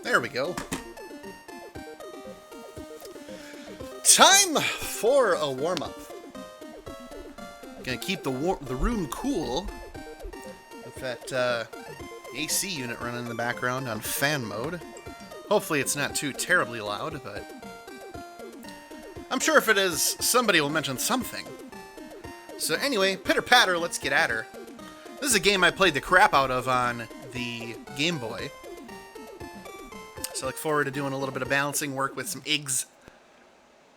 There we go. Time for a warm-up. Gonna keep the room cool with that AC unit running in the background on fan mode. Hopefully it's not too terribly loud, but I'm sure if it is, somebody will mention something. So anyway, pitter patter, let's get at her. This is a game I played the crap out of on the Game Boy. So I look forward to doing a little bit of balancing work with some eggs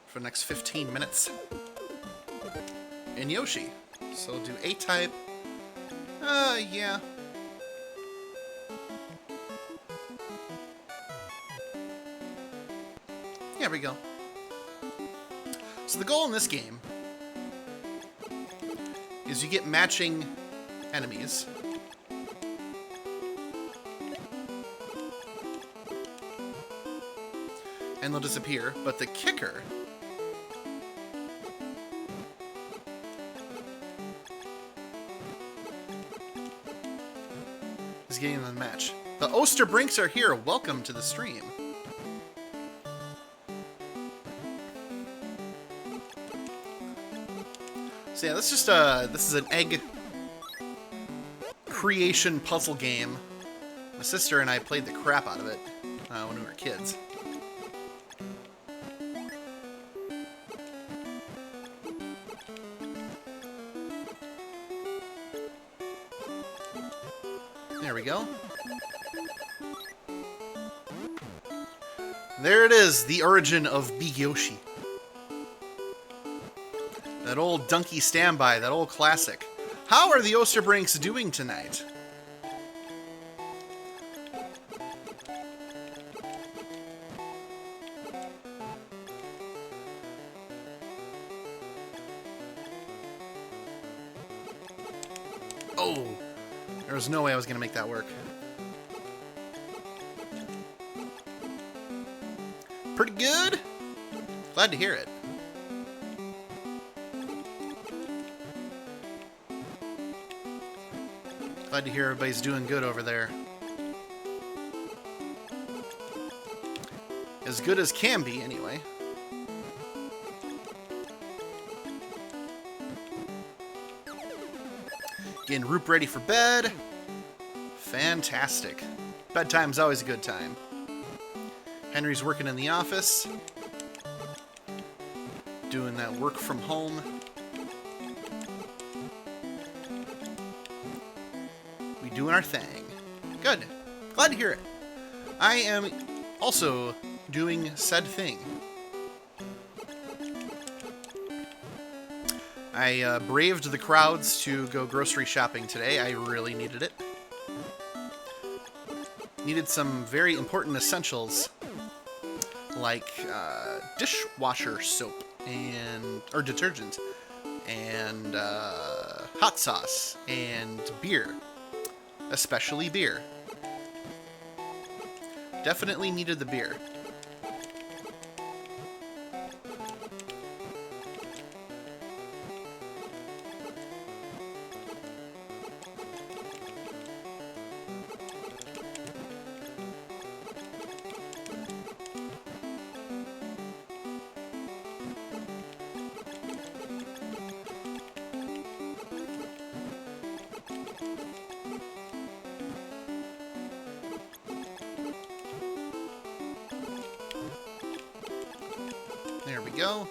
for the next 15 minutes. And Yoshi. So we'll do A-type. Yeah. There we go. So the goal in this game is you get matching enemies. And they'll disappear, but the kicker is getting them to match. The Osterbrinks are here. Welcome to the stream. So yeah, this is an egg creation puzzle game. My sister and I played the crap out of it when we were kids. There we go. There it is, the origin of Big Yoshi. That old donkey standby, that old classic. How are the Osterbrinks doing tonight? Oh! There was no way I was going to make that work. Pretty good. Glad to hear it. Glad to hear everybody's doing good over there. As good as can be, anyway. Getting Roop ready for bed. Fantastic. Bedtime's always a good time. Henry's working in the office. Doing that work from home. We doing our thing. Good. Glad to hear it. I am also doing said thing. I braved the crowds to go grocery shopping today. I really needed it. Needed some very important essentials like dishwasher soap or detergent and hot sauce and beer, especially beer. Definitely needed the beer. There we go.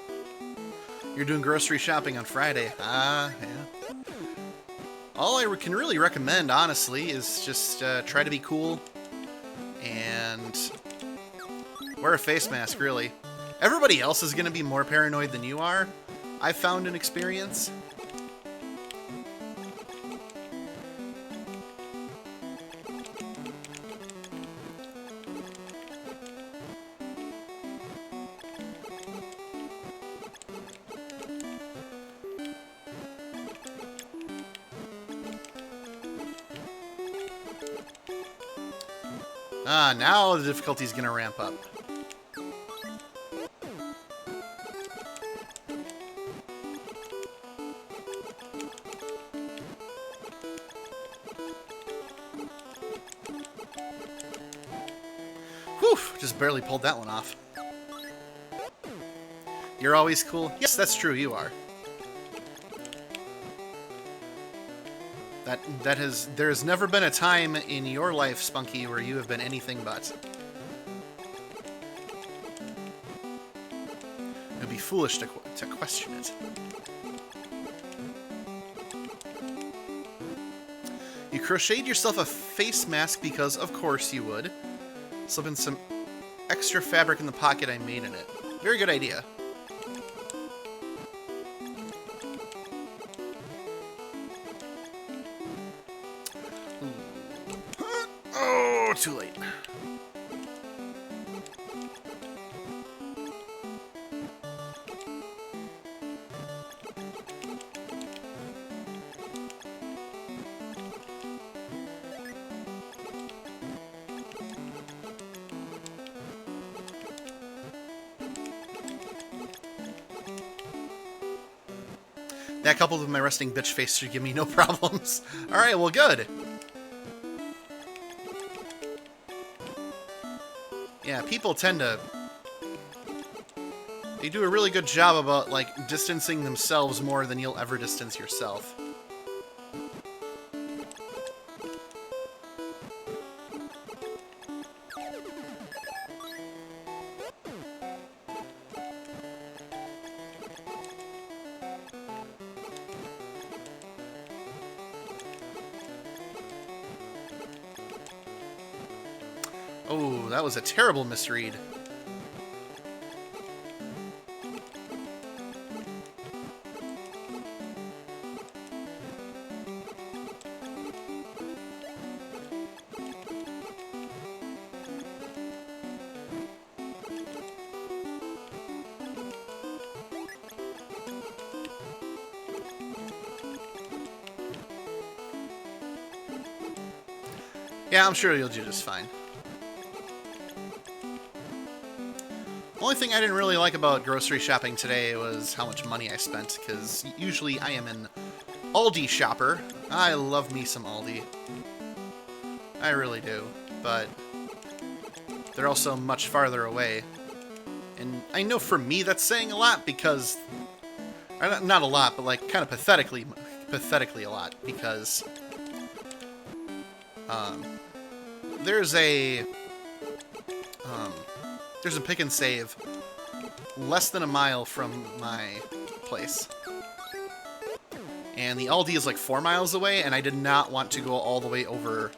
You're doing grocery shopping on Friday. Yeah. All I can really recommend, honestly, is just try to be cool and wear a face mask, really. Everybody else is going to be more paranoid than you are, I've found in experience. Now the difficulty's gonna ramp up. Whew! Just barely pulled that one off. You're always cool? Yes, that's true, you are. There has never been a time in your life, Spunky, where you have been anything but. It would be foolish to question it. You crocheted yourself a face mask because, of course, you would. Slip in some extra fabric in the pocket I made in it. Very good idea. Oh, too late. That coupled with my resting bitch face should give me no problems. Alright, well, good. Yeah, people tend to... They do a really good job about, like, distancing themselves more than you'll ever distance yourself. Oh, that was a terrible misread. Yeah, I'm sure you'll do just fine. Only thing I didn't really like about grocery shopping today was how much money I spent, because usually I am an Aldi shopper. I love me some Aldi. I really do, but they're also much farther away. And I know for me that's saying a lot because... Not a lot, but like kind of pathetically a lot, because... There's a pick and save less than a mile from my place. And the Aldi is like 4 miles away, and I did not want to go all the way over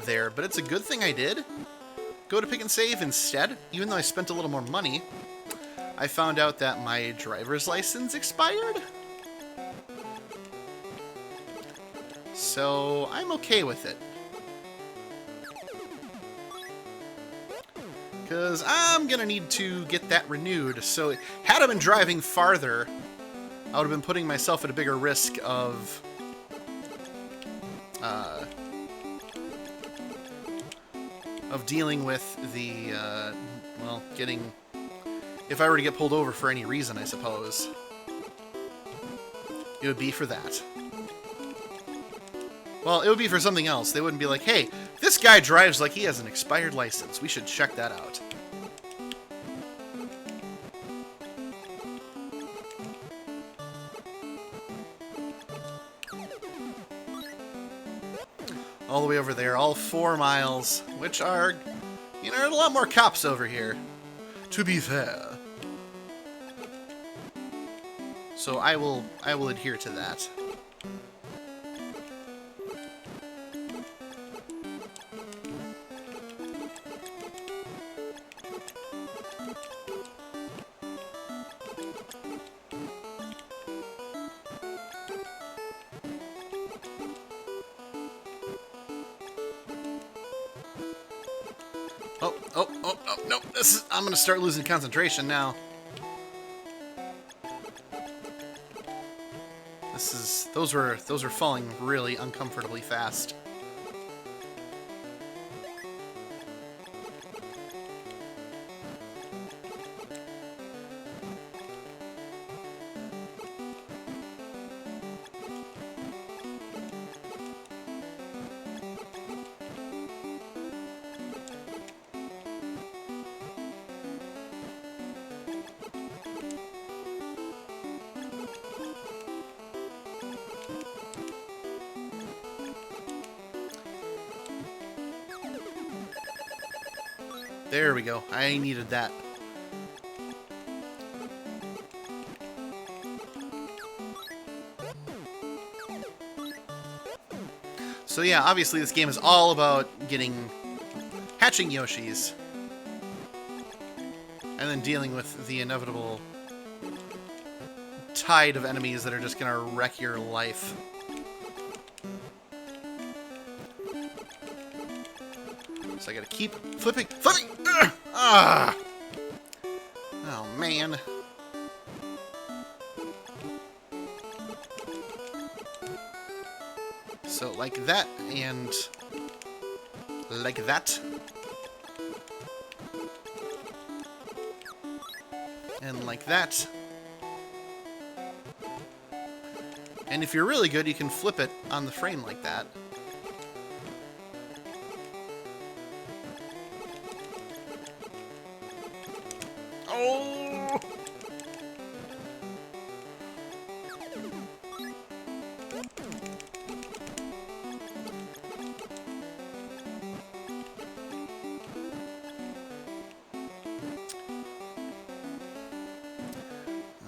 there. But it's a good thing I did go to pick and save instead. Even though I spent a little more money, I found out that my driver's license expired. So I'm okay with it. Because I'm going to need to get that renewed. So had I been driving farther, I would have been putting myself at a bigger risk of... dealing with the, well, getting... If I were to get pulled over for any reason, I suppose. It would be for that. Well, it would be for something else. They wouldn't be like, hey, this guy drives like he has an expired license. We should check that out. All the way over there, all 4 miles, which are, you know, a lot more cops over here, to be fair. So I will adhere to that. Oh, no, I'm gonna start losing concentration now. Those were falling really uncomfortably fast. There we go. I needed that. So yeah, obviously this game is all about hatching Yoshis. And then dealing with the inevitable tide of enemies that are just gonna wreck your life. So I gotta keep flipping! Ugh! Ah! Oh, man. So, like that, and like that. And like that. And if you're really good, you can flip it on the frame like that. Oh!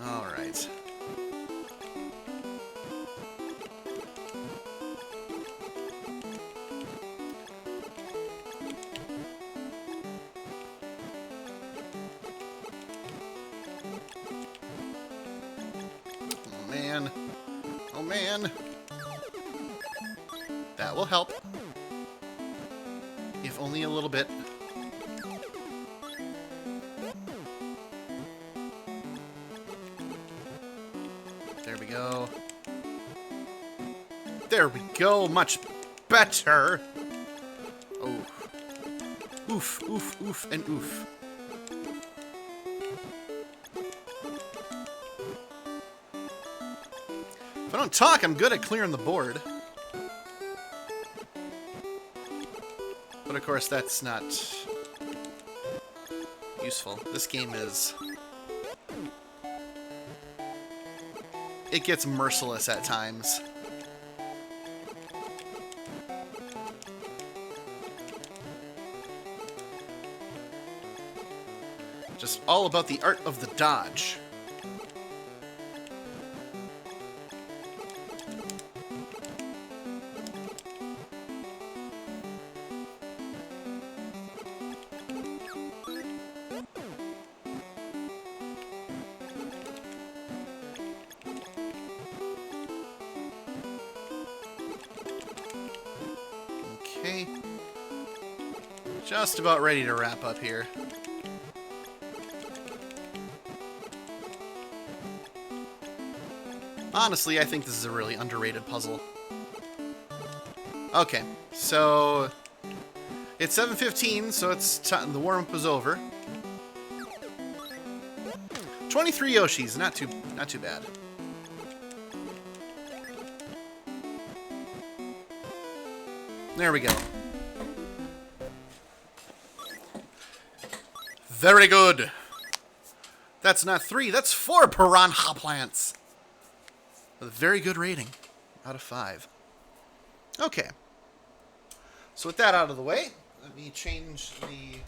All right. Oh man. That will help. If only a little bit. There we go. There we go. Much better. Oh. Oof, oof, oof, and oof. If I don't talk, I'm good at clearing the board. But of course, that's not useful. This game is... It gets merciless at times. Just all about the art of the dodge. Okay. Just about ready to wrap up here. Honestly, I think this is a really underrated puzzle. Okay, so it's 7:15, so it's time. The warm-up is over. 23 Yoshis, not too bad. There we go. Very good. That's not 3, that's 4 piranha plants. With a very good rating out of 5. Okay. So with that out of the way, let me change the...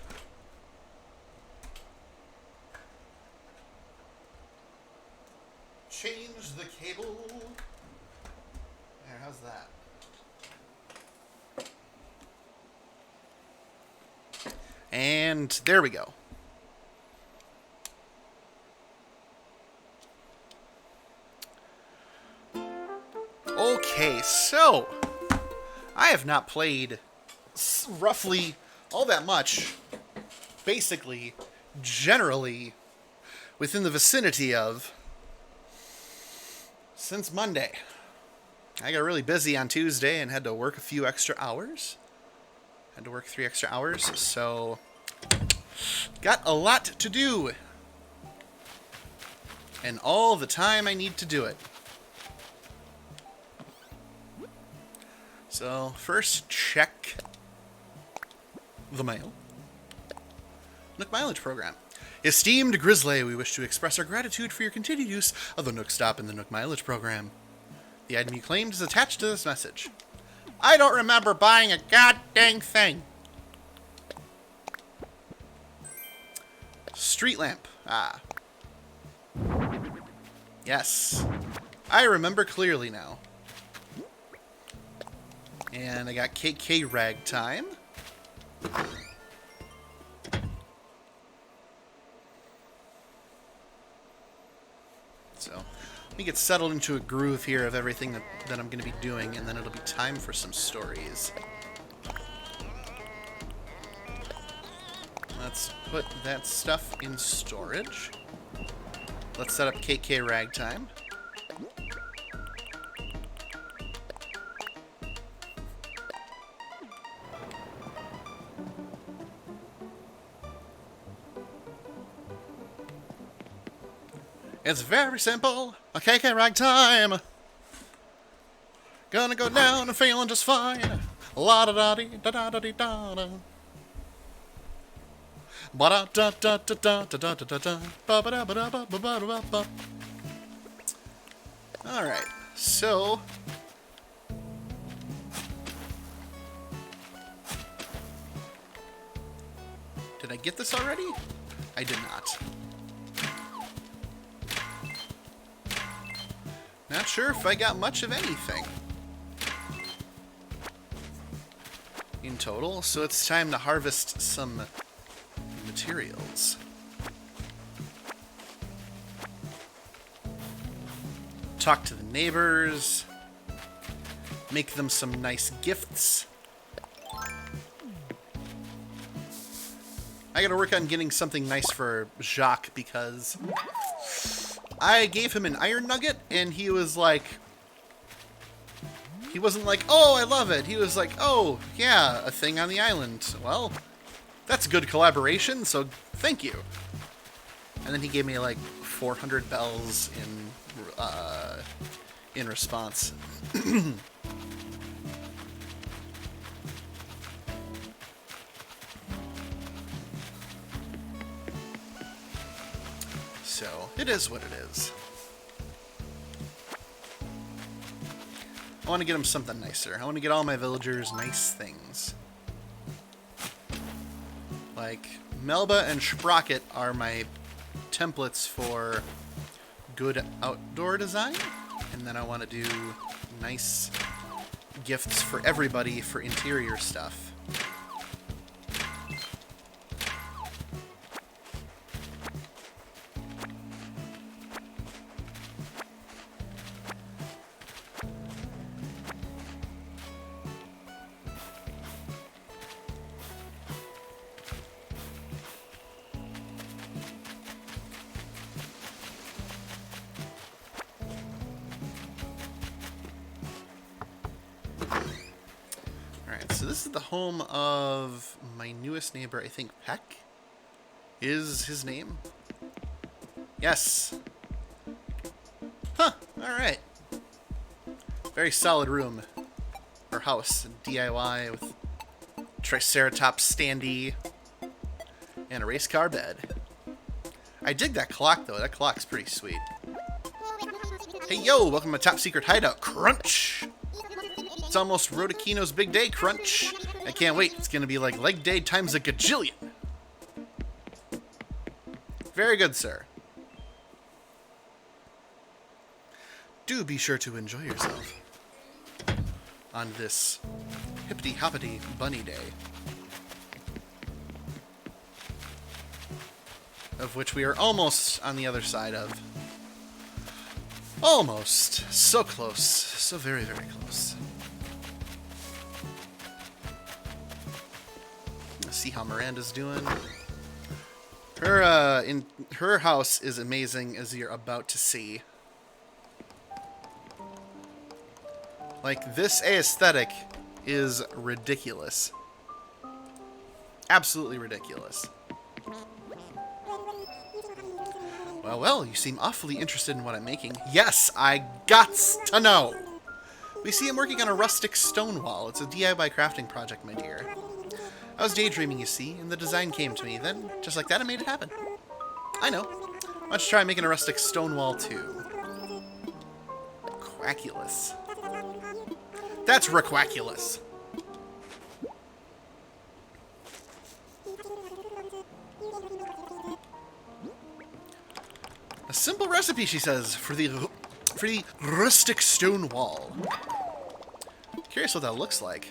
cable. There, how's that? And there we go. Okay, so I have not played roughly all that much, basically, generally, within the vicinity of, since Monday. I got really busy on Tuesday and had to work a few extra hours. Had to work 3 extra hours, so got a lot to do. And all the time I need to do it. So, first, check the mail. Nook Mileage Program. Esteemed Grizzly, we wish to express our gratitude for your continued use of the Nook Stop in the Nook Mileage Program. The item you claimed is attached to this message. I don't remember buying a goddamn thing. Street lamp. Ah. Yes. I remember clearly now. And I got KK rag time. So, let me get settled into a groove here of everything that I'm going to be doing, and then it'll be time for some stories. Let's put that stuff in storage. Let's set up KK rag time. It's very simple. A KK rag time. Gonna go down and feeling just fine. La da da dee da da da dee da da. Ba da da da da da da da da da. Ba ba da ba da ba ba ba ba ba. All right. So. Did I get this already? I did not. Not sure if I got much of anything in total, so it's time to harvest some materials. Talk to the neighbors, make them some nice gifts. I gotta work on getting something nice for Jacques because I gave him an iron nugget, and he was like... He wasn't like, oh, I love it. He was like, oh, yeah, a thing on the island. Well, that's good collaboration, so thank you. And then he gave me, like, 400 bells in response. So, it is what it is. I want to get them something nicer. I want to get all my villagers nice things. Like, Melba and Sprocket are my templates for good outdoor design. And then I want to do nice gifts for everybody for interior stuff. So this is the home of my newest neighbor, I think Peck is his name. Yes. Huh, alright. Very solid room. Or house. DIY with Triceratops standee and a race car bed. I dig that clock though, that clock's pretty sweet. Hey yo, welcome to my top secret hideout, Crunch! It's almost Rodakino's big day, Crunch. I can't wait. It's going to be like leg day times a gajillion. Very good, sir. Do be sure to enjoy yourself on this hippity-hoppity bunny day, of which we are almost on the other side of. Almost. So close. So very, very close. See how Miranda's doing. Her house is amazing, as you're about to see. Like, this aesthetic is ridiculous. Absolutely ridiculous. Well, you seem awfully interested in what I'm making. Yes, I gots to know. We see I'm working on a rustic stone wall. It's a DIY crafting project, my dear. I was daydreaming, you see, and the design came to me. Then, just like that, I made it happen. I know. Why don't you try making a rustic stone wall, too? Quackulous. That's requaculous. Simple recipe, she says, for the rustic stone wall. Curious what that looks like.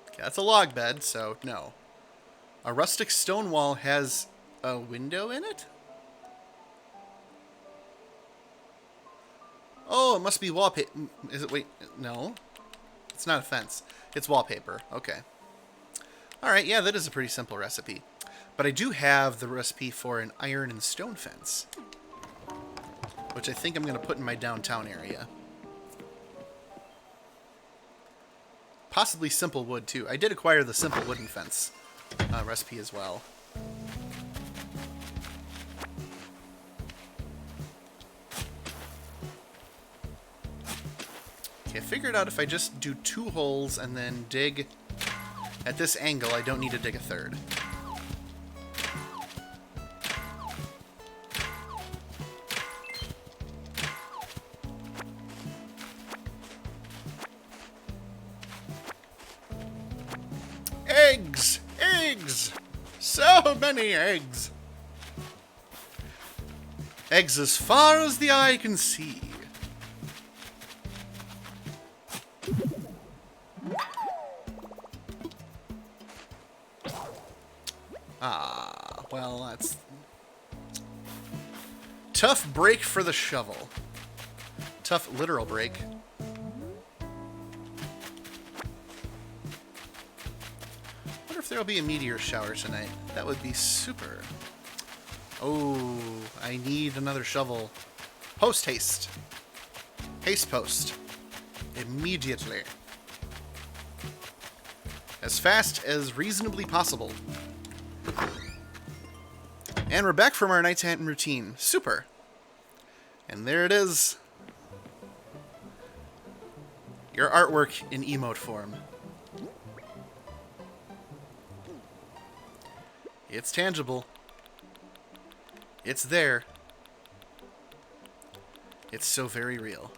Okay, that's a log bed, so no. A rustic stone wall has a window in it? Oh, it must be wallpaper. Is it? Wait, no. It's not a fence. It's wallpaper. Okay. Alright, yeah, that is a pretty simple recipe. But I do have the recipe for an iron and stone fence, which I think I'm going to put in my downtown area. Possibly simple wood, too. I did acquire the simple wooden fence recipe as well. Okay, I figured out if I just do 2 holes and then dig at this angle, I don't need to dig a third. Eggs! Eggs! So many eggs! Eggs as far as the eye can see. Ah, well, that's... Tough break for the shovel. Tough literal break. Wonder if there'll be a meteor shower tonight. That would be super. Oh, I need another shovel. Post haste. Haste post. Immediately. As fast as reasonably possible. And we're back from our nighttime routine. Super. And there it is. Your artwork in emote form. It's tangible. It's there. It's so very real.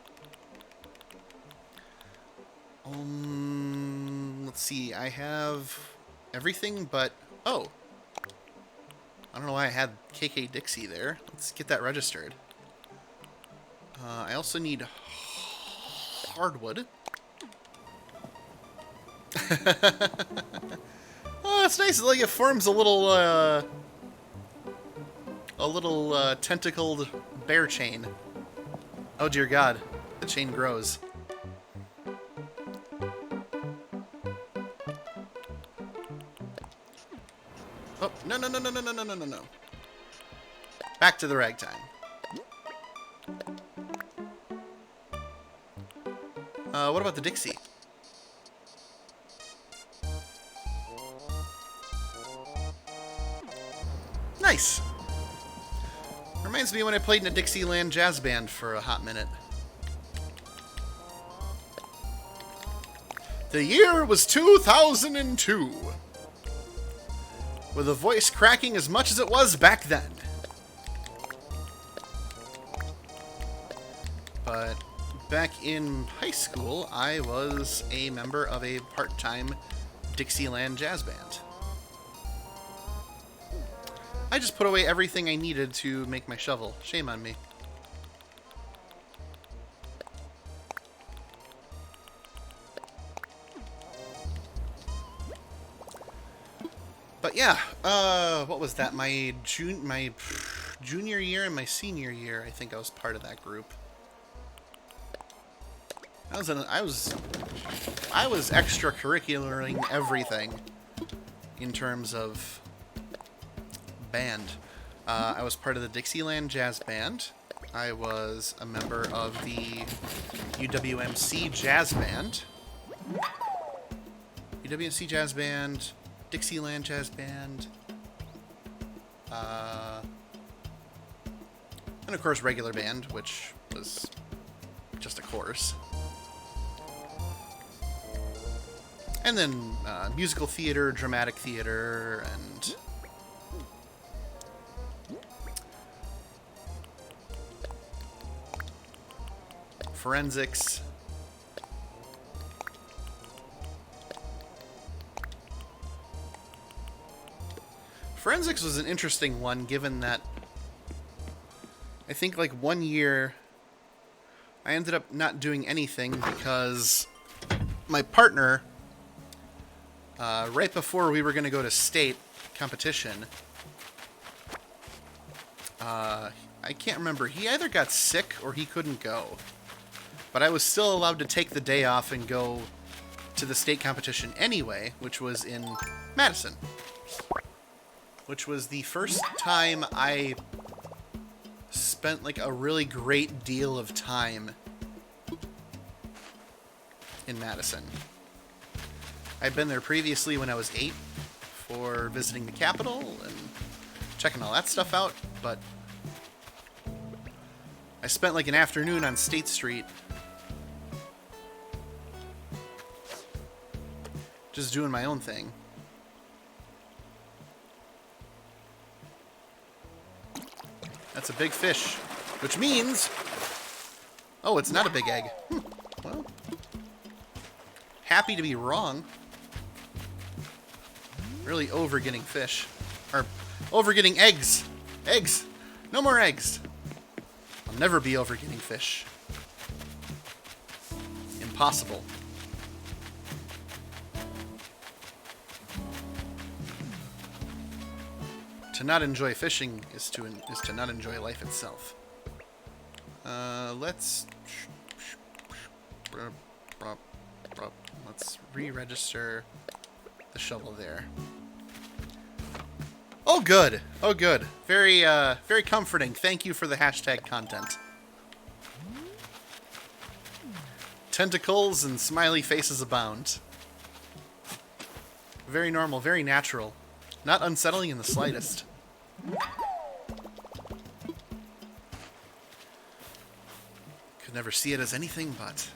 Let's see. I have everything but... Oh. I don't know why I had KK Dixie there. Let's get that registered. I also need hardwood. Oh, it's nice. Like it forms a little tentacled bear chain. Oh dear God, the chain grows. Oh no no no no no no no no no no! Back to the ragtime. What about the Dixie? Nice! Reminds me when I played in a Dixieland jazz band for a hot minute. The year was 2002. With a voice cracking as much as it was back then. But back in high school, I was a member of a part-time Dixieland jazz band. I just put away everything I needed to make my shovel. Shame on me. But yeah, what was that? My junior year and my senior year, I think I was part of that group. I was extracurricularing everything in terms of band. I was part of the Dixieland Jazz Band. I was a member of the UWMC Jazz Band. UWMC Jazz Band, Dixieland Jazz Band, and of course regular band, which was just a chorus. And then musical theater, dramatic theater, and forensics. forensics was an interesting one, given that I think like 1 year I ended up not doing anything because my partner, right before we were going to go to state competition, I can't remember. He either got sick or he couldn't go. But I was still allowed to take the day off and go to the state competition anyway, which was in Madison. Which was the first time I spent like a really great deal of time in Madison. I'd been there previously when I was 8 for visiting the Capitol and checking all that stuff out, but I spent like an afternoon on State Street just doing my own thing. That's a big fish, which means... Oh, it's not a big egg. Well, happy to be wrong. Really over getting fish. Or over getting eggs. Eggs! No more eggs. I'll never be over getting fish. Impossible. To not enjoy fishing is to not enjoy life itself. Let's re-register the shovel there. Oh, good. Oh, good. Very, very comforting. Thank you for the hashtag content. Tentacles and smiley faces abound. Very normal, very natural. Not unsettling in the slightest. Could never see it as anything but.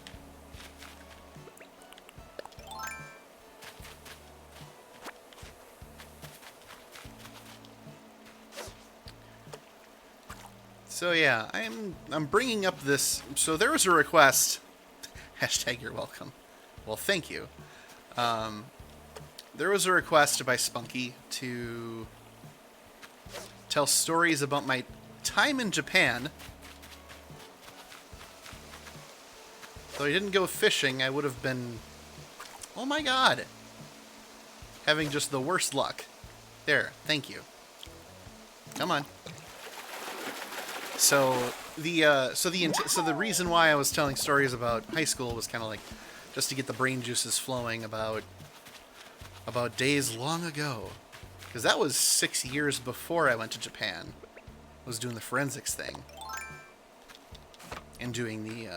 So yeah, I'm bringing up this. So there was a request. Hashtag you're welcome. Well, thank you. There was a request by Spunky to tell stories about my time in Japan. Though I didn't go fishing, I would have been, oh my god, having just the worst luck. There, thank you. Come on. So the reason why I was telling stories about high school was kind of like just to get the brain juices flowing about days long ago, because that was 6 years before I went to Japan. I was doing the forensics thing and doing the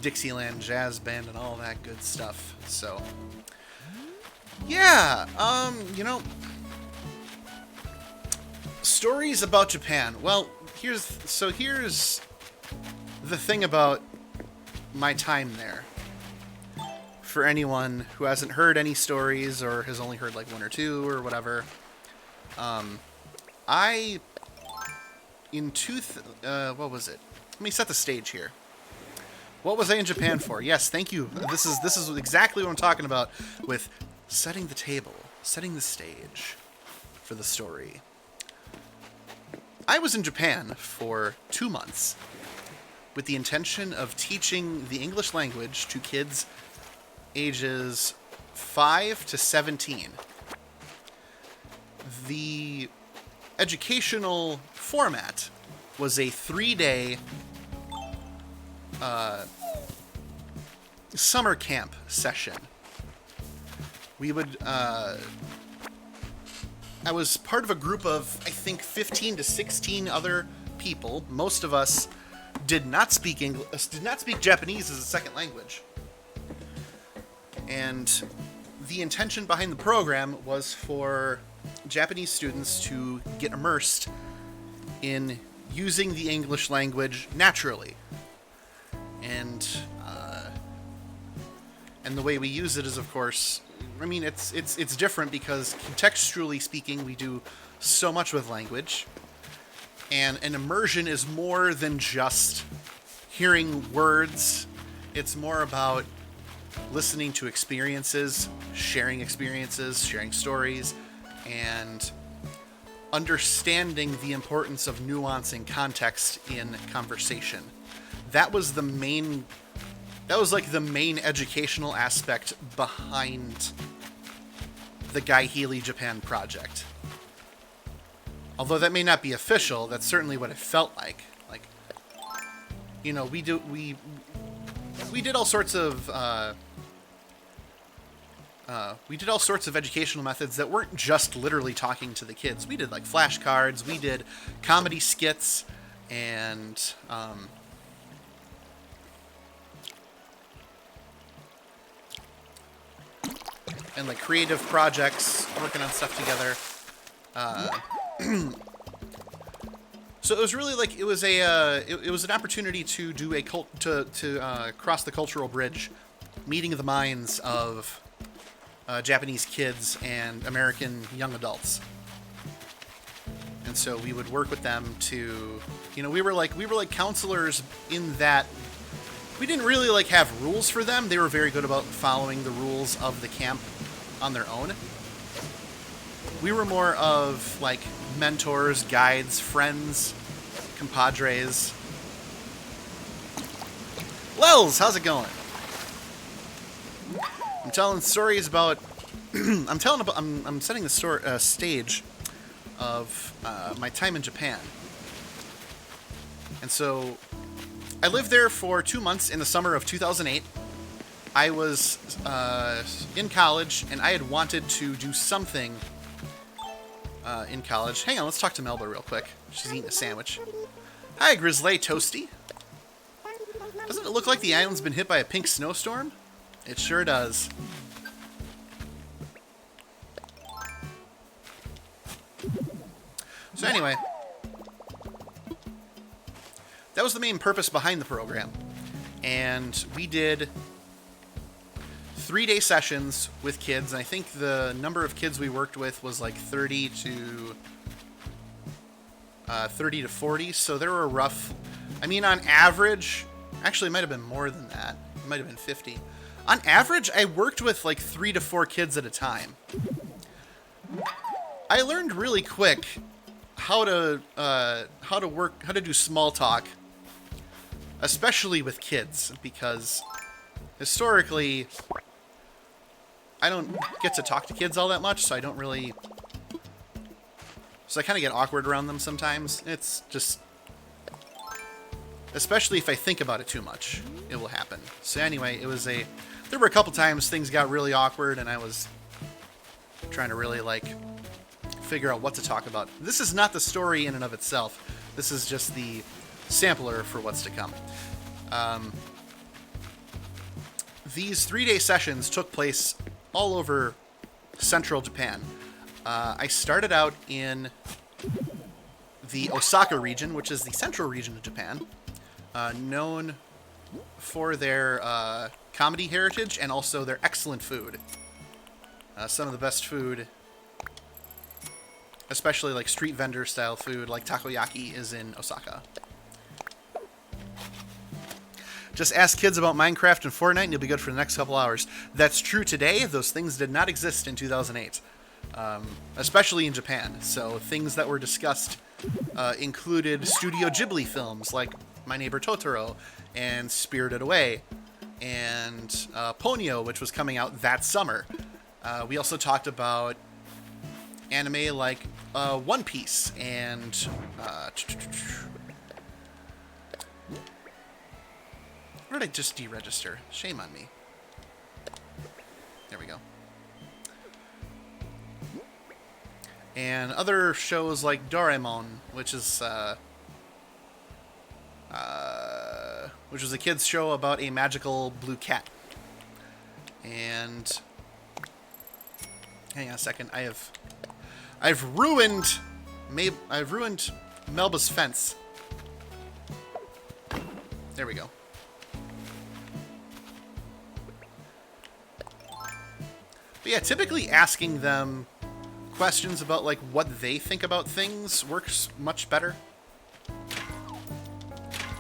Dixieland Jazz Band and all that good stuff. So yeah, you know, stories about Japan. Well, here's the thing about my time there. For anyone who hasn't heard any stories or has only heard like one or two or whatever, what was it? Let me set the stage here. What was I in Japan for? Yes, thank you. This is exactly what I'm talking about with setting the table, setting the stage for the story. I was in Japan for 2 months with the intention of teaching the English language to kids ages 5 to 17. The educational format was a 3-day summer camp session. We would I was part of a group of, I think, 15 to 16 other people. Most of us did not speak Japanese as a second language. And the intention behind the program was for Japanese students to get immersed in using the English language naturally. And the way we use it is, of course, I mean, it's different because contextually speaking, we do so much with language. And an immersion is more than just hearing words. It's more about listening to experiences, sharing stories, and understanding the importance of nuance and context in conversation. That was the main... That was like the main educational aspect behind the Guy Healy Japan project. Although that may not be official, that's certainly what it felt like. Like, you know, we did all sorts of educational methods that weren't just literally talking to the kids. We did like flashcards, we did comedy skits, and like creative projects, working on stuff together. So it was really like it was an opportunity to do to cross the cultural bridge, meeting the minds of Japanese kids and American young adults. And so we would work with them to, you know, we were like counselors in that we didn't really like have rules for them. They were very good about following the rules of the camp on their own. We were more of like mentors, guides, friends, compadres. Lels, how's it going? I'm telling stories about. I'm setting the stage of my time in Japan, and so I lived there for 2 months in the summer of 2008. I was in college, and I had wanted to do something in college. Hang on, let's talk to Melba real quick. She's eating a sandwich. Hi, Grizzly Toasty. Doesn't it look like the island's been hit by a pink snowstorm? It sure does. So anyway, that was the main purpose behind the program. And we did 3-day sessions with kids, and I think the number of kids we worked with was like 30 to 40, so there were rough... I mean, on average... Actually, it might have been more than that. It might have been 50. On average, I worked with like 3 to 4 kids at a time. I learned really quick how to do small talk, especially with kids, because historically... I don't get to talk to kids all that much, so I don't really... So I kind of get awkward around them sometimes. It's just... Especially if I think about it too much, it will happen. So anyway, there were a couple times things got really awkward, and I was trying to really, like, figure out what to talk about. This is not the story in and of itself. This is just the sampler for what's to come. These 3-day sessions took place all over central Japan. I started out in the Osaka region, which is the central region of Japan, known for their comedy heritage and also their excellent food. Some of the best food, especially like street vendor style food like takoyaki, is in Osaka. Just ask kids about Minecraft and Fortnite and you'll be good for the next couple hours. That's true today. Those things did not exist in 2008, especially in Japan. So things that were discussed included Studio Ghibli films like My Neighbor Totoro and Spirited Away and Ponyo, which was coming out that summer. We also talked about anime like One Piece and... Where did I just deregister? Shame on me. There we go. And other shows like Doraemon, which is which was a kids show about a magical blue cat. And hang on a second, I've ruined Melba's fence. There we go. But yeah, typically asking them questions about like what they think about things works much better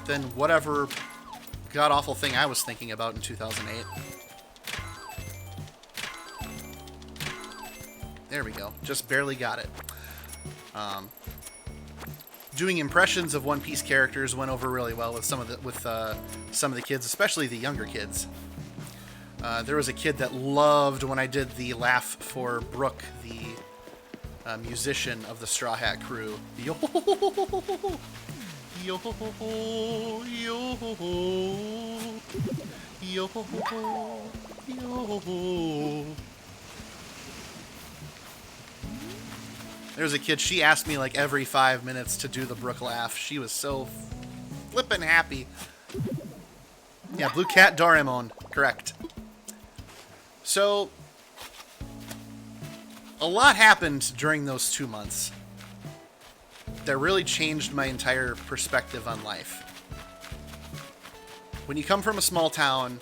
than whatever god-awful thing I was thinking about in 2008. There we go. Just barely got it. Doing impressions of One Piece characters went over really well with some of the kids, especially the younger kids. There was a kid that loved when I did the laugh for Brooke, the musician of the Straw Hat Crew. Yo, yo, yo, yo, yo. There's a kid, she asked me like every 5 minutes to do the Brooke laugh. She was so flippin' happy. Yeah, Blue Cat Doraemon, correct. So, a lot happened during those 2 months that really changed my entire perspective on life. When you come from a small town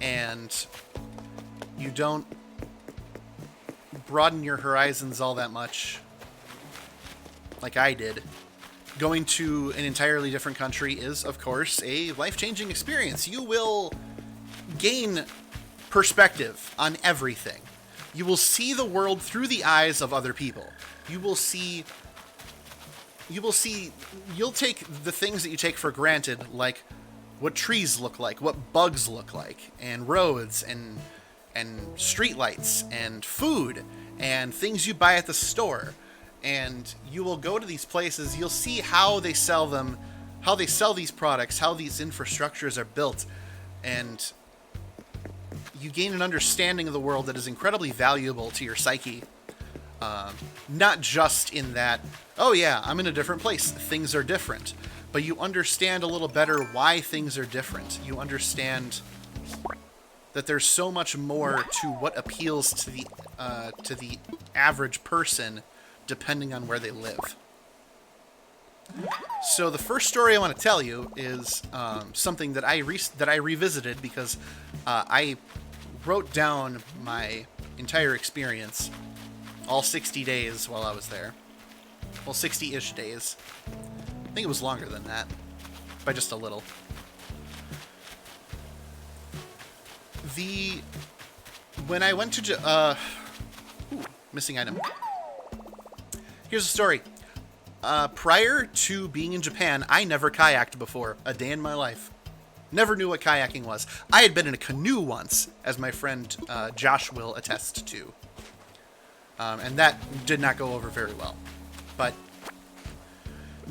and you don't broaden your horizons all that much, like I did, going to an entirely different country is, of course, a life-changing experience. You will gain perspective on everything. You will see the world through the eyes of other people. You'll take the things that you take for granted, like what trees look like, what bugs look like, and roads, and streetlights, and food, and things you buy at the store. And you will go to these places, you'll see how they sell them, how they sell these products, how these infrastructures are built, and you gain an understanding of the world that is incredibly valuable to your psyche. Not just in that, oh yeah, I'm in a different place, things are different, but you understand a little better why things are different. You understand that there's so much more to what appeals to the average person, depending on where they live. So the first story I want to tell you is something that I revisited because I wrote down my entire experience, all 60 days while I was there. Well, 60-ish days. I think it was longer than that, by just a little. When I went to missing item. Here's the story. Prior to being in Japan, I never kayaked before, a day in my life. Never knew what kayaking was. I had been in a canoe once, as my friend Josh will attest to. And that did not go over very well. But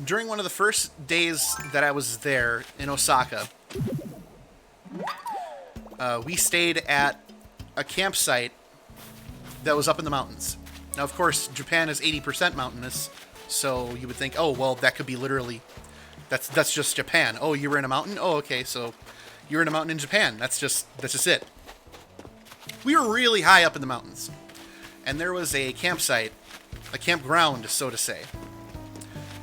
during one of the first days that I was there in Osaka, we stayed at a campsite that was up in the mountains. Now, of course, Japan is 80% mountainous, so you would think, oh, well, that could be literally, that's just Japan. Oh, you were in a mountain? Oh, okay, so you're in a mountain in Japan. That's just it. We were really high up in the mountains, and there was a campsite, a campground, so to say.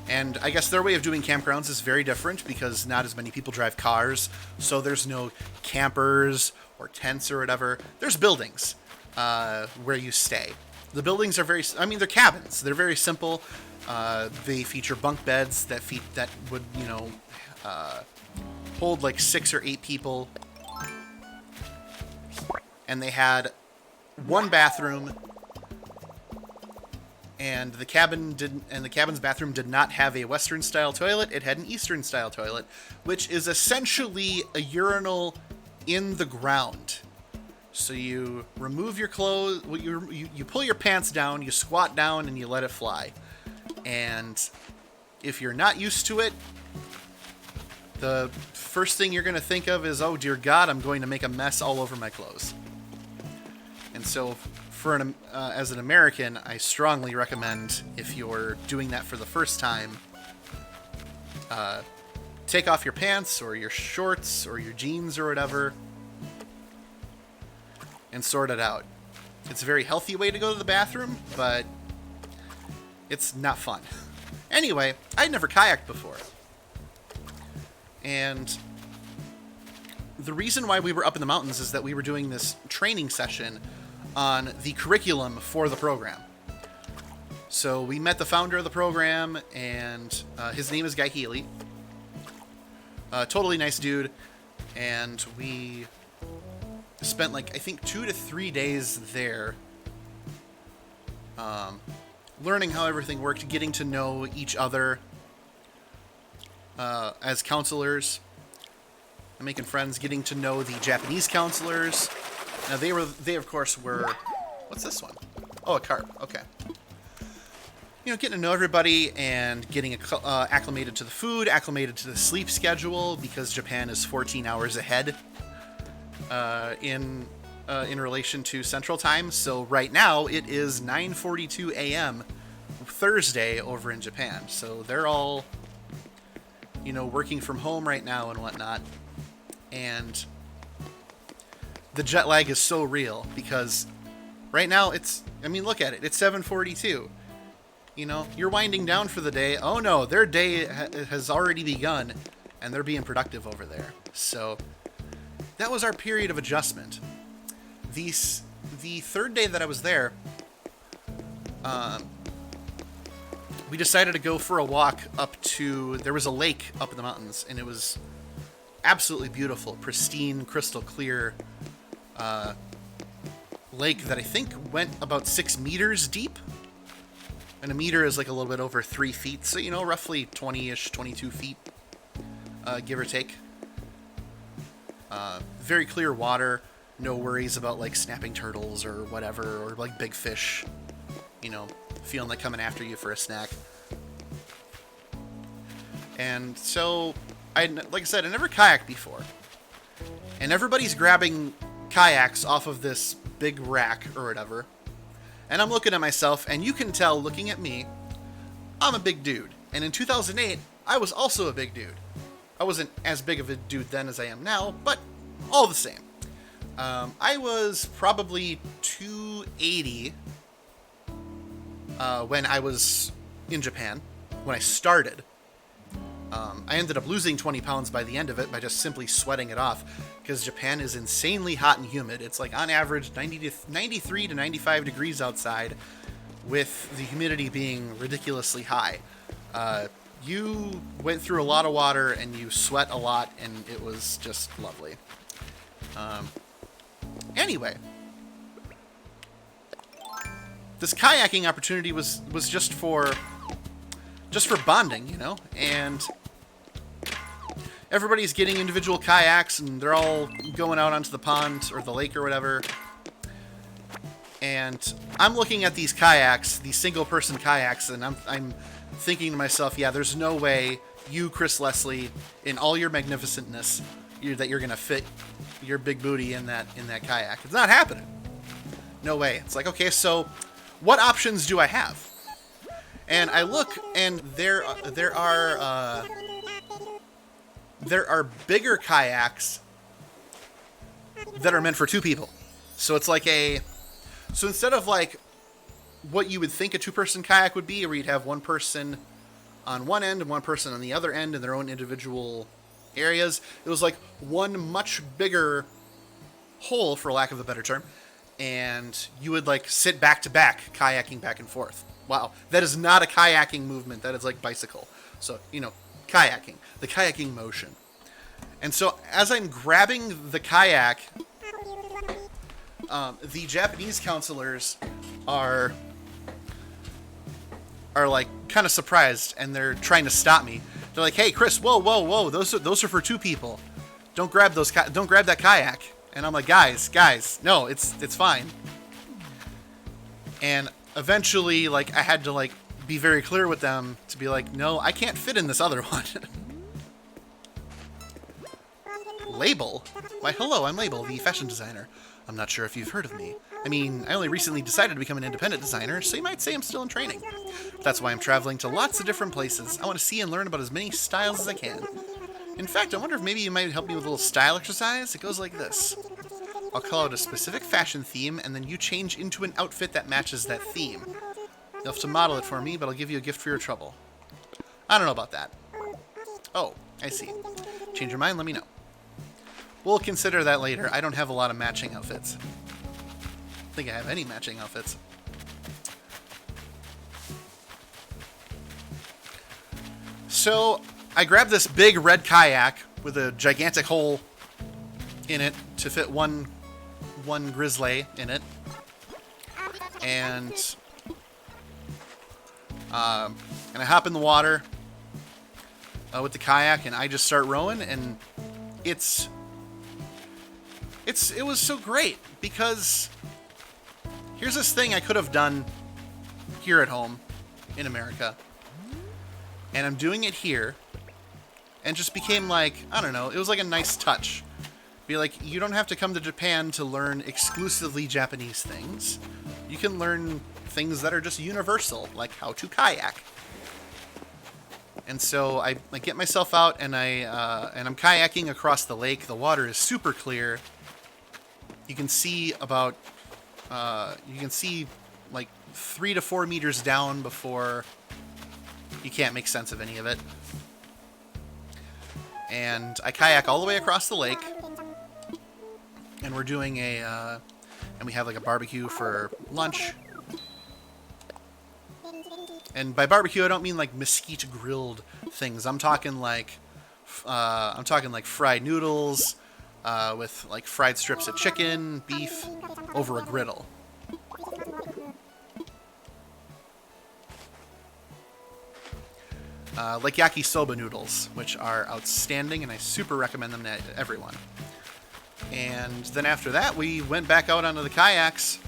And I guess their way of doing campgrounds is very different because not as many people drive cars, so there's no campers or tents or whatever. There's buildings where you stay. The buildings are they're cabins. They're very simple. They feature bunk beds that would, hold like 6 or 8 people. And they had one bathroom, and the cabin's bathroom did not have a Western style toilet. It had an Eastern style toilet, which is essentially a urinal in the ground. So you remove your clothes, you pull your pants down, you squat down, and you let it fly. And if you're not used to it, the first thing you're going to think of is, oh dear God, I'm going to make a mess all over my clothes. And so as an American, I strongly recommend, if you're doing that for the first time, take off your pants or your shorts or your jeans or whatever and sort it out. It's a very healthy way to go to the bathroom, but it's not fun. Anyway, I'd never kayaked before. And the reason why we were up in the mountains is that we were doing this training session on the curriculum for the program. So we met the founder of the program, and his name is Guy Healy. Totally nice dude. And we spent, I think 2 to 3 days there learning how everything worked, getting to know each other as counselors, and making friends, getting to know the Japanese counselors. Now they of course were, what's this one? Oh, a carp. Okay. You know, getting to know everybody and getting acclimated to the food, acclimated to the sleep schedule, because Japan is 14 hours ahead in relation to Central Time. So right now it is 9:42 a.m. Thursday over in Japan. So they're all, you know, working from home right now and whatnot. And the jet lag is so real because right now I mean, look at it. It's 7:42. You know, you're winding down for the day. Oh no, their day has already begun, and they're being productive over there. So that was our period of adjustment. The third day that I was there, we decided to go for a walk up to, there was a lake up in the mountains, and it was absolutely beautiful, pristine, crystal clear lake that I think went about 6 meters deep. And a meter is like a little bit over 3 feet. So, you know, roughly 20-ish, 22 feet, give or take. Very clear water. No worries about, like, snapping turtles or whatever. Or, like, big fish, you know, feeling like coming after you for a snack. And so, like I said, I never kayaked before. And everybody's grabbing kayaks off of this big rack or whatever. And I'm looking at myself, and you can tell, looking at me, I'm a big dude. And in 2008, I was also a big dude. I wasn't as big of a dude then as I am now, but all the same. I was probably 280 when I was in Japan, when I started. I ended up losing 20 pounds by the end of it by just simply sweating it off, because Japan is insanely hot and humid. It's like on average 93 to 95 degrees outside, with the humidity being ridiculously high. You went through a lot of water and you sweat a lot, and it was just lovely. Anyway, this kayaking opportunity was just for bonding, you know, and everybody's getting individual kayaks, and they're all going out onto the pond or the lake or whatever. And I'm looking at these kayaks, these single-person kayaks, and I'm thinking to myself, yeah, there's no way you, Chris Leslie, in all your magnificentness, that you're gonna fit your big booty in that kayak. It's not happening. No way. It's like, okay, so what options do I have? And I look, and there are bigger kayaks that are meant for 2 people. So it's like so instead of like what you would think a 2-person kayak would be, where you'd have one person on one end and one person on the other end in their own individual areas, it was like one much bigger hole, for lack of a better term, and you would like sit back to back, kayaking back and forth. Wow, that is not a kayaking movement. That is like bicycle. So, you know, kayaking, the kayaking motion. And so as I'm grabbing the kayak, the Japanese counselors are like kind of surprised, and they're trying to stop me. They're like, "Hey, Chris, whoa! Those are for 2 people. Don't grab don't grab that kayak." And I'm like, guys, no, it's fine. And eventually, like, I had to like be very clear with them to be like, no, I can't fit in this other one. Label? Why, hello, I'm Label, the fashion designer. I'm not sure if you've heard of me. I mean, I only recently decided to become an independent designer, so you might say I'm still in training. That's why I'm traveling to lots of different places. I want to see and learn about as many styles as I can. In fact, I wonder if maybe you might help me with a little style exercise. It goes like this. I'll call out a specific fashion theme, and then you change into an outfit that matches that theme. You'll have to model it for me, but I'll give you a gift for your trouble. I don't know about that. Oh, I see. Change your mind, let me know. We'll consider that later. I don't have a lot of matching outfits. I don't think I have any matching outfits. So, I grabbed this big red kayak with a gigantic hole in it to fit one grizzly in it. And And I hop in the water with the kayak, and I just start rowing, and it was so great, because here's this thing I could have done here at home in America, and I'm doing it here, and just became like, I don't know, it was like a nice touch. Be like, you don't have to come to Japan to learn exclusively Japanese things. You can learn things that are just universal, like how to kayak. And so I get myself out, and I'm kayaking across the lake. The water is super clear. You can see like 3 to 4 meters down before you can't make sense of any of it. And I kayak all the way across the lake, and we're doing and we have like a barbecue for lunch. And by barbecue, I don't mean like mesquite grilled things. I'm talking like fried noodles with like fried strips of chicken, beef over a griddle. Like yakisoba noodles, which are outstanding, and I super recommend them to everyone. And then after that, we went back out onto the kayaks,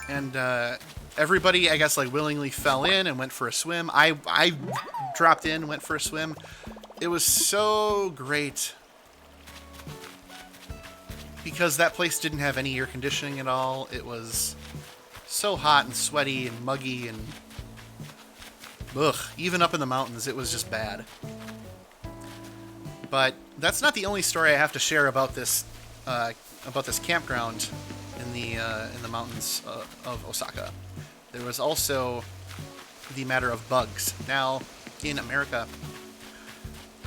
and everybody, I guess, like willingly fell in and went for a swim. I dropped in, went for a swim. It was so great, because that place didn't have any air conditioning at all. It was so hot and sweaty and muggy, and ugh, even up in the mountains, it was just bad. But that's not the only story I have to share about this campground in the mountains of Osaka. There was also the matter of bugs. Now, in America,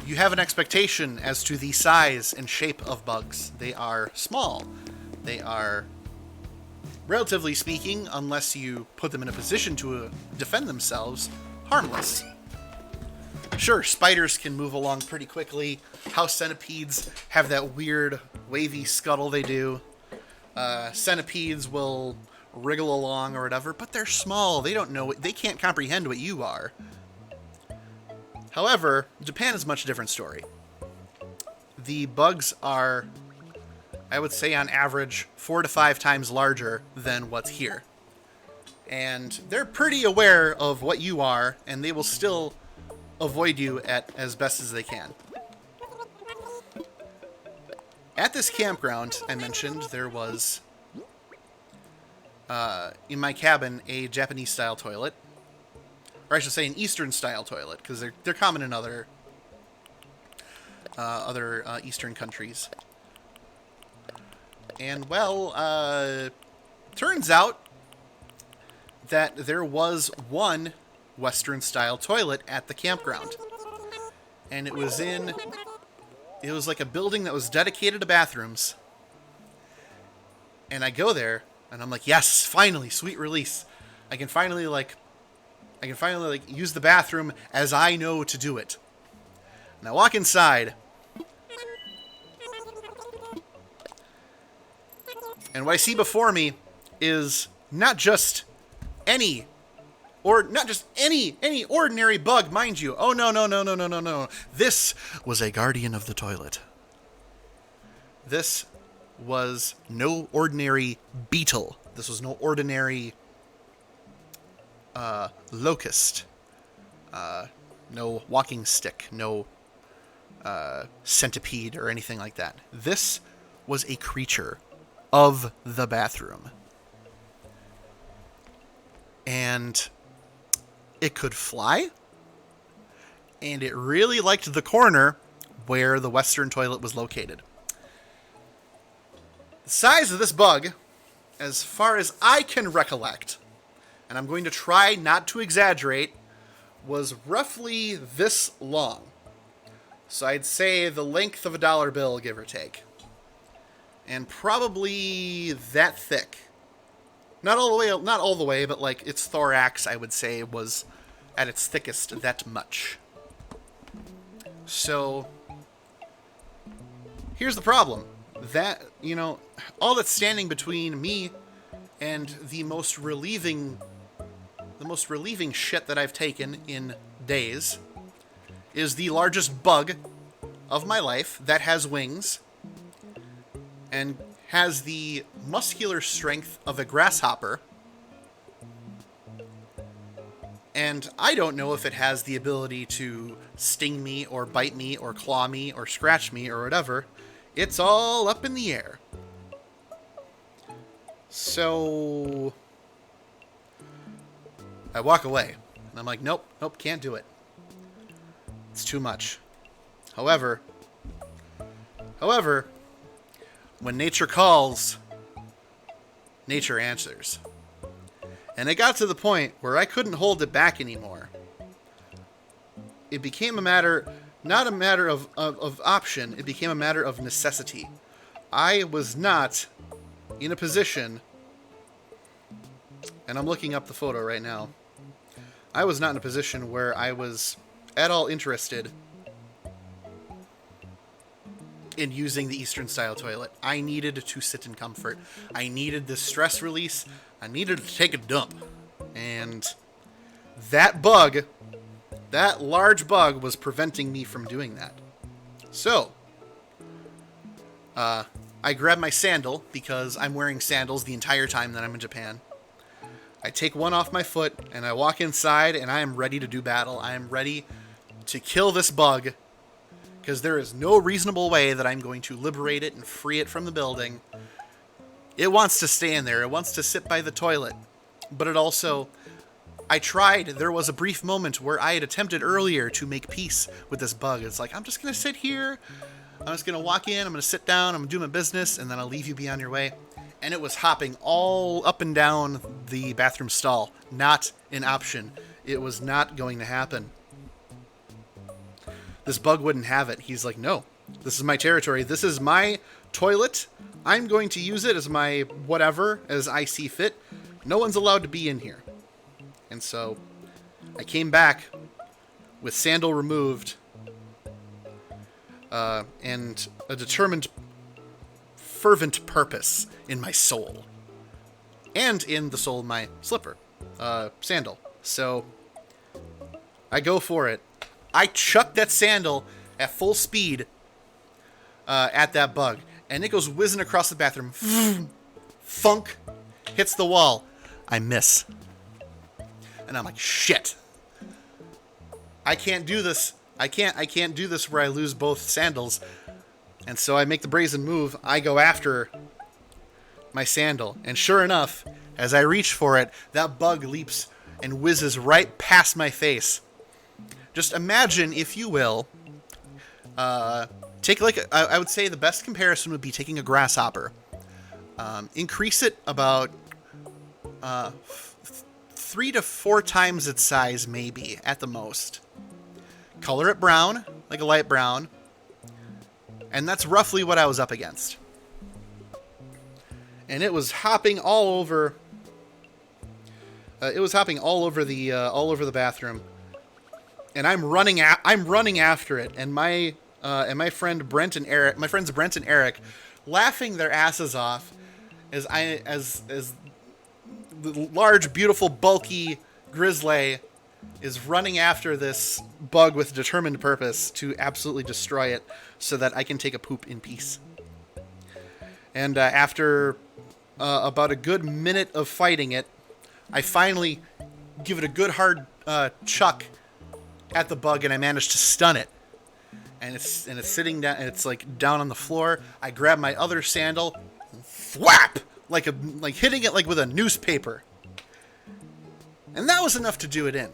you have an expectation as to the size and shape of bugs. They are small. They are, relatively speaking, unless you put them in a position to defend themselves, harmless. Sure, spiders can move along pretty quickly. House centipedes have that weird wavy scuttle they do. Centipedes will wriggle along or whatever, but they're small. They don't know. They can't comprehend what you are. However, Japan is a much different story. The bugs are, I would say on average, 4 to 5 times larger than what's here. And they're pretty aware of what you are, and they will still avoid you as best as they can. At this campground I mentioned, there was, in my cabin, a Japanese-style toilet. Or I should say an Eastern-style toilet, because they're common in other Eastern countries. And, well, turns out that there was one Western-style toilet at the campground. And it was like a building that was dedicated to bathrooms. And I go there, and I'm like, yes, finally, sweet release. I can finally use the bathroom as I know to do it. And I walk inside, and what I see before me is not just any ordinary bug, mind you. Oh, no. This was a guardian of the toilet. This was no ordinary beetle. This was no ordinary locust. No walking stick. No centipede or anything like that. This was a creature of the bathroom. And it could fly, and it really liked the corner where the Western toilet was located. The size of this bug, as far as I can recollect, and I'm going to try not to exaggerate, was roughly this long. So I'd say the length of a dollar bill, give or take. And probably that thick. Not all the way, but like its thorax, I would say, was at its thickest that much. So here's the problem. That, all that's standing between me and the most relieving the most relieving shit that I've taken in days is the largest bug of my life that has wings and has the muscular strength of a grasshopper. And I don't know if it has the ability to sting me or bite me or claw me or scratch me or whatever. It's all up in the air. So I walk away. And I'm like, nope, can't do it. It's too much. However, when nature calls, nature answers. And it got to the point where I couldn't hold it back anymore. It became a matter, not a matter of option, it became a matter of necessity. I was not in a position, and I'm looking up the photo right now, I was not in a position where I was at all interested in using the Eastern style toilet. I needed to sit in comfort. I needed this stress release. I needed to take a dump. And that bug, that large bug, was preventing me from doing that. So, I grab my sandal, because I'm wearing sandals the entire time that I'm in Japan. I take one off my foot, and I walk inside, and I am ready to do battle. I am ready to kill this bug, because there is no reasonable way that I'm going to liberate it and free it from the building. It wants to stay in there. It wants to sit by the toilet. But it also... I tried. There was a brief moment where I had attempted earlier to make peace with this bug. It's like, I'm just going to sit here. I'm just going to walk in. I'm going to sit down. I'm going to do my business. And then I'll leave you be on your way. And it was hopping all up and down the bathroom stall. Not an option. It was not going to happen. This bug wouldn't have it. He's like, no, this is my territory. This is my toilet. I'm going to use it as my whatever, as I see fit. No one's allowed to be in here. And so I came back with sandal removed and a determined, fervent purpose in my soul. And in the sole of my slipper, sandal. So I go for it. I chuck that sandal at full speed at that bug. And it goes whizzing across the bathroom. Funk. Hits the wall. I miss. And I'm like, shit. I can't do this. I can't do this where I lose both sandals. And so I make the brazen move. I go after my sandal. And sure enough, as I reach for it, that bug leaps and whizzes right past my face. Just imagine, if you will, take like, I would say the best comparison would be taking a grasshopper. Increase it about 3 to 4 times its size, maybe, at the most. Color it brown, like a light brown. And that's roughly what I was up against. And it was hopping all over. It was hopping all over the bathroom. And I'm running after it, and my friends Brent and Eric, laughing their asses off, as the large, beautiful, bulky grizzly is running after this bug with determined purpose to absolutely destroy it, so that I can take a poop in peace. And after about a good minute of fighting it, I finally give it a good hard chuck at the bug, and I managed to stun it. And it's sitting down, and it's like down on the floor. I grab my other sandal, thwap, like hitting it like with a newspaper. And that was enough to do it in.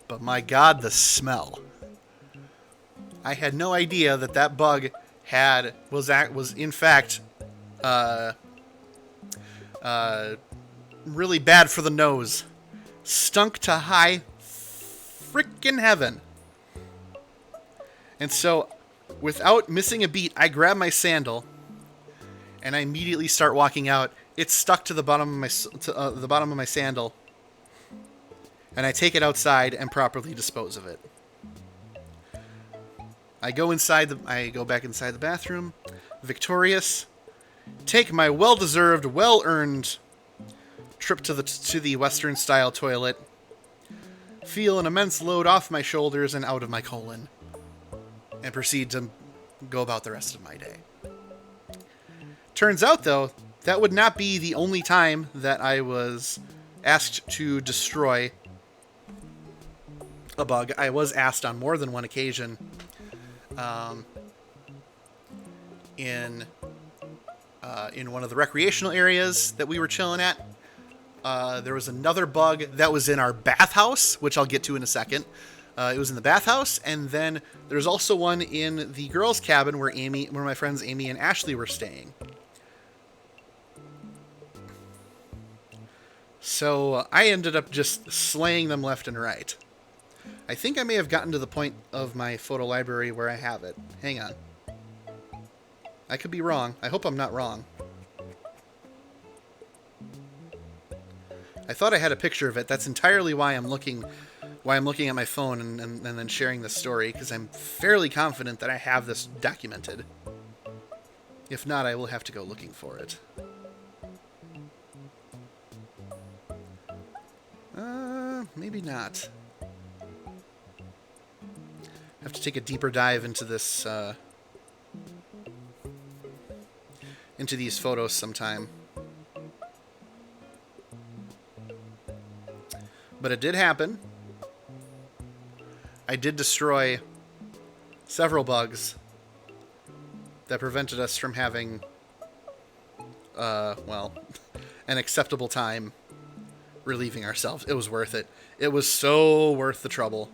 But my God, the smell. I had no idea that bug was in fact really bad for the nose. Stunk to high frickin' heaven. And so, without missing a beat, I grab my sandal and I immediately start walking out. It's stuck to the bottom of my sandal, and I take it outside and properly dispose of it. I go back inside the bathroom, victorious, take my well-deserved, well-earned trip to the Western style toilet, feel an immense load off my shoulders and out of my colon, and proceed to go about the rest of my day. Turns out, though, that would not be the only time that I was asked to destroy a bug. I was asked on more than one occasion in one of the recreational areas that we were chilling at. There was another bug that was in our bathhouse, which I'll get to in a second. It was in the bathhouse, and then there's also one in the girls' cabin where my friends Amy and Ashley were staying. So I ended up just slaying them left and right. I think I may have gotten to the point of my photo library where I have it. Hang on. I could be wrong. I hope I'm not wrong. I thought I had a picture of it. That's entirely why I'm looking at my phone and then sharing this story, because I'm fairly confident that I have this documented. If not, I will have to go looking for it. Maybe not. I have to take a deeper dive into this, into these photos sometime. But it did happen. I did destroy several bugs that prevented us from having, well, an acceptable time relieving ourselves. It was worth it. It was so worth the trouble.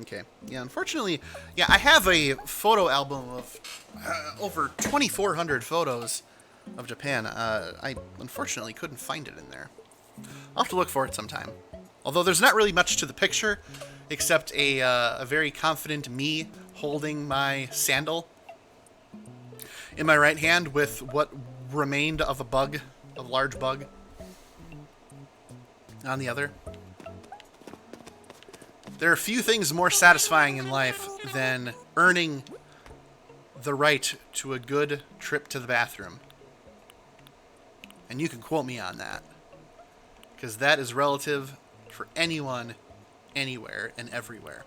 Okay. Yeah, unfortunately, yeah, I have a photo album of over 2,400 photos of Japan. I unfortunately couldn't find it in there. I'll have to look for it sometime. Although there's not really much to the picture, except a very confident me holding my sandal in my right hand with what remained of a bug, a large bug, on the other. There are few things more satisfying in life than earning the right to a good trip to the bathroom. And you can quote me on that, because that is relative for anyone, anywhere, and everywhere.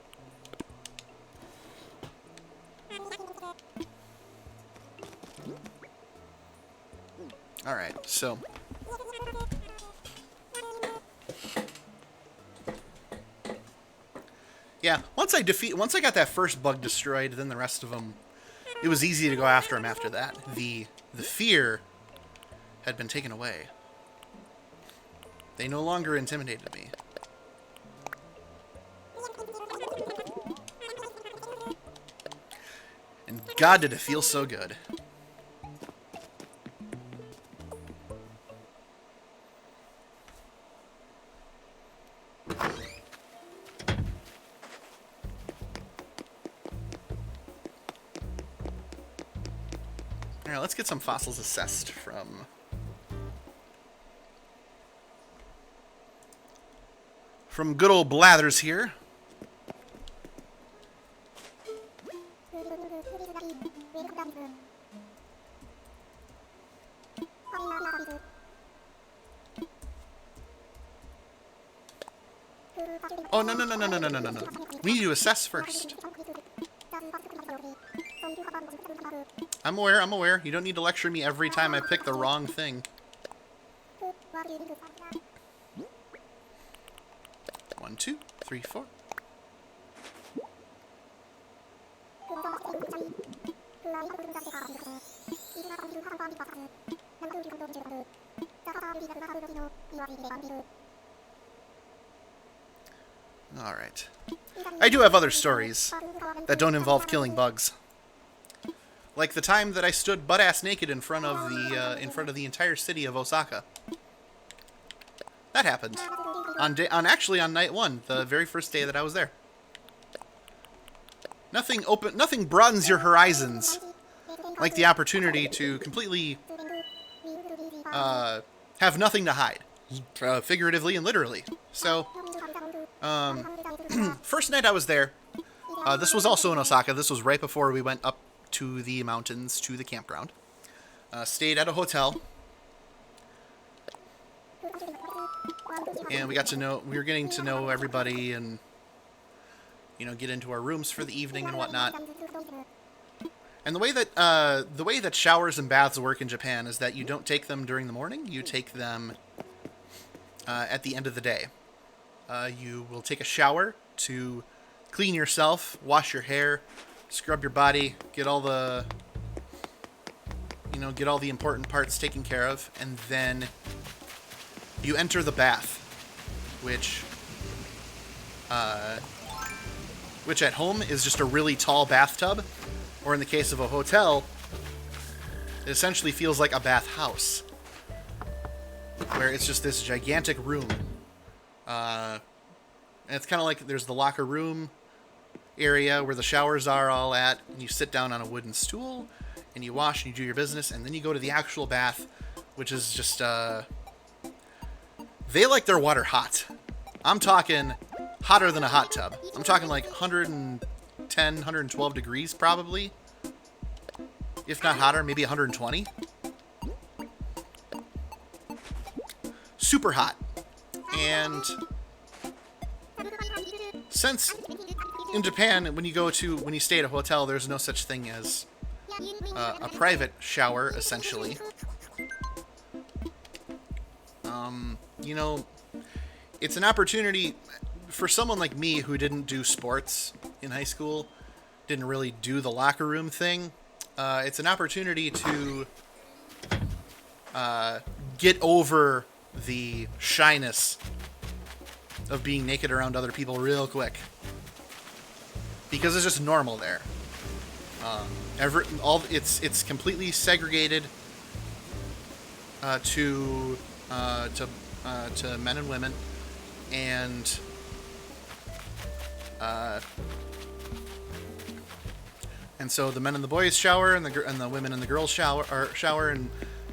Alright, so yeah, once I got that first bug destroyed, then the rest of them, it was easy to go after them after that. The fear had been taken away. They no longer intimidated me. And God, did it feel so good. Alright, let's get some fossils assessed from good old Blathers here. Oh, no. We need to assess first. I'm aware. You don't need to lecture me every time I pick the wrong thing. 1, 2, 3, 4. Alright. I do have other stories that don't involve killing bugs. Like the time that I stood butt-ass naked in front of the entire city of Osaka. That happened. Actually on night 1, the very first day that I was there. Nothing broadens your horizons like the opportunity to completely have nothing to hide. Figuratively and literally. So, first night I was there, this was also in Osaka. This was right before we went up to the mountains, to the campground. Stayed at a hotel. And we were getting to know everybody and, you know, get into our rooms for the evening and whatnot. And the way that showers and baths work in Japan is that you don't take them during the morning. You take them at the end of the day. You will take a shower to clean yourself, wash your hair, scrub your body, get all the important parts taken care of, and then you enter the bath, which at home is just a really tall bathtub, or in the case of a hotel, it essentially feels like a bathhouse, where it's just this gigantic room. And it's kind of like there's the locker room area where the showers are all at, and you sit down on a wooden stool, and you wash and you do your business, and then you go to the actual bath, which is just, they like their water hot. I'm talking hotter than a hot tub. I'm talking like 110, 112 degrees probably. If not hotter, maybe 120. Super hot. And since in Japan, when you stay at a hotel, there's no such thing as a private shower, essentially. You know, it's an opportunity for someone like me who didn't do sports in high school, didn't really do the locker room thing. It's an opportunity to get over the shyness of being naked around other people real quick, because it's just normal there. It's completely segregated to men and women, and so the men and the boys shower, and the women and the girls shower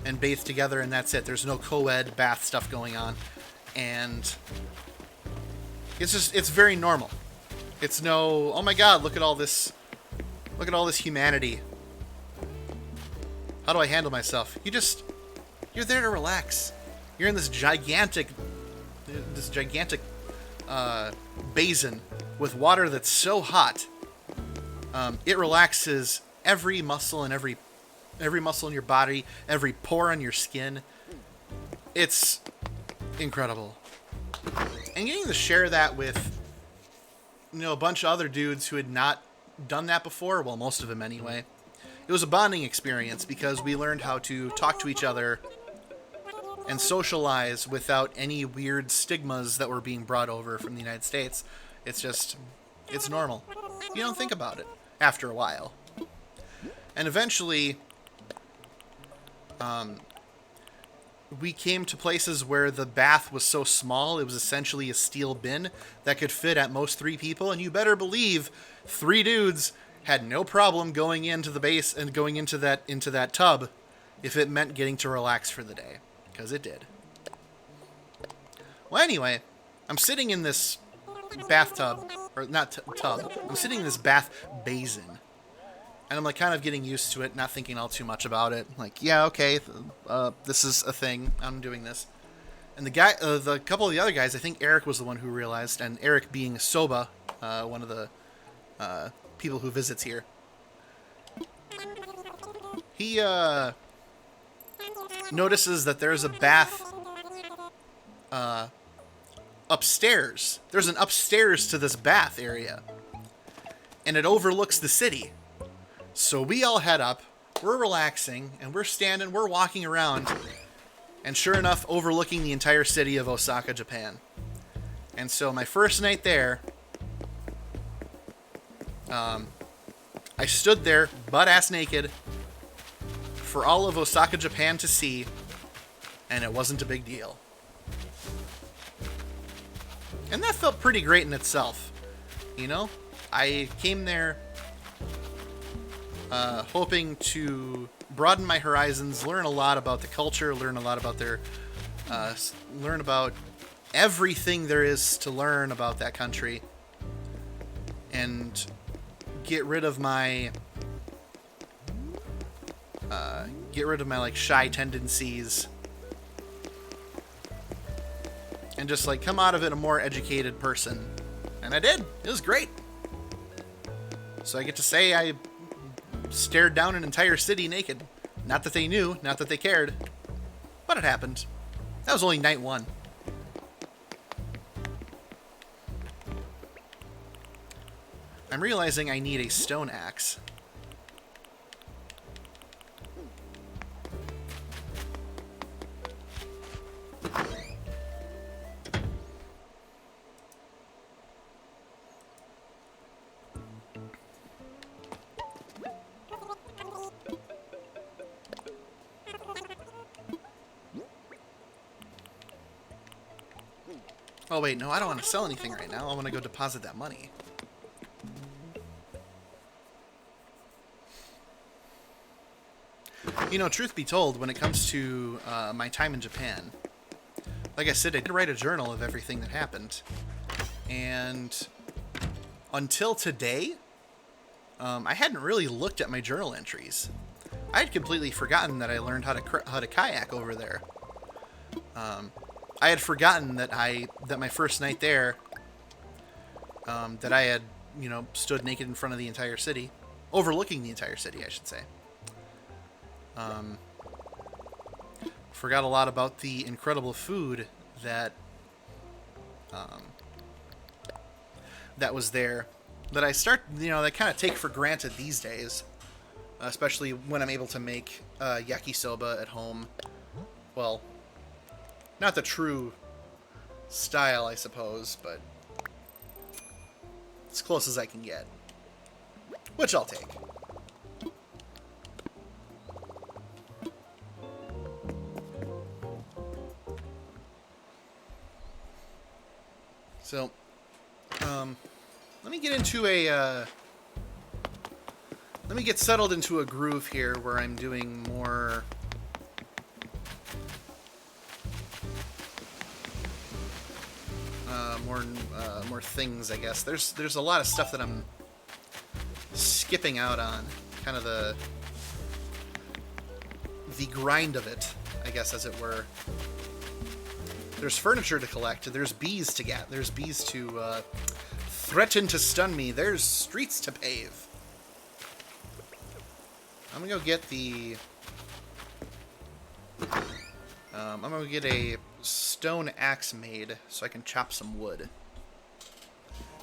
and bathe together, and that's it. There's no co-ed bath stuff going on, and it's very normal. It's no, oh my God, look at all this humanity. How do I handle myself? You're there to relax. You're in this gigantic basin with water that's so hot. It relaxes every muscle and every muscle in your body, every pore on your skin. It's incredible. And getting to share that with, you know, a bunch of other dudes who had not done that before, well, most of them anyway, it was a bonding experience, because we learned how to talk to each other and socialize without any weird stigmas that were being brought over from the United States. It's normal. You don't think about it after a while. And eventually, we came to places where the bath was so small, it was essentially a steel bin that could fit at most 3 people, and you better believe 3 dudes had no problem going into the base and going into that tub if it meant getting to relax for the day, because it did. Well, anyway, I'm sitting in this bathtub, or not tub, I'm sitting in this bath basin. And I'm like kind of getting used to it, not thinking all too much about it. Like, yeah, okay, this is a thing. I'm doing this. And the couple of the other guys, I think Eric was the one who realized, and Eric being Soba, one of the people who visits here, he notices that there's a bath upstairs. There's an upstairs to this bath area, and it overlooks the city. So we all head up, we're relaxing, and we're walking around, and sure enough, overlooking the entire city of Osaka, Japan. And so my first night there, I stood there, butt-ass naked, for all of Osaka, Japan to see, and it wasn't a big deal. And that felt pretty great in itself, you know? I came there hoping to broaden my horizons, learn a lot about the culture, learn a lot about learn about everything there is to learn about that country, and get rid of my like shy tendencies, and just like come out of it a more educated person. And I did. It was great. So I get to say I stared down an entire city naked. Not that they knew, not that they cared, but it happened. That was only night 1. I'm realizing I need a stone axe. Oh wait, no, I don't want to sell anything right now. I want to go deposit that money. You know, truth be told, when it comes to my time in Japan, like I said, I did write a journal of everything that happened. And until today, I hadn't really looked at my journal entries. I had completely forgotten that I learned how to kayak over there. I had forgotten that my first night there, that I had, you know, stood naked in front of the entire city, overlooking the entire city, I should say. Forgot a lot about the incredible food that that was there, that I kind of take for granted these days, especially when I'm able to make yakisoba at home. Well, not the true style, I suppose, but as close as I can get, which I'll take. So, let me get into let me get settled into a groove here where I'm doing more more things, I guess. There's a lot of stuff that I'm skipping out on, kind of the grind of it, I guess, as it were. There's furniture to collect. There's bees to get. There's bees to threaten to stun me. There's streets to pave. I'm gonna go get the... I'm gonna get a stone axe made so I can chop some wood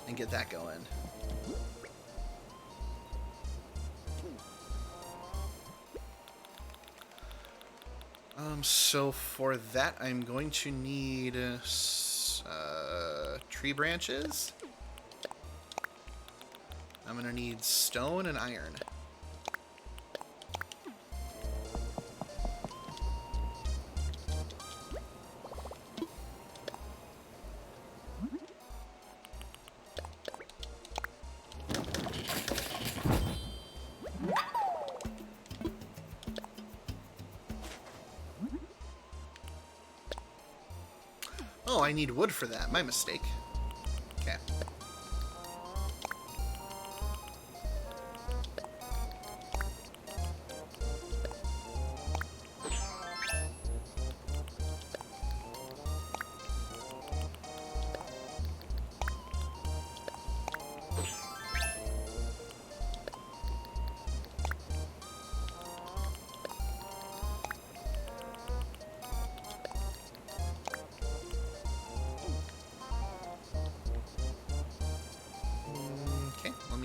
and get that going. So for that, I'm going to need tree branches. I'm gonna need stone and iron. Oh, I need wood for that. My mistake. Okay.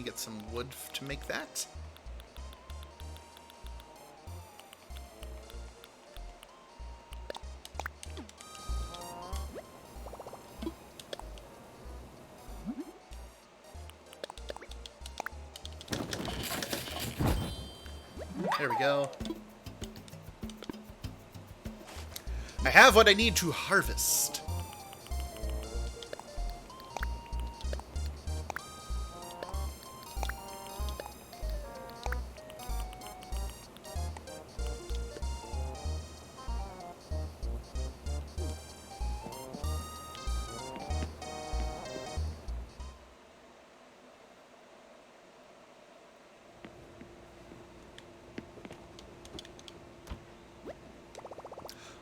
Get some wood to make that. There we go. I have what I need to harvest.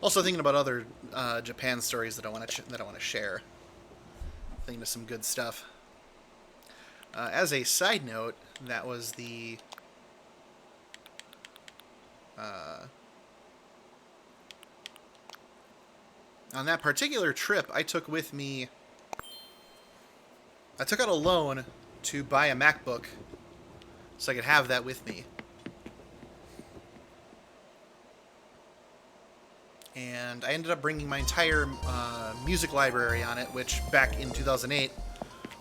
Also thinking about other Japan stories that I want to share. Thinking of some good stuff. As a side note, that was the on that particular trip, I took with me. I took out a loan to buy a MacBook so I could have that with me. And I ended up bringing my entire music library on it, which back in 2008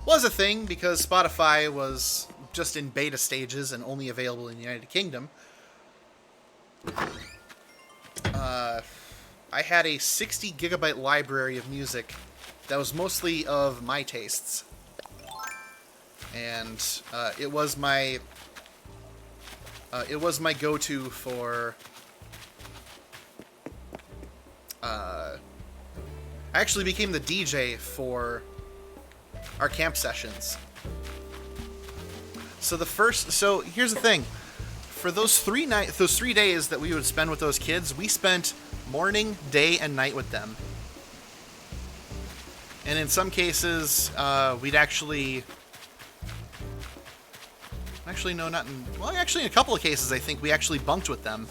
was a thing because Spotify was just in beta stages and only available in the United Kingdom. I had a 60 gigabyte library of music that was mostly of my tastes. And it was my go-to for. I actually became the DJ for our camp sessions. So here's the thing. For those 3 days that we would spend with those kids, we spent morning, day, and night with them. And in some cases, we'd actually no, not in... Well, actually, in a couple of cases, I think we actually bunked with them.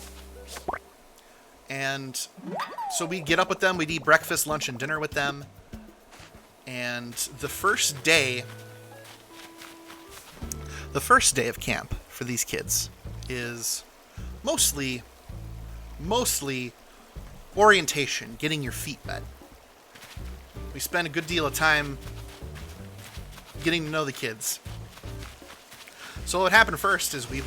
And so we'd get up with them, we'd eat breakfast, lunch, and dinner with them. And the first day of camp for these kids is mostly orientation, getting your feet wet. We spend a good deal of time getting to know the kids. So what happened first is we'd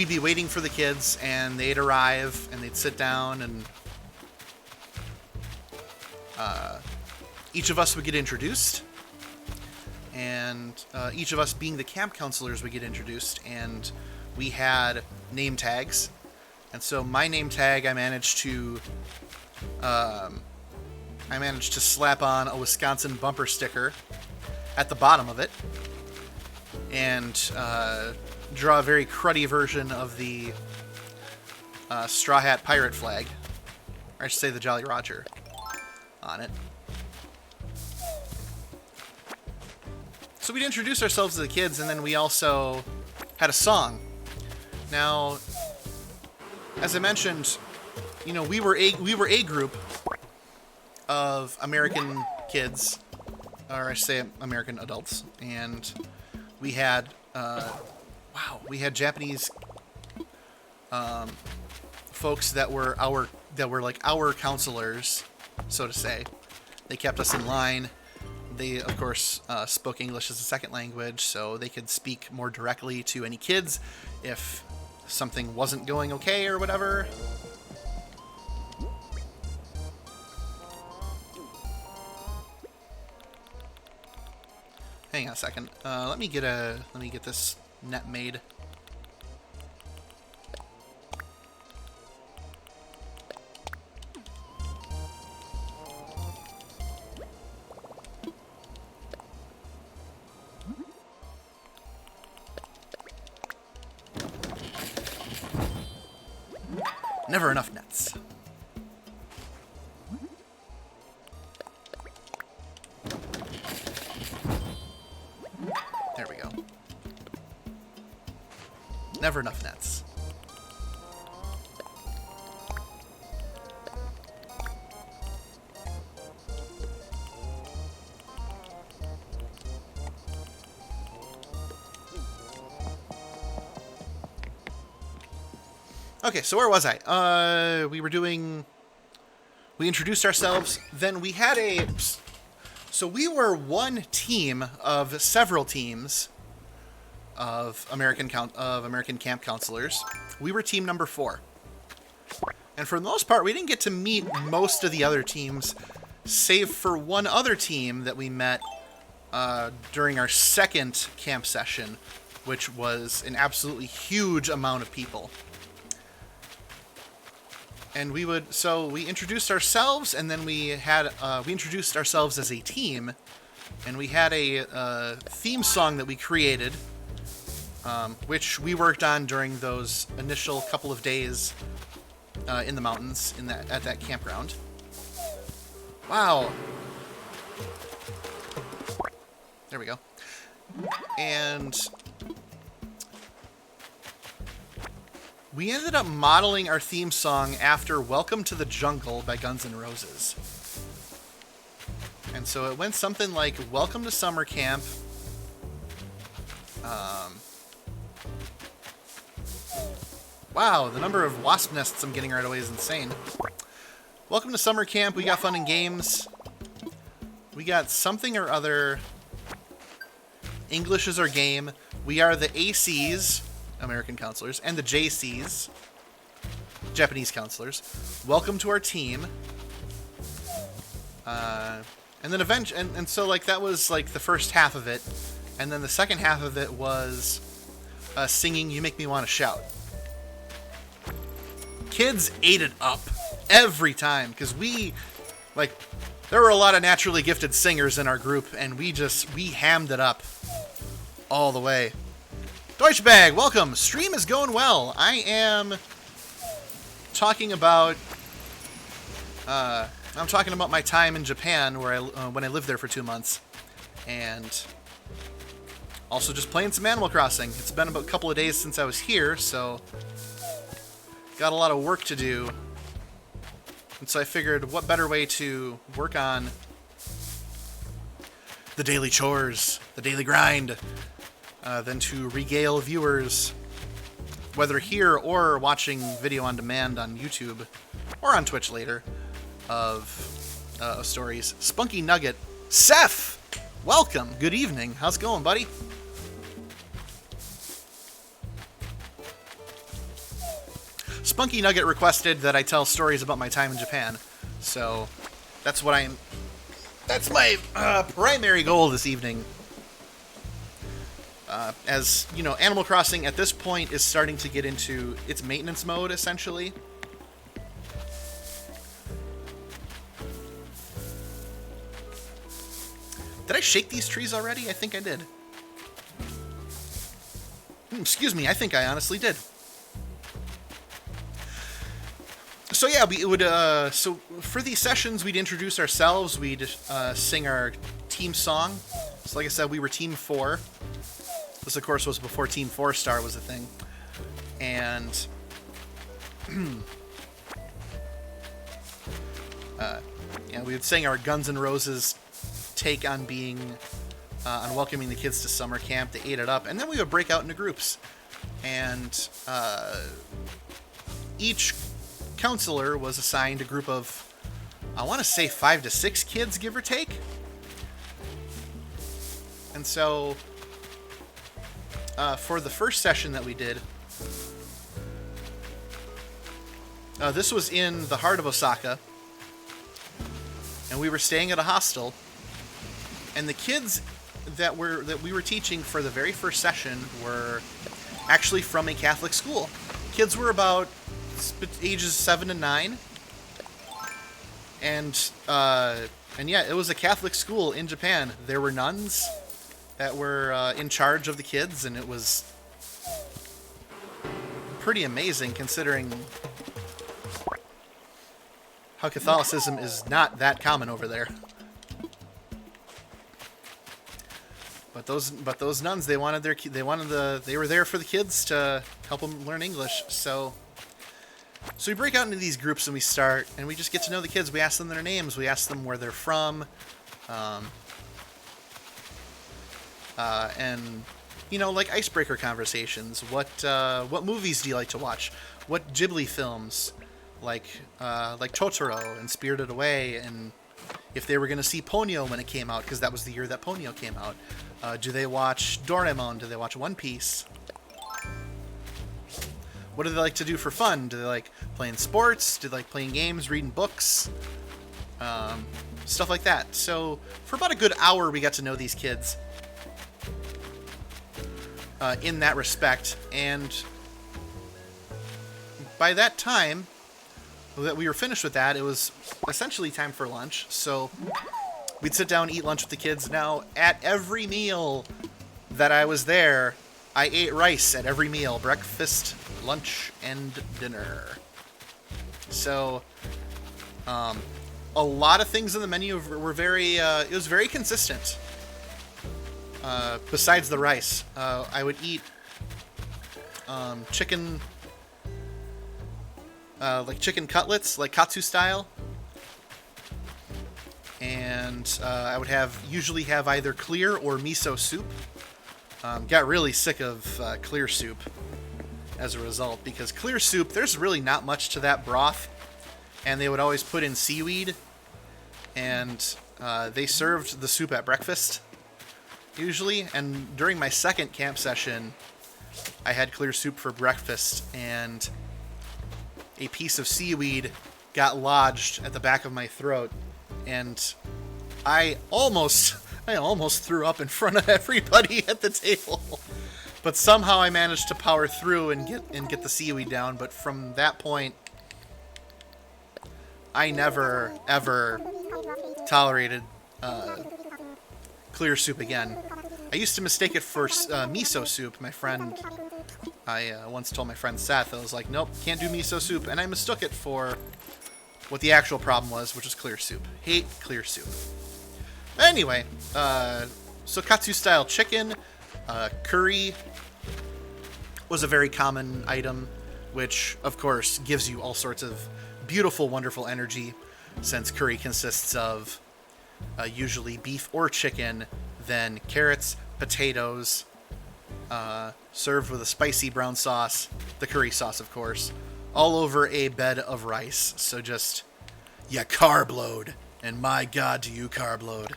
be waiting for the kids, and they'd arrive, and they'd sit down, and each of us would get introduced, and each of us being the camp counselors would get introduced, and we had name tags. And so my name tag, I managed to slap on a Wisconsin bumper sticker at the bottom of it, and draw a very cruddy version of the Straw Hat Pirate flag, or I should say the Jolly Roger, on it. So we'd introduce ourselves to the kids, and then we also had a song. Now, as I mentioned, we were a group of American kids, or I should say American adults, and we had Japanese folks that were like our counselors, so to say. They kept us in line. They, of course, spoke English as a second language, so they could speak more directly to any kids if something wasn't going okay or whatever. Hang on a second. Let me get this net made. Never enough nets. There we go. Never enough nets. Okay, so where was I? We introduced ourselves, then we had so we were one team of several teams of American camp counselors. We were team number 4. And for the most part, we didn't get to meet most of the other teams, save for one other team that we met during our second camp session, which was an absolutely huge amount of people. And we introduced ourselves, and then we introduced ourselves as a team, and we had a theme song that we created which we worked on during those initial couple of days in the mountains at that campground. Wow. There we go. And we ended up modeling our theme song after Welcome to the Jungle by Guns N' Roses. And so it went something like, Welcome to Summer Camp. Wow, the number of wasp nests I'm getting right away is insane. Welcome to Summer Camp. We got fun and games. We got something or other. English is our game. We are the ACs, American counselors, and the JCs, Japanese counselors. Welcome to our team. And then so like that was like the first half of it, and then the second half of it was singing "You Make Me Want to Shout." Kids ate it up every time because there were a lot of naturally gifted singers in our group, and we hammed it up all the way. Deutsche Bag, welcome. Stream is going well. I am talking about my time in Japan where when I lived there for 2 months, and also just playing some Animal Crossing. It's been about a couple of days since I was here, so got a lot of work to do. And so I figured, what better way to work on the daily chores, the daily grind, than to regale viewers, whether here or watching video on demand on YouTube or on Twitch later, of stories. Spunky Nugget, Seth, welcome. Good evening. How's it going, buddy? Spunky Nugget requested that I tell stories about my time in Japan, so that's my primary goal this evening. As you know, Animal Crossing at this point is starting to get into its maintenance mode, essentially. Did I shake these trees already? I think I did. Excuse me, I think I honestly did. So yeah, we would. So for these sessions, we'd introduce ourselves. We'd sing our team song. So like I said, we were Team 4. This, of course, was before Team 4-Star was a thing. And yeah, we would sing our Guns N' Roses take on on welcoming the kids to summer camp. They ate it up, and then we would break out into groups. And each counselor was assigned a group of, I want to say 5 to 6 kids, give or take. And so for the first session that we did, this was in the heart of Osaka, and we were staying at a hostel, and the kids that we were teaching for the very first session were actually from a Catholic school. Kids were about ages 7 and 9, and yeah, it was a Catholic school in Japan. There were nuns that were in charge of the kids, and it was pretty amazing considering how Catholicism is not that common over there. But those nuns, they were there for the kids to help them learn English. So we break out into these groups, and we just get to know the kids. We ask them their names. We ask them where they're from. And, you know, like icebreaker conversations. What movies do you like to watch? What Ghibli films, like Totoro and Spirited Away, and if they were going to see Ponyo when it came out, because that was the year that Ponyo came out. Do they watch Doraemon? Do they watch One Piece? What do they like to do for fun? Do they like playing sports? Do they like playing games, reading books? Stuff like that. So for about a good hour, we got to know these kids in that respect. And by that time that we were finished with that, it was essentially time for lunch. So we'd sit down and eat lunch with the kids. Now, at every meal that I was there, I ate rice at every meal, breakfast, lunch, and dinner. So, a lot of things in the menu were very, it was very consistent. Besides the rice, I would eat chicken, like chicken cutlets, like katsu style. And I would usually have either clear or miso soup. Got really sick of clear soup as a result, because clear soup, there's really not much to that broth, and they would always put in seaweed, and they served the soup at breakfast, usually, and during my second camp session, I had clear soup for breakfast, and a piece of seaweed got lodged at the back of my throat, and I almost threw up in front of everybody at the table. But somehow I managed to power through and get the seaweed down. But from that point, I never ever tolerated clear soup again. I used to mistake it for miso soup. I once told my friend Seth, I was like, nope, can't do miso soup, and I mistook it for what the actual problem was, which was clear soup. Hate clear soup. Anyway, so katsu-style chicken, curry was a very common item, which, of course, gives you all sorts of beautiful, wonderful energy, since curry consists of usually beef or chicken, then carrots, potatoes, served with a spicy brown sauce, the curry sauce, of course, all over a bed of rice. So just, yeah, carb load. And my God, do you carb load.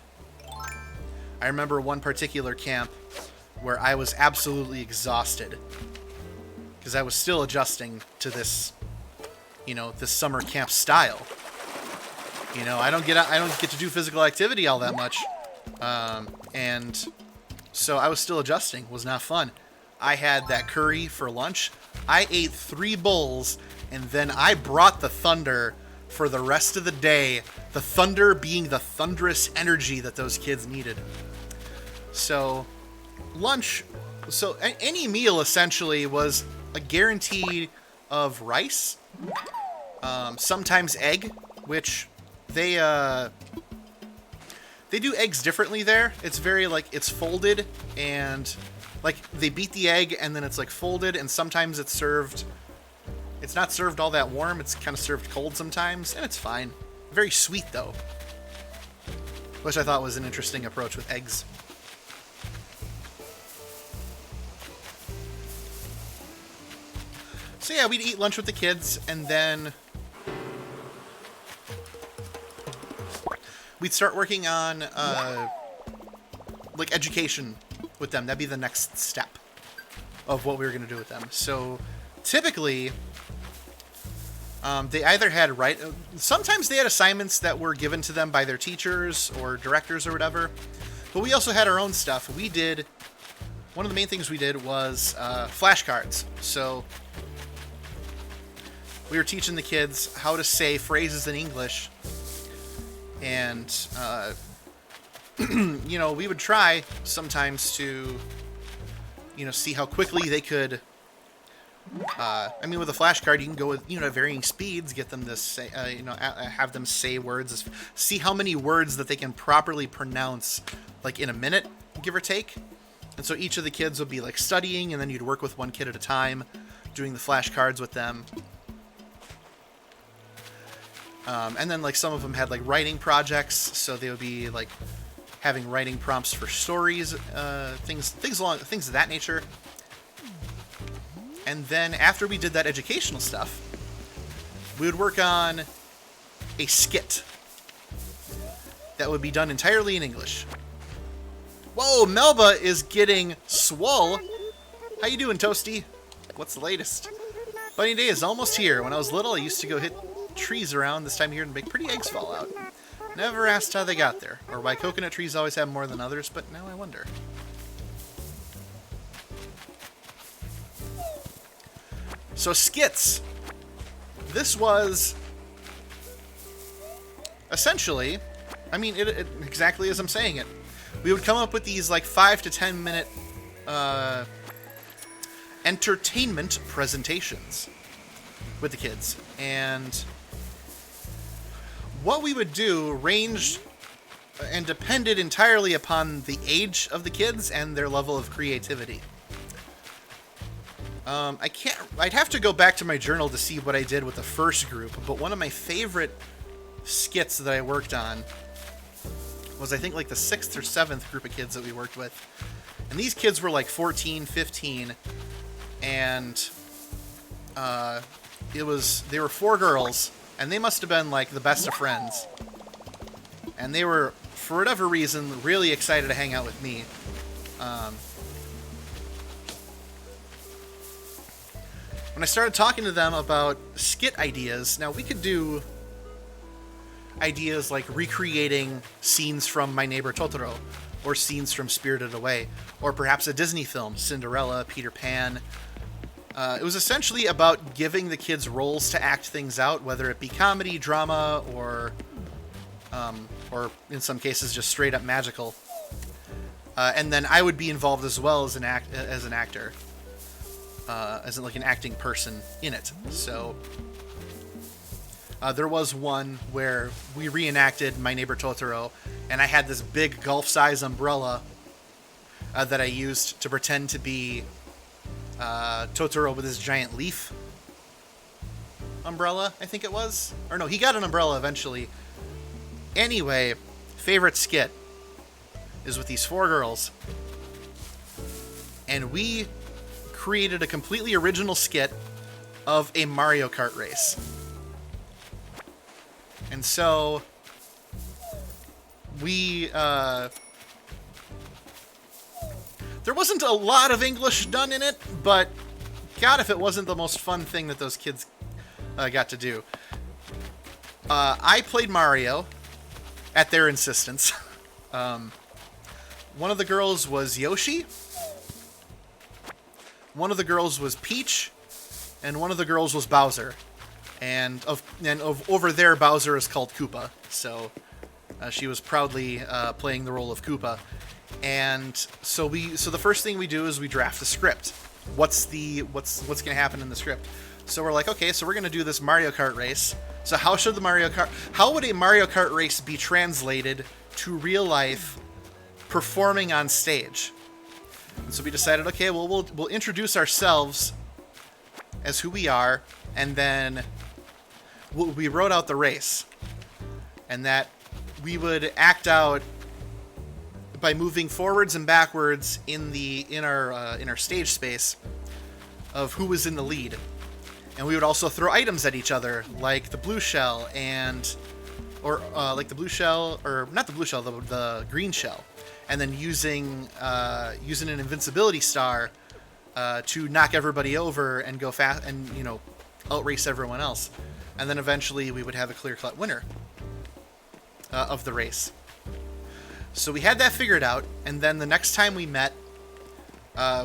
I remember one particular camp where I was absolutely exhausted because I was still adjusting to this, this summer camp style. I don't get to do physical activity all that much, and so I was still adjusting. It was not fun. I had that curry for lunch. I ate 3 bowls, and then I brought the thunder for the rest of the day. The thunder being the thunderous energy that those kids needed. So, lunch, any meal essentially was a guarantee of rice, sometimes egg, which they do eggs differently there. It's very, it's folded, and, they beat the egg, and then it's, folded, and sometimes it's not served all that warm. It's kind of served cold sometimes, and it's fine. Very sweet, though, which I thought was an interesting approach with eggs. So yeah, we'd eat lunch with the kids, and then we'd start working on, education with them. That'd be the next step of what we were going to do with them. So typically, they either had sometimes they had assignments that were given to them by their teachers or directors or whatever, but we also had our own stuff. One of the main things we did was flashcards. So we were teaching the kids how to say phrases in English, and we would try sometimes to see how quickly they could. With a flashcard, you can go with at varying speeds, get them to say, have them say words, see how many words that they can properly pronounce, in a minute, give or take. And so each of the kids would be studying, and then you'd work with one kid at a time, doing the flashcards with them. And then some of them had writing projects, so they would be having writing prompts for stories, things of that nature. And then after we did that educational stuff, we would work on a skit that would be done entirely in English. Whoa, Melba is getting swole. How you doing, Toasty? What's the latest? Bunny Day is almost here. When I was little, I used to go hit trees around this time of year and make pretty eggs fall out. Never asked how they got there, or why coconut trees always have more than others, but now I wonder. So skits. This was essentially, it exactly as I'm saying it. We would come up with these 5 to 10 minute entertainment presentations with the kids. And what we would do ranged and depended entirely upon the age of the kids and their level of creativity. I'd have to go back to my journal to see what I did with the first group, but one of my favorite skits that I worked on was, I think, like the 6th or 7th group of kids that we worked with. And these kids were like 14, 15, and they were 4 girls, and they must have been like the best of friends. And they were, for whatever reason, really excited to hang out with me. When I started talking to them about skit ideas, now we could do ideas like recreating scenes from My Neighbor Totoro, or scenes from Spirited Away, or perhaps a Disney film, Cinderella, Peter Pan. It was essentially about giving the kids roles to act things out, whether it be comedy, drama, or in some cases just straight up magical. And then I would be involved as well as an actor. As in like an acting person in it. So there was one where we reenacted My Neighbor Totoro, and I had this big golf-size umbrella that I used to pretend to be Totoro with his giant leaf umbrella, I think it was. Or no, he got an umbrella eventually. Anyway, favorite skit is with these 4 girls, and we created a completely original skit of a Mario Kart race. And so we there wasn't a lot of English done in it, but God, if it wasn't the most fun thing that those kids got to do. I played Mario at their insistence. One of the girls was Yoshi. One of the girls was Peach, and one of the girls was Bowser. And over there, Bowser is called Koopa. So she was proudly playing the role of Koopa. And so the first thing we do is we draft the script. What's going to happen in the script? So we're like, okay, so we're going to do this Mario Kart race. So how would a Mario Kart race be translated to real life performing on stage? And so we decided, okay, well, we'll introduce ourselves as who we are, and then we wrote out the race, and that we would act out by moving forwards and backwards in our stage space of who was in the lead, and we would also throw items at each other, like the blue shell the green shell. And then using an invincibility star to knock everybody over and go fast and outrace everyone else, and then eventually we would have a clear-cut winner of the race. So we had that figured out, and then the next time we met,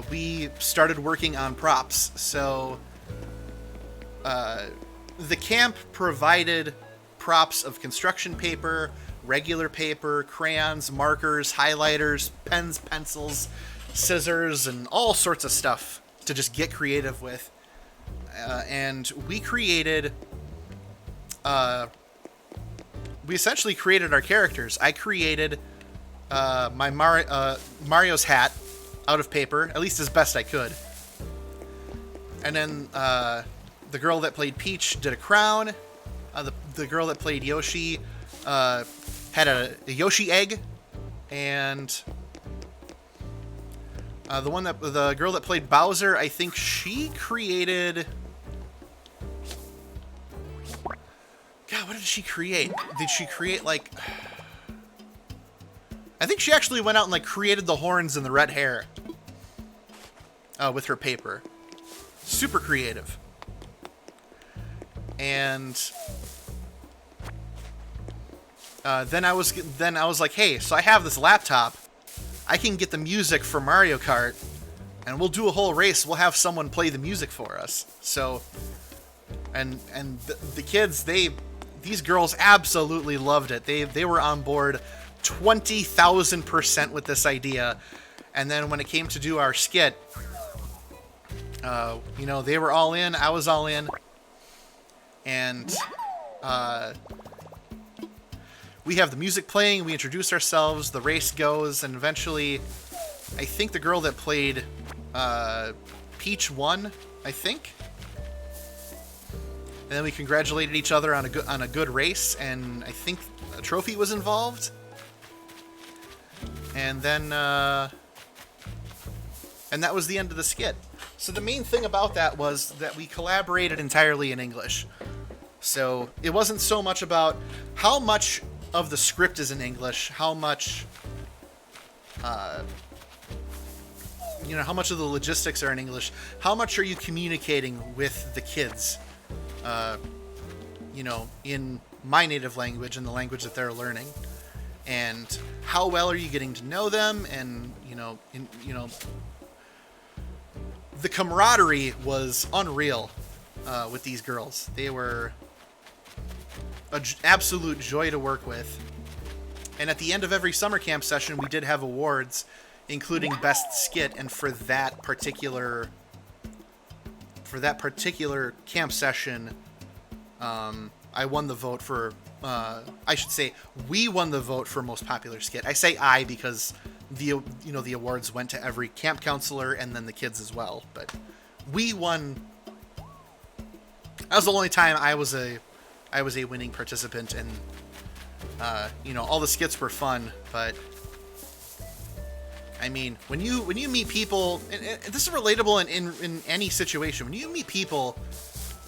we started working on props. So the camp provided props of construction paper, regular paper, crayons, markers, highlighters, pens, pencils, scissors, and all sorts of stuff to just get creative with. And we essentially created our characters. I created my Mario's hat out of paper, at least as best I could. And then the girl that played Peach did a crown. The girl that played Yoshi had a Yoshi egg, and the girl that played Bowser, I think she created. God, what did she create? Did she create like? I think she actually went out and like created the horns and the red hair with her paper. Super creative. And then I was like, hey, so I have this laptop. I can get the music for Mario Kart, and we'll do a whole race. We'll have someone play the music for us. So, and the kids, these girls absolutely loved it. They were on board 20,000% with this idea. And then when it came to do our skit, You know, they were all in, I was all in, and we have the music playing, we introduce ourselves, the race goes, and eventually, I think the girl that played Peach won, I think. And then we congratulated each other on a good race, and I think a trophy was involved. And then, and that was the end of the skit. So the main thing about that was that we collaborated entirely in English. So it wasn't so much about how much of the script is in English, how much, you know, how much of the logistics are in English, how much are you communicating with the kids, you know, in my native language and the language that they're learning, and how well are you getting to know them, and the camaraderie was unreal with these girls. They were an absolute joy to work with. And at the end of every summer camp session, we did have awards, including Best Skit, and for that particular camp session, I won the vote for, I should say, we won the vote for Most Popular Skit. I say I because the awards went to every camp counselor and then the kids as well. But we won. That was the only time I was a winning participant, and all the skits were fun. But I mean, when you meet people, and this is relatable in any situation. When you meet people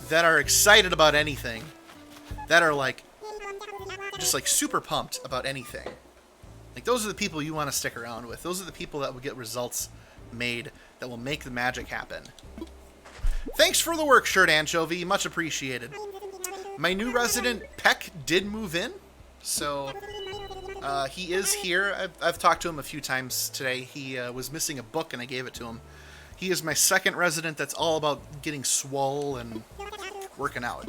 that are excited about anything, that are like just like super pumped about anything, like those are the people you want to stick around with. Those are the people that will get results made, that will make the magic happen. Thanks for the work, Shirt Anchovy. Much appreciated. My new resident, Peck, did move in, so he is here. I've talked to him a few times today. He was missing a book, and I gave it to him. He is my second resident that's all about getting swole and working out.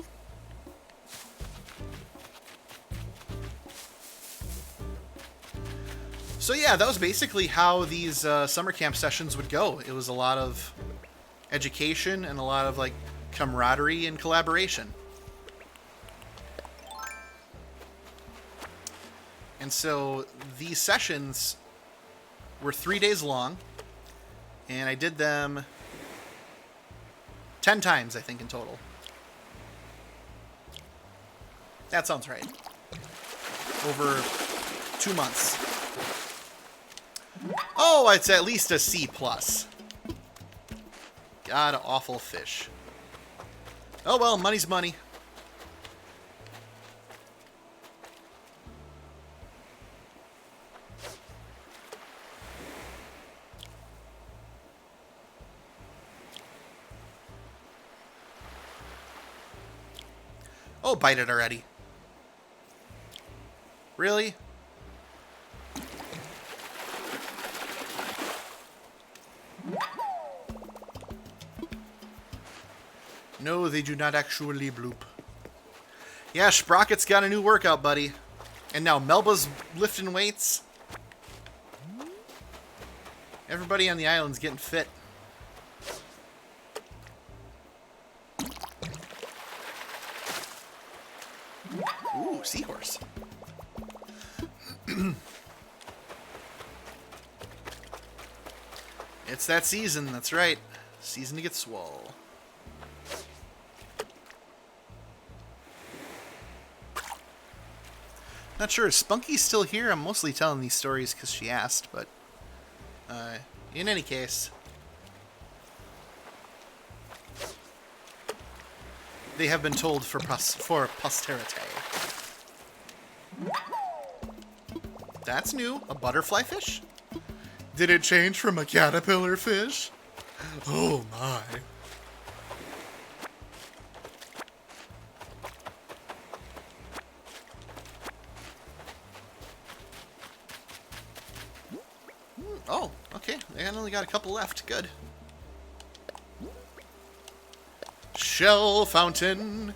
So yeah, that was basically how these summer camp sessions would go. It was a lot of education and a lot of like camaraderie and collaboration. And so these sessions were 3 days long, and I did them 10 times, I think, in total. That sounds right. Over 2 months. Oh, it's at least a C+. God awful fish. Oh well, money's money. Oh, bite it already. Really? No, they do not actually bloop. Yeah, Sprocket's got a new workout, buddy. And now Melba's lifting weights. Everybody on the island's getting fit. Ooh, seahorse. It's that season, that's right. Season to get swole. Not sure if Spunky's still here. I'm mostly telling these stories because she asked, but in any case, they have been told for posterity. That's new. A butterfly fish? Did it change from a caterpillar fish? Oh my. Oh, okay. I only got a couple left. Good. Shell fountain.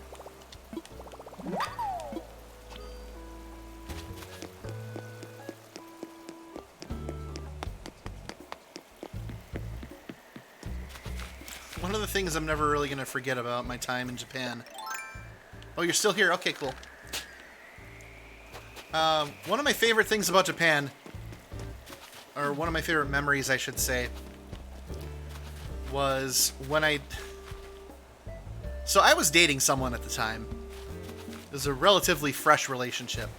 One of the things I'm never really going to forget about my time in Japan. Oh, you're still here? Okay, cool. One of my favorite things about Japan, or one of my favorite memories, I should say, was when So I was dating someone at the time. It was a relatively fresh relationship.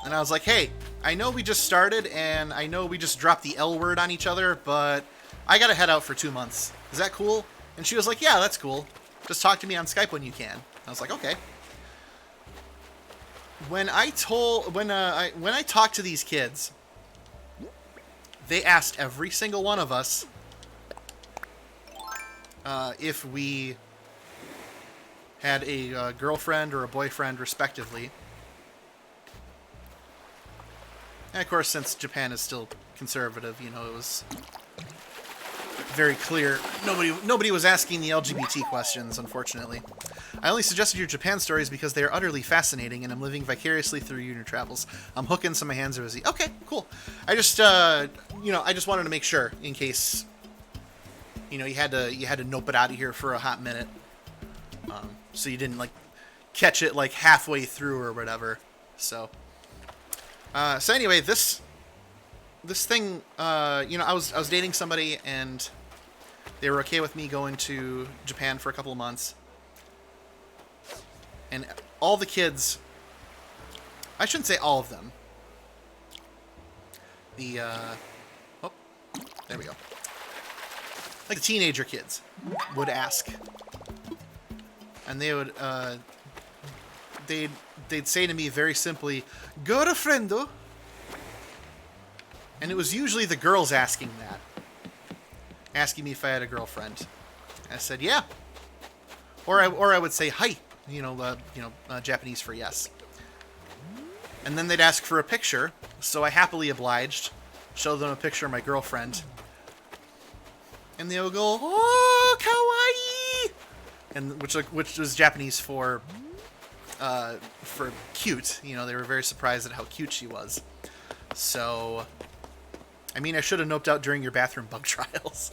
And I was like, hey, I know we just started, and I know we just dropped the L word on each other, but I gotta head out for 2 months. Is that cool? And she was like, yeah, that's cool. Just talk to me on Skype when you can. I was like, okay. When I talked to these kids, they asked every single one of us if we had a girlfriend or a boyfriend, respectively. And of course, since Japan is still conservative, you know, it was very clear. Nobody was asking the LGBT questions, unfortunately. I only suggested your Japan stories because they are utterly fascinating, and I'm living vicariously through you and your travels. I'm hooking, so my hands are busy. Okay, cool. I just, you know, I just wanted to make sure in case, you know, you had to nope it out of here for a hot minute, so you didn't like catch it like halfway through or whatever. So anyway, this thing, you know, I was dating somebody, and they were okay with me going to Japan for a couple of months. And all the kids, I shouldn't say all of them. Oh, there we go. Like the teenager kids would ask. And they would, they'd say to me very simply, "Girlfriendo?" And it was usually the girls asking that. Asking me if I had a girlfriend. I said, yeah. Or I would say, hi. Japanese for yes. And then they'd ask for a picture, so I happily obliged, showed them a picture of my girlfriend, and they would go, "Oh, kawaii," and which was Japanese for cute. You know, they were very surprised at how cute she was. So, I mean, I should have noped out during your bathroom bug trials.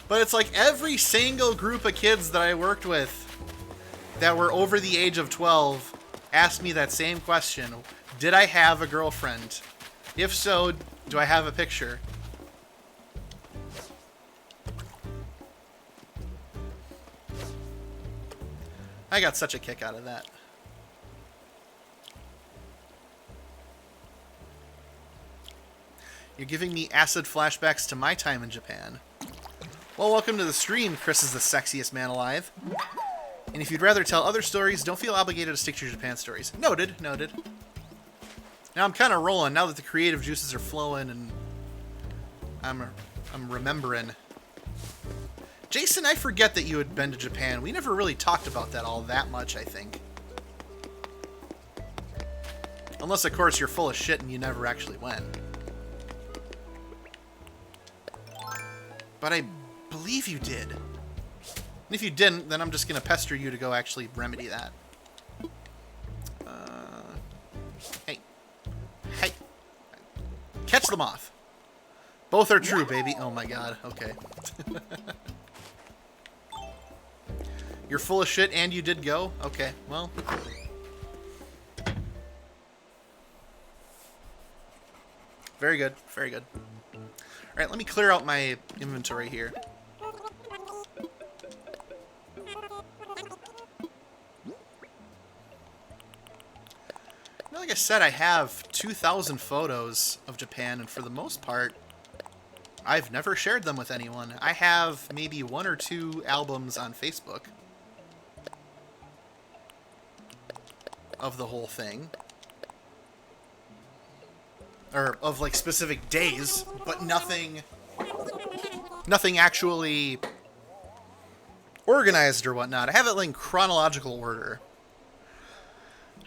But it's like every single group of kids that I worked with that were over the age of 12 asked me that same question. Did I have a girlfriend? If so, do I have a picture? I got such a kick out of that. You're giving me acid flashbacks to my time in Japan. Well, welcome to the stream. Chris is the sexiest man alive. And if you'd rather tell other stories, don't feel obligated to stick to your Japan stories. Noted, noted. Now I'm kind of rolling, now that the creative juices are flowing, and I'm remembering. Jason, I forget that you had been to Japan. We never really talked about that all that much, I think. Unless, of course, you're full of shit and you never actually went. But I believe you did. And if you didn't, then I'm just going to pester you to go actually remedy that. Hey. Hey. Catch the moth. Both are true, baby. Oh my god. Okay. You're full of shit and you did go? Okay, well. Very good. Very good. Alright, let me clear out my inventory here. Like I said, I have 2,000 photos of Japan, and for the most part, I've never shared them with anyone. I have maybe 1 or 2 albums on Facebook of the whole thing. Or of, like, specific days, but nothing actually organized or whatnot. I have it, like, in chronological order.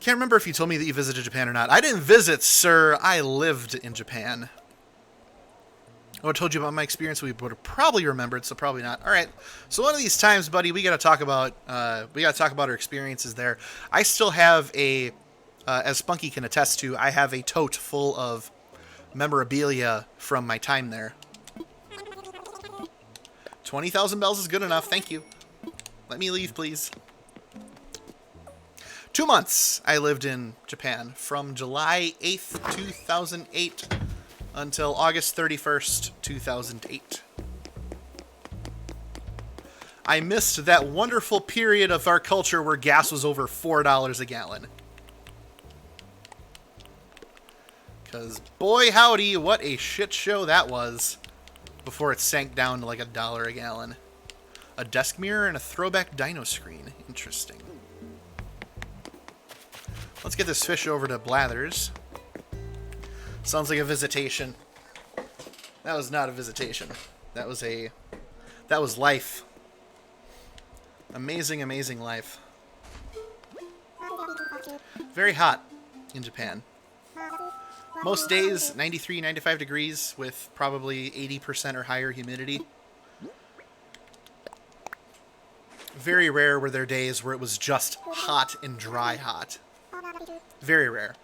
Can't remember if you told me that you visited Japan or not. I didn't visit, sir. I lived in Japan. Oh, I told you about my experience. We would have probably remembered, so probably not. All right. So one of these times, buddy, we got to talk about our experiences there. I still have a, as Spunky can attest to, I have a tote full of memorabilia from my time there. 20,000 bells is good enough. Thank you. Let me leave, please. 2 months I lived in Japan, from July 8th, 2008 until August 31st, 2008. I missed that wonderful period of our culture where gas was over $4 a gallon. Because, boy howdy, what a shit show that was before it sank down to like $1 a gallon. A desk mirror and a throwback dino screen. Interesting. Let's get this fish over to Blathers. Sounds like a visitation. That was not a visitation. That was life. Amazing, amazing life. Very hot in Japan. Most days, 93, 95 degrees with probably 80% or higher humidity. Very rare were there days where it was just hot and dry hot. Very rare.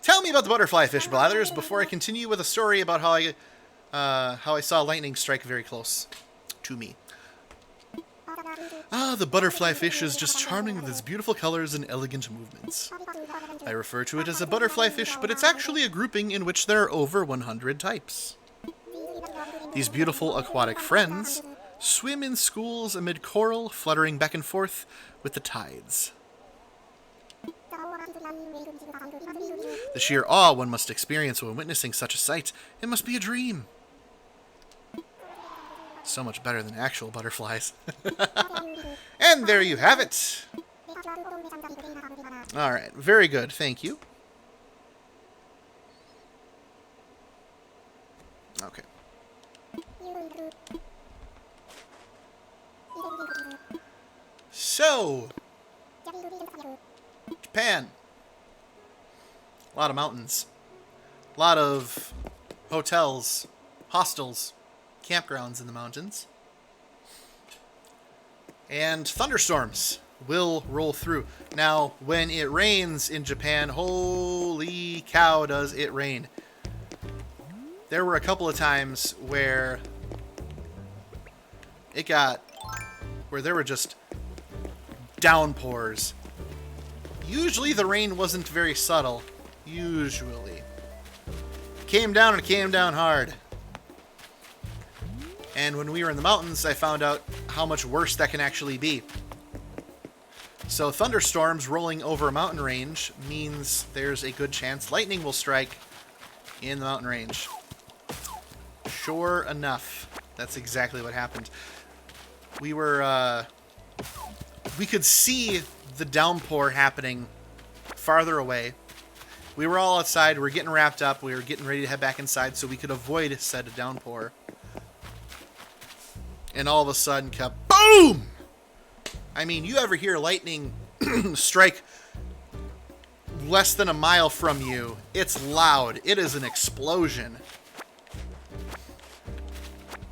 Tell me about the butterfly fish, Blathers, before I continue with a story about how I saw lightning strike very close to me. Ah, the butterfly fish is just charming with its beautiful colors and elegant movements. I refer to it as a butterfly fish, but it's actually a grouping in which there are over 100 types. These beautiful aquatic friends swim in schools amid coral, fluttering back and forth with the tides. The sheer awe one must experience when witnessing such a sight, it must be a dream. So much better than actual butterflies. And there you have it. Alright, very good, thank you. Okay. So, Japan. A lot of mountains. A lot of hotels, hostels, campgrounds in the mountains. And thunderstorms will roll through. Now, when it rains in Japan, holy cow, does it rain. There were a couple of times where there were just downpours. Usually the rain wasn't very subtle. Usually. Came down and came down hard. And when we were in the mountains, I found out how much worse that can actually be. So thunderstorms rolling over a mountain range means there's a good chance lightning will strike in the mountain range. Sure enough, that's exactly what happened. We could see the downpour happening farther away. We were all outside, we were getting wrapped up, we were getting ready to head back inside so we could avoid said downpour. And all of a sudden, kaboom! I mean, you ever hear lightning strike less than a mile from you? It's loud. It is an explosion.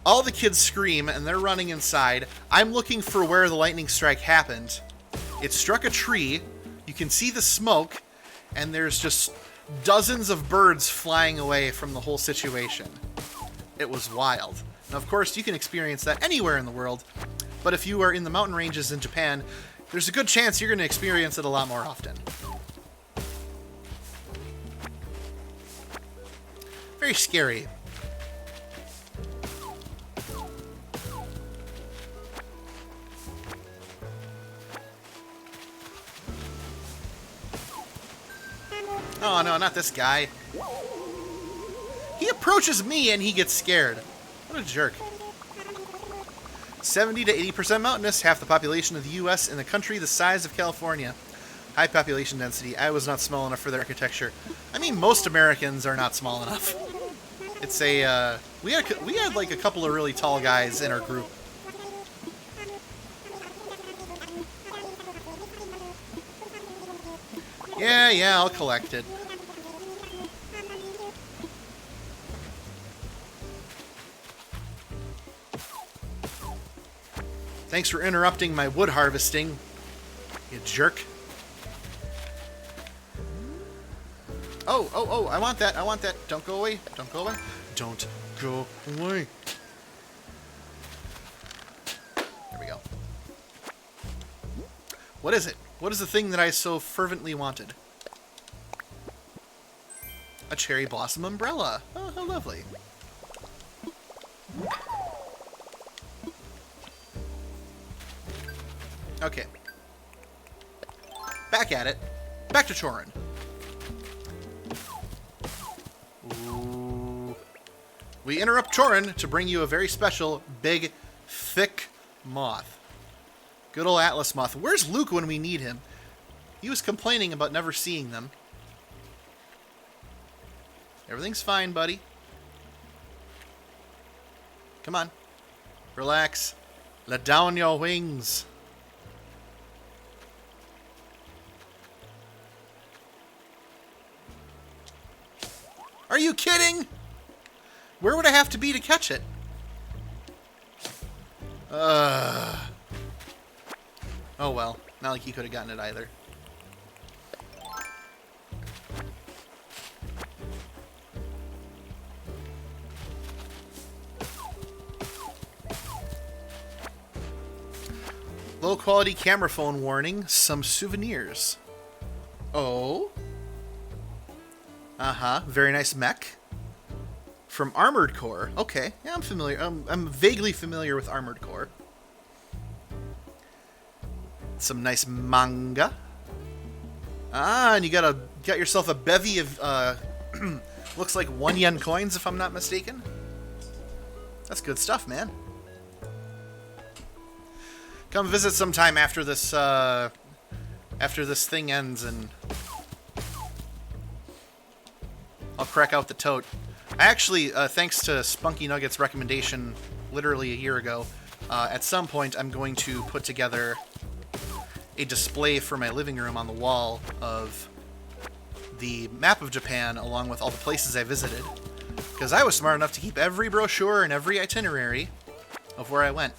All the kids scream, and they're running inside. I'm looking for where the lightning strike happened. It struck a tree. You can see the smoke, and there's just dozens of birds flying away from the whole situation. It was wild. Now, of course, you can experience that anywhere in the world, but if you are in the mountain ranges in Japan, there's a good chance you're going to experience it a lot more often. Very scary. Oh no, not this guy. He approaches me and he gets scared. What a jerk. 70 to 80% mountainous, half the population of the U.S. in a country the size of California. High population density. I was not small enough for their architecture. I mean, most Americans are not small enough. It's a, we had like a couple of really tall guys in our group. Yeah, I'll collect it. Thanks for interrupting my wood harvesting, you jerk. Oh, I want that. Don't go away. Don't go away. Don't go away. What is it? What is the thing that I so fervently wanted? A cherry blossom umbrella. Oh, how lovely. Okay. Back at it. Back to Chorin. Ooh. We interrupt Chorin to bring you a very special, big, thick moth. Good old Atlas moth. Where's Luke when we need him? He was complaining about never seeing them. Everything's fine, buddy. Come on. Relax. Let down your wings. Are you kidding? Where would I have to be to catch it? Oh well. Not like he could have gotten it either. Low quality camera phone warning. Some souvenirs. Oh. Uh-huh. Very nice mech. From Armored Core. Okay. Yeah, I'm familiar. I'm vaguely familiar with Armored Core. Some nice manga. Ah, and you got yourself a bevy of looks like 1 yen coins, if I'm not mistaken. That's good stuff, man. Come visit sometime after this thing ends, and I'll crack out the tote. I actually, thanks to Spunky Nugget's recommendation literally a year ago, at some point I'm going to put together a display for my living room on the wall of the map of Japan along with all the places I visited, because I was smart enough to keep every brochure and every itinerary of where I went.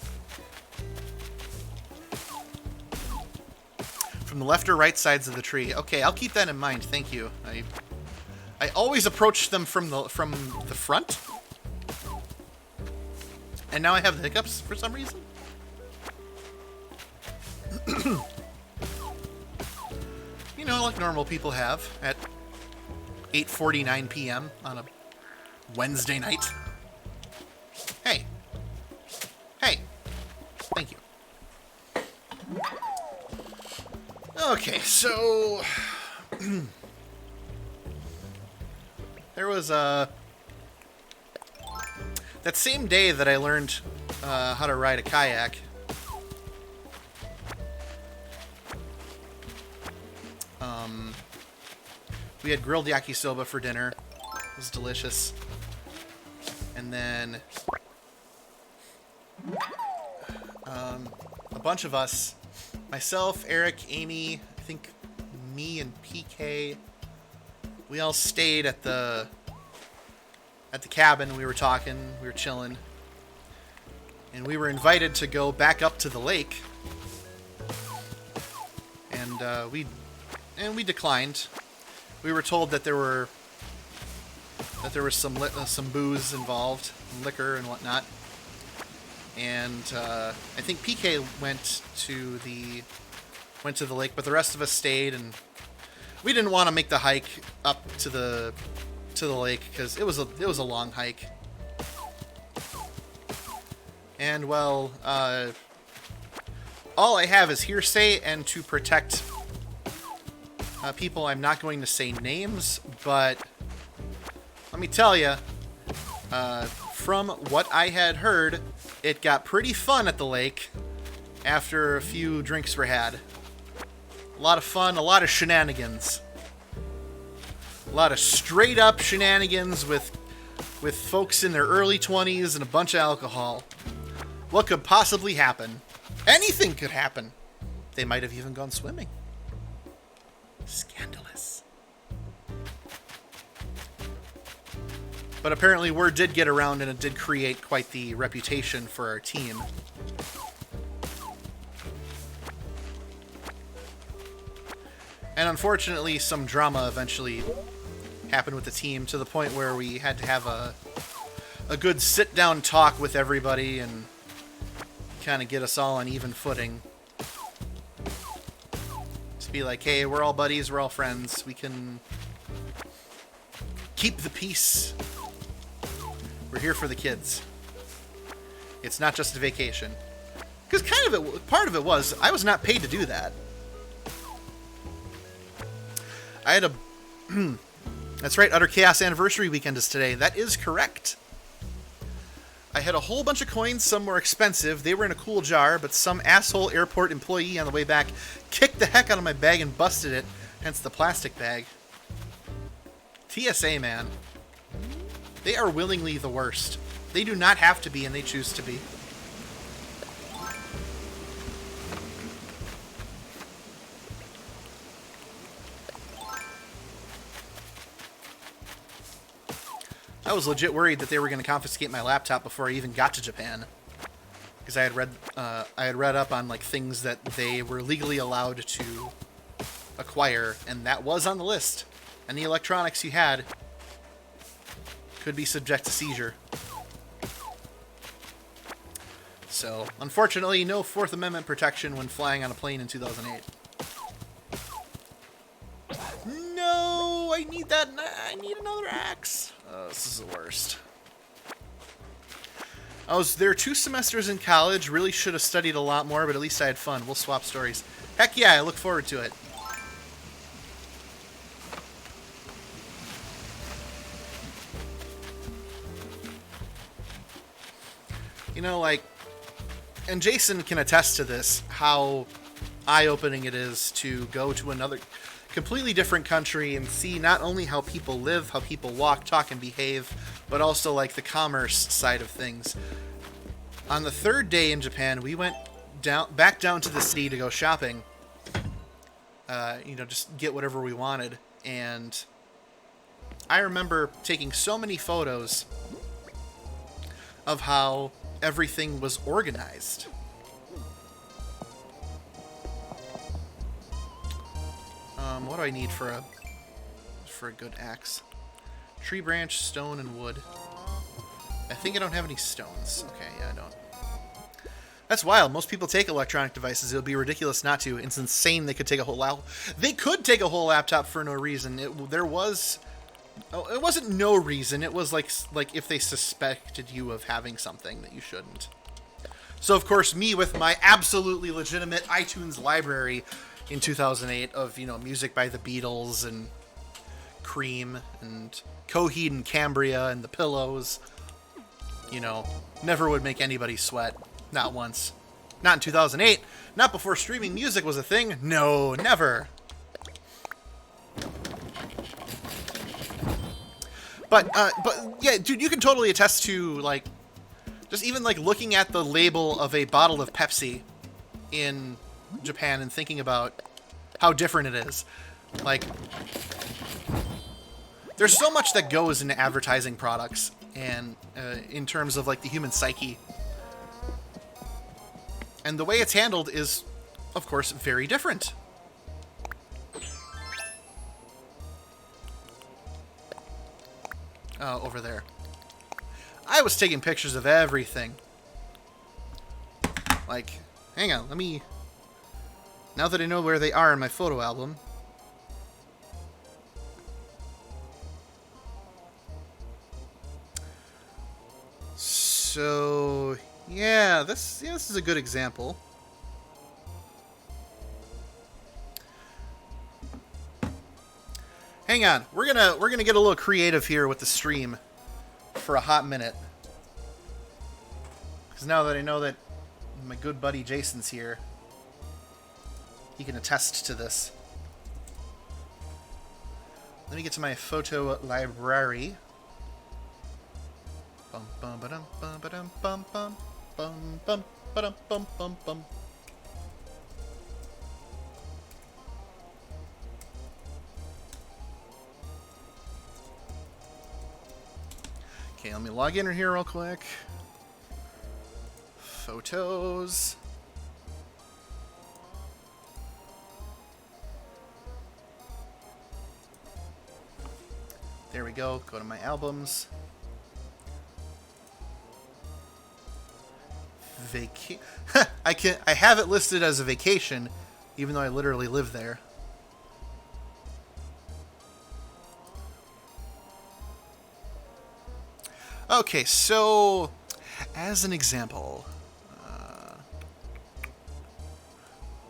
From the left or right sides of the tree. Okay, I'll keep that in mind. Thank you. I always approach them from the front, and now I have the hiccups for some reason. You know, like normal people have at 8:49 p.m. on a Wednesday night. Hey. Hey. Thank you. Okay, so there was that same day that I learned how to ride a kayak. We had grilled yakisoba for dinner. It was delicious. And then a bunch of us, myself, Eric, Amy, I think me and PK, we all stayed at the cabin. We were talking, we were chilling, and we were invited to go back up to the lake, and we declined. We were told that there was some booze involved, liquor and whatnot. And I think PK went to the lake, but the rest of us stayed, and we didn't want to make the hike up to the lake because it was a long hike. And well, all I have is hearsay, and to protect people, I'm not going to say names, but let me tell you, from what I had heard, it got pretty fun at the lake after a few drinks were had. A lot of fun, a lot of shenanigans. A lot of straight up shenanigans with folks in their early 20s and a bunch of alcohol. What could possibly happen? Anything could happen. They might have even gone swimming. Scandalous. But apparently word did get around, and it did create quite the reputation for our team. And unfortunately, some drama eventually happened with the team, to the point where we had to have a good sit-down talk with everybody and kind of get us all on even footing. Be like, hey, we're all buddies, we're all friends. We can keep the peace. We're here for the kids. It's not just a vacation. Because part of it was, I was not paid to do that. I had a... That's right, Utter Chaos Anniversary Weekend is today. That is correct. I had a whole bunch of coins, some were expensive. They were in a cool jar, but some asshole airport employee on the way back kicked the heck out of my bag and busted it, hence the plastic bag. TSA, man. They are willingly the worst. They do not have to be, and they choose to be. I was legit worried that they were going to confiscate my laptop before I even got to Japan, because I had read up on like things that they were legally allowed to acquire, and that was on the list. And the electronics you had could be subject to seizure. So, unfortunately, no Fourth Amendment protection when flying on a plane in 2008. No, I need that. I need another axe. Oh, this is the worst. I was there 2 semesters in college. Really should have studied a lot more, but at least I had fun. We'll swap stories. Heck yeah, I look forward to it. You know, like, and Jason can attest to this, how eye-opening it is to go to another completely different country and see not only how people live, how people walk, talk, and behave, but also like the commerce side of things. On the 3rd day in Japan, we went back down to the city to go shopping. You know, just get whatever we wanted. And I remember taking so many photos of how everything was organized. What do I need for a good axe? Tree branch, stone, and wood. I think I don't have any stones. Okay, yeah, I don't. That's wild. Most people take electronic devices. It would be ridiculous not to. It's insane they could take a whole They could take a whole laptop for no reason. It wasn't no reason. It was like if they suspected you of having something that you shouldn't. So, of course, me with my absolutely legitimate iTunes library in 2008 of, you know, music by the Beatles and Cream and Coheed and Cambria and the Pillows, you know, never would make anybody sweat. Not once. Not in 2008. Not before streaming music was a thing. No, never. But yeah, dude, you can totally attest to, like, just even, like, looking at the label of a bottle of Pepsi in Japan and thinking about how different it is. Like, there's so much that goes into advertising products and in terms of, like, the human psyche. And the way it's handled is, of course, very different. Over there. I was taking pictures of everything. Like, hang on, let me... Now that I know where they are in my photo album... So... Yeah, this is a good example. Hang on, we're gonna get a little creative here with the stream for a hot minute. Because now that I know that my good buddy Jason's here, he can attest to this. Let me get to my photo library. Bum bum ba-dum bum ba-dum bum bum bum bum ba-dum bum bum bum. Okay, let me log in here real quick. Photos. There we go. Go to my albums. I have it listed as a vacation, even though I literally live there. Okay, so as an example,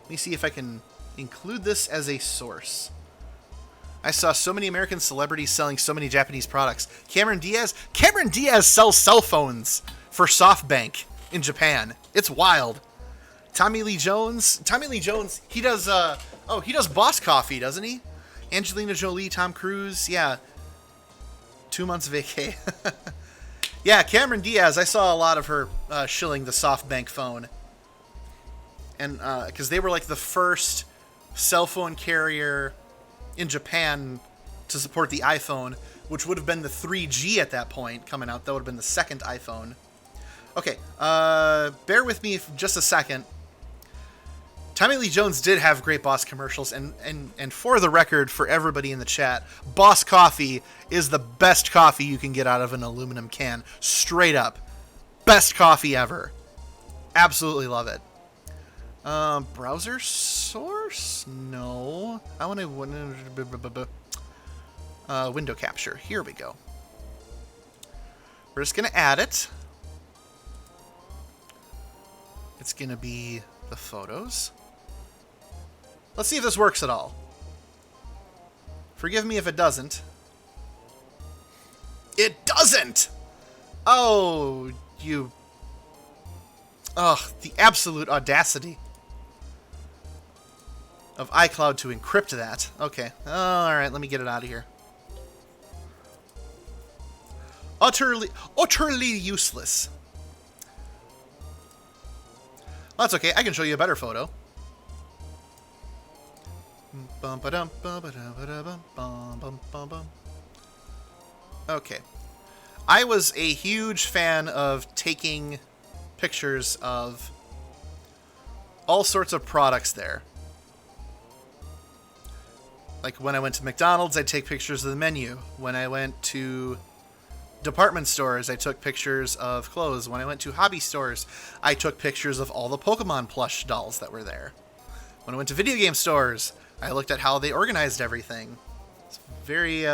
let me see if I can include this as a source. I saw so many American celebrities selling so many Japanese products. Cameron Diaz sells cell phones for SoftBank in Japan. It's wild. Tommy Lee Jones, he does he does Boss Coffee, doesn't he? Angelina Jolie, Tom Cruise, yeah. 2 months vacay. Yeah, Cameron Diaz, I saw a lot of her shilling the SoftBank phone. And because they were like the first cell phone carrier in Japan to support the iPhone, which would have been the 3G at that point coming out. That would have been the second iPhone. Okay, bear with me for just a second. Tommy Lee Jones did have great Boss commercials, and for the record, for everybody in the chat, Boss Coffee is the best coffee you can get out of an aluminum can. Straight up. Best coffee ever. Absolutely love it. Browser source? No. I want to... window capture. Here we go. We're just going to add it. It's going to be the photos. Let's see if this works at all. Forgive me if it doesn't. It doesn't! Oh, you... Ugh, the absolute audacity of iCloud to encrypt that. Okay. Alright, let me get it out of here. Utterly useless. Well, that's okay. I can show you a better photo. Okay. I was a huge fan of taking pictures of all sorts of products there. Like when I went to McDonald's, I'd take pictures of the menu. When I went to department stores, I took pictures of clothes. When I went to hobby stores, I took pictures of all the Pokemon plush dolls that were there. When I went to video game stores, I looked at how they organized everything. It's very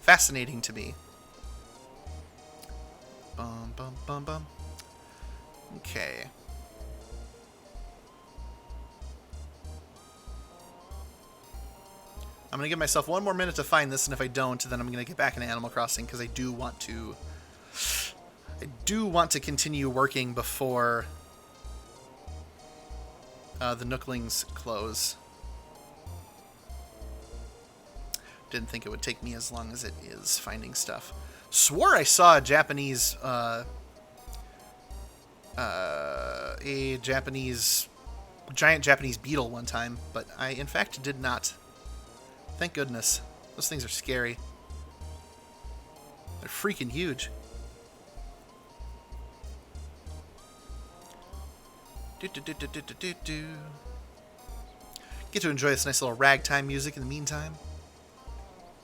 fascinating to me. Bum, bum, bum, bum. Okay. I'm going to give myself one more minute to find this, and if I don't, then I'm going to get back into Animal Crossing, because I do want to continue working before the Nooklings close. Didn't think it would take me as long as it is finding stuff. Swore I saw a Japanese giant Japanese beetle one time, but I in fact did not. Thank goodness. Those things are scary. They're freaking huge. Get to enjoy this nice little ragtime music in the meantime.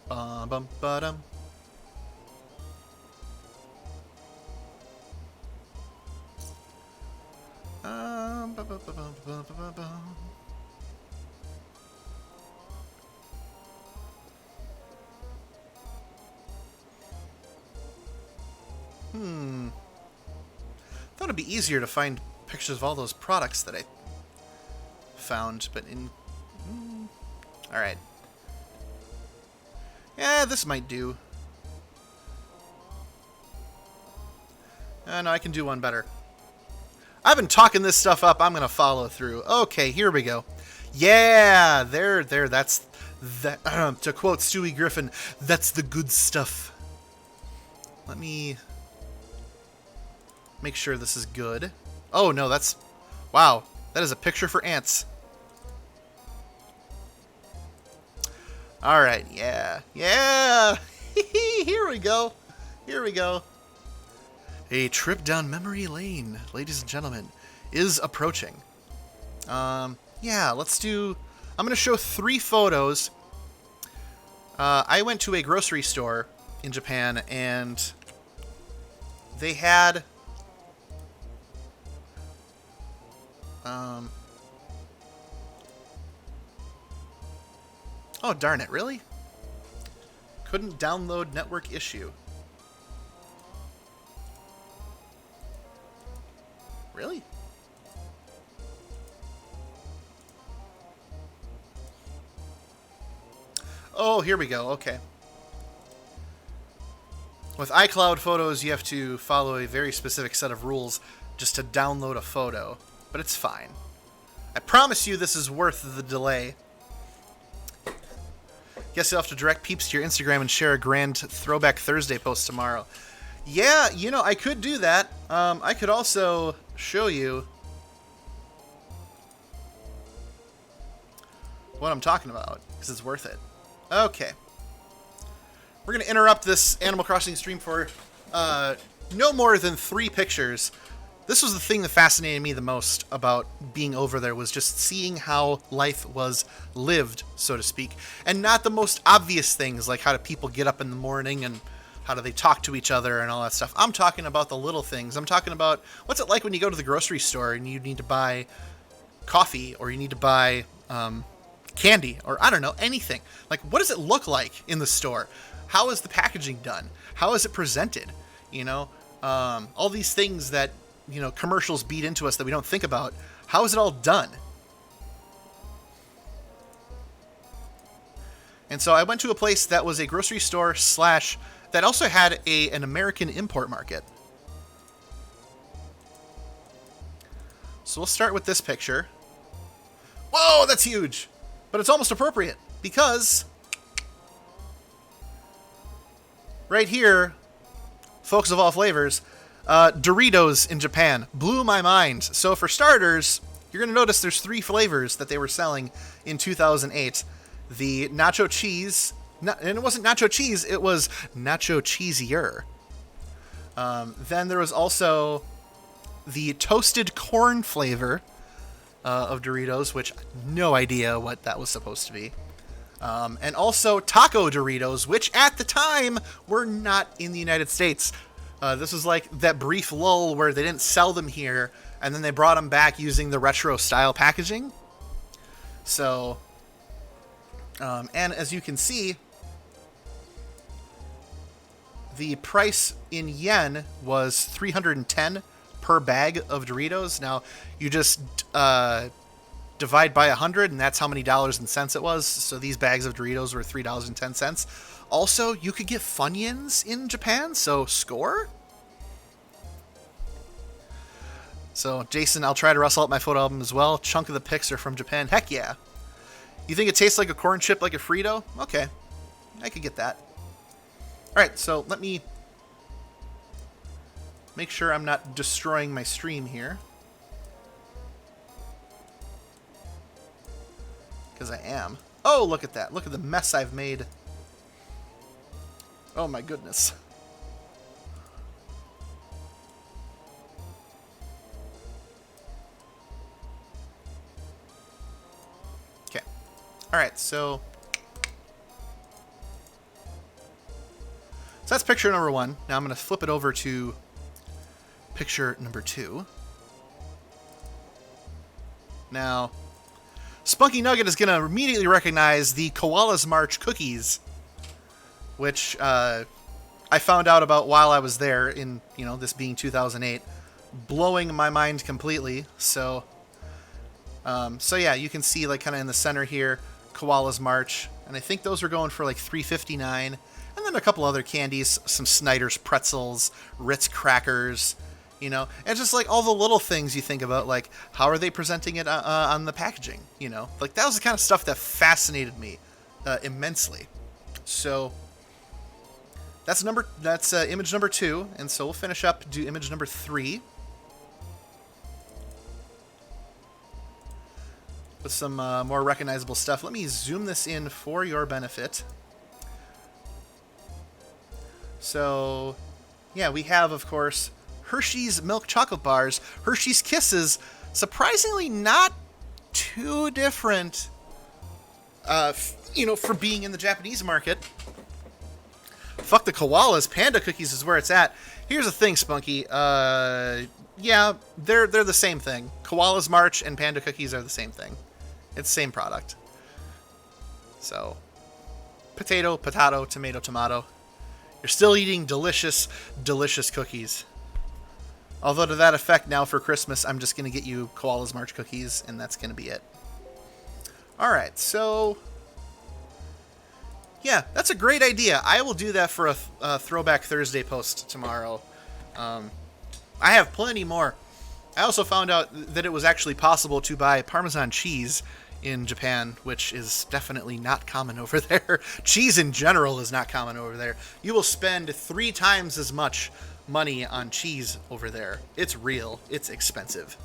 Bum bum ba-dum. Thought it'd be easier to find pictures of all those products that I found, but alright. Yeah, this might do. No, I can do one better. I've been talking this stuff up. I'm going to follow through. Okay, here we go. Yeah, there, that's... that. To quote Stewie Griffin, that's the good stuff. Let me make sure this is good. Oh, no, that's... Wow, that is a picture for ants. Alright, yeah. Yeah! Here we go. Here we go. A trip down memory lane, ladies and gentlemen, is approaching. Yeah, let's do... I'm going to show 3 photos. I went to a grocery store in Japan, and they had... Oh, darn it, really? Couldn't download network issue. Really? Oh, here we go. Okay. With iCloud Photos, you have to follow a very specific set of rules just to download a photo, but it's fine. I promise you this is worth the delay. Guess you'll have to direct peeps to your Instagram and share a grand Throwback Thursday post tomorrow. Yeah, you know, I could do that. I could also show you what I'm talking about, because it's worth it. Okay. We're going to interrupt this Animal Crossing stream for no more than 3 pictures. This was the thing that fascinated me the most about being over there, was just seeing how life was lived, so to speak. And not the most obvious things, like how do people get up in the morning and how do they talk to each other and all that stuff. I'm talking about the little things. I'm talking about what's it like when you go to the grocery store and you need to buy coffee, or you need to buy candy, or I don't know, anything. Like, what does it look like in the store? How is the packaging done? How is it presented? You know, all these things that, you know, commercials beat into us that we don't think about. How is it all done? And so I went to a place that was a grocery store slash that also had an American import market. So we'll start with this picture. Whoa, that's huge. But it's almost appropriate because right here, folks of all flavors, Doritos in Japan blew my mind. So for starters, you're going to notice there's 3 flavors that they were selling in 2008. The nacho cheese, and it wasn't nacho cheese, it was nacho cheesier. Then there was also the toasted corn flavor of Doritos, which no idea what that was supposed to be. And also taco Doritos, which at the time were not in the United States. This was like that brief lull where they didn't sell them here, and then they brought them back using the retro style packaging. So, and as you can see, the price in yen was 310 per bag of Doritos. Now, you just divide by 100, and that's how many dollars and cents it was. So these bags of Doritos were $3.10. Also, you could get Funyuns in Japan, so score. So, Jason, I'll try to rustle up my photo album as well. Chunk of the pics are from Japan. Heck yeah. You think it tastes like a corn chip, like a Frito? Okay. I could get that. Alright, so let me make sure I'm not destroying my stream here. Because I am. Oh, look at that. Look at the mess I've made. Oh my goodness. Okay. Alright, so that's picture number 1. Now I'm going to flip it over to picture number 2. Now, Spunky Nugget is going to immediately recognize the Koala's March cookies, which I found out about while I was there in, you know, this being 2008, blowing my mind completely. So yeah, you can see like kind of in the center here, Koala's March, and I think those are going for like $3.59, and then a couple other candies, some Snyder's pretzels, Ritz crackers, you know, and just like all the little things you think about, like how are they presenting it on the packaging, you know, like that was the kind of stuff that fascinated me immensely. So that's image number 2, and so we'll finish up, do image number 3 with some more recognizable stuff. Let me zoom this in for your benefit. So yeah, we have, of course, Hershey's milk chocolate bars, Hershey's Kisses, surprisingly not too different, you know, for being in the Japanese market. Fuck the koalas, Panda Cookies is where it's at. Here's the thing, Spunky. Yeah, they're the same thing. Koala's March and Panda Cookies are the same thing. It's the same product. So, potato, tomato, tomato. You're still eating delicious, delicious cookies. Although to that effect, now for Christmas, I'm just going to get you Koala's March cookies, and that's going to be it. Alright, so... yeah, that's a great idea. I will do that for a Throwback Thursday post tomorrow. I have plenty more. I also found out that it was actually possible to buy Parmesan cheese in Japan, which is definitely not common over there. Cheese in general is not common over there. You will spend 3 times as much money on cheese over there. It's real. It's expensive.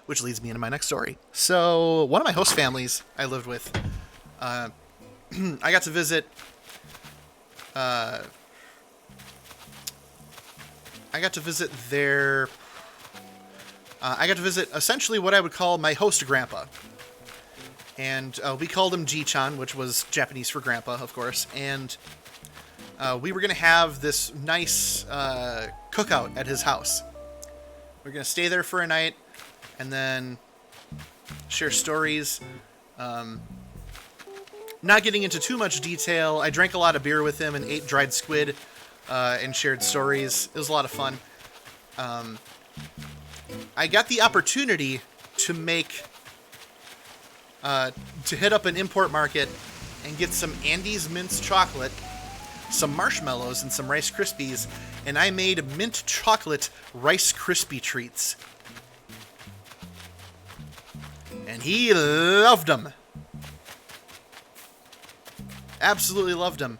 Which leads me into my next story. So, one of my host families I lived with, I got to visit... I got to visit their... I got to visit essentially what I would call my host grandpa. And we called him Ji-chan, which was Japanese for grandpa, of course. And we were going to have this nice cookout at his house. We're going to stay there for a night and then share stories. Not getting into too much detail, I drank a lot of beer with him and ate dried squid and shared stories. It was a lot of fun. I got the opportunity to hit up an import market and get some Andes Mints chocolate, some marshmallows, and some Rice Krispies, and I made mint chocolate Rice Krispie treats. And he loved them. Absolutely loved them.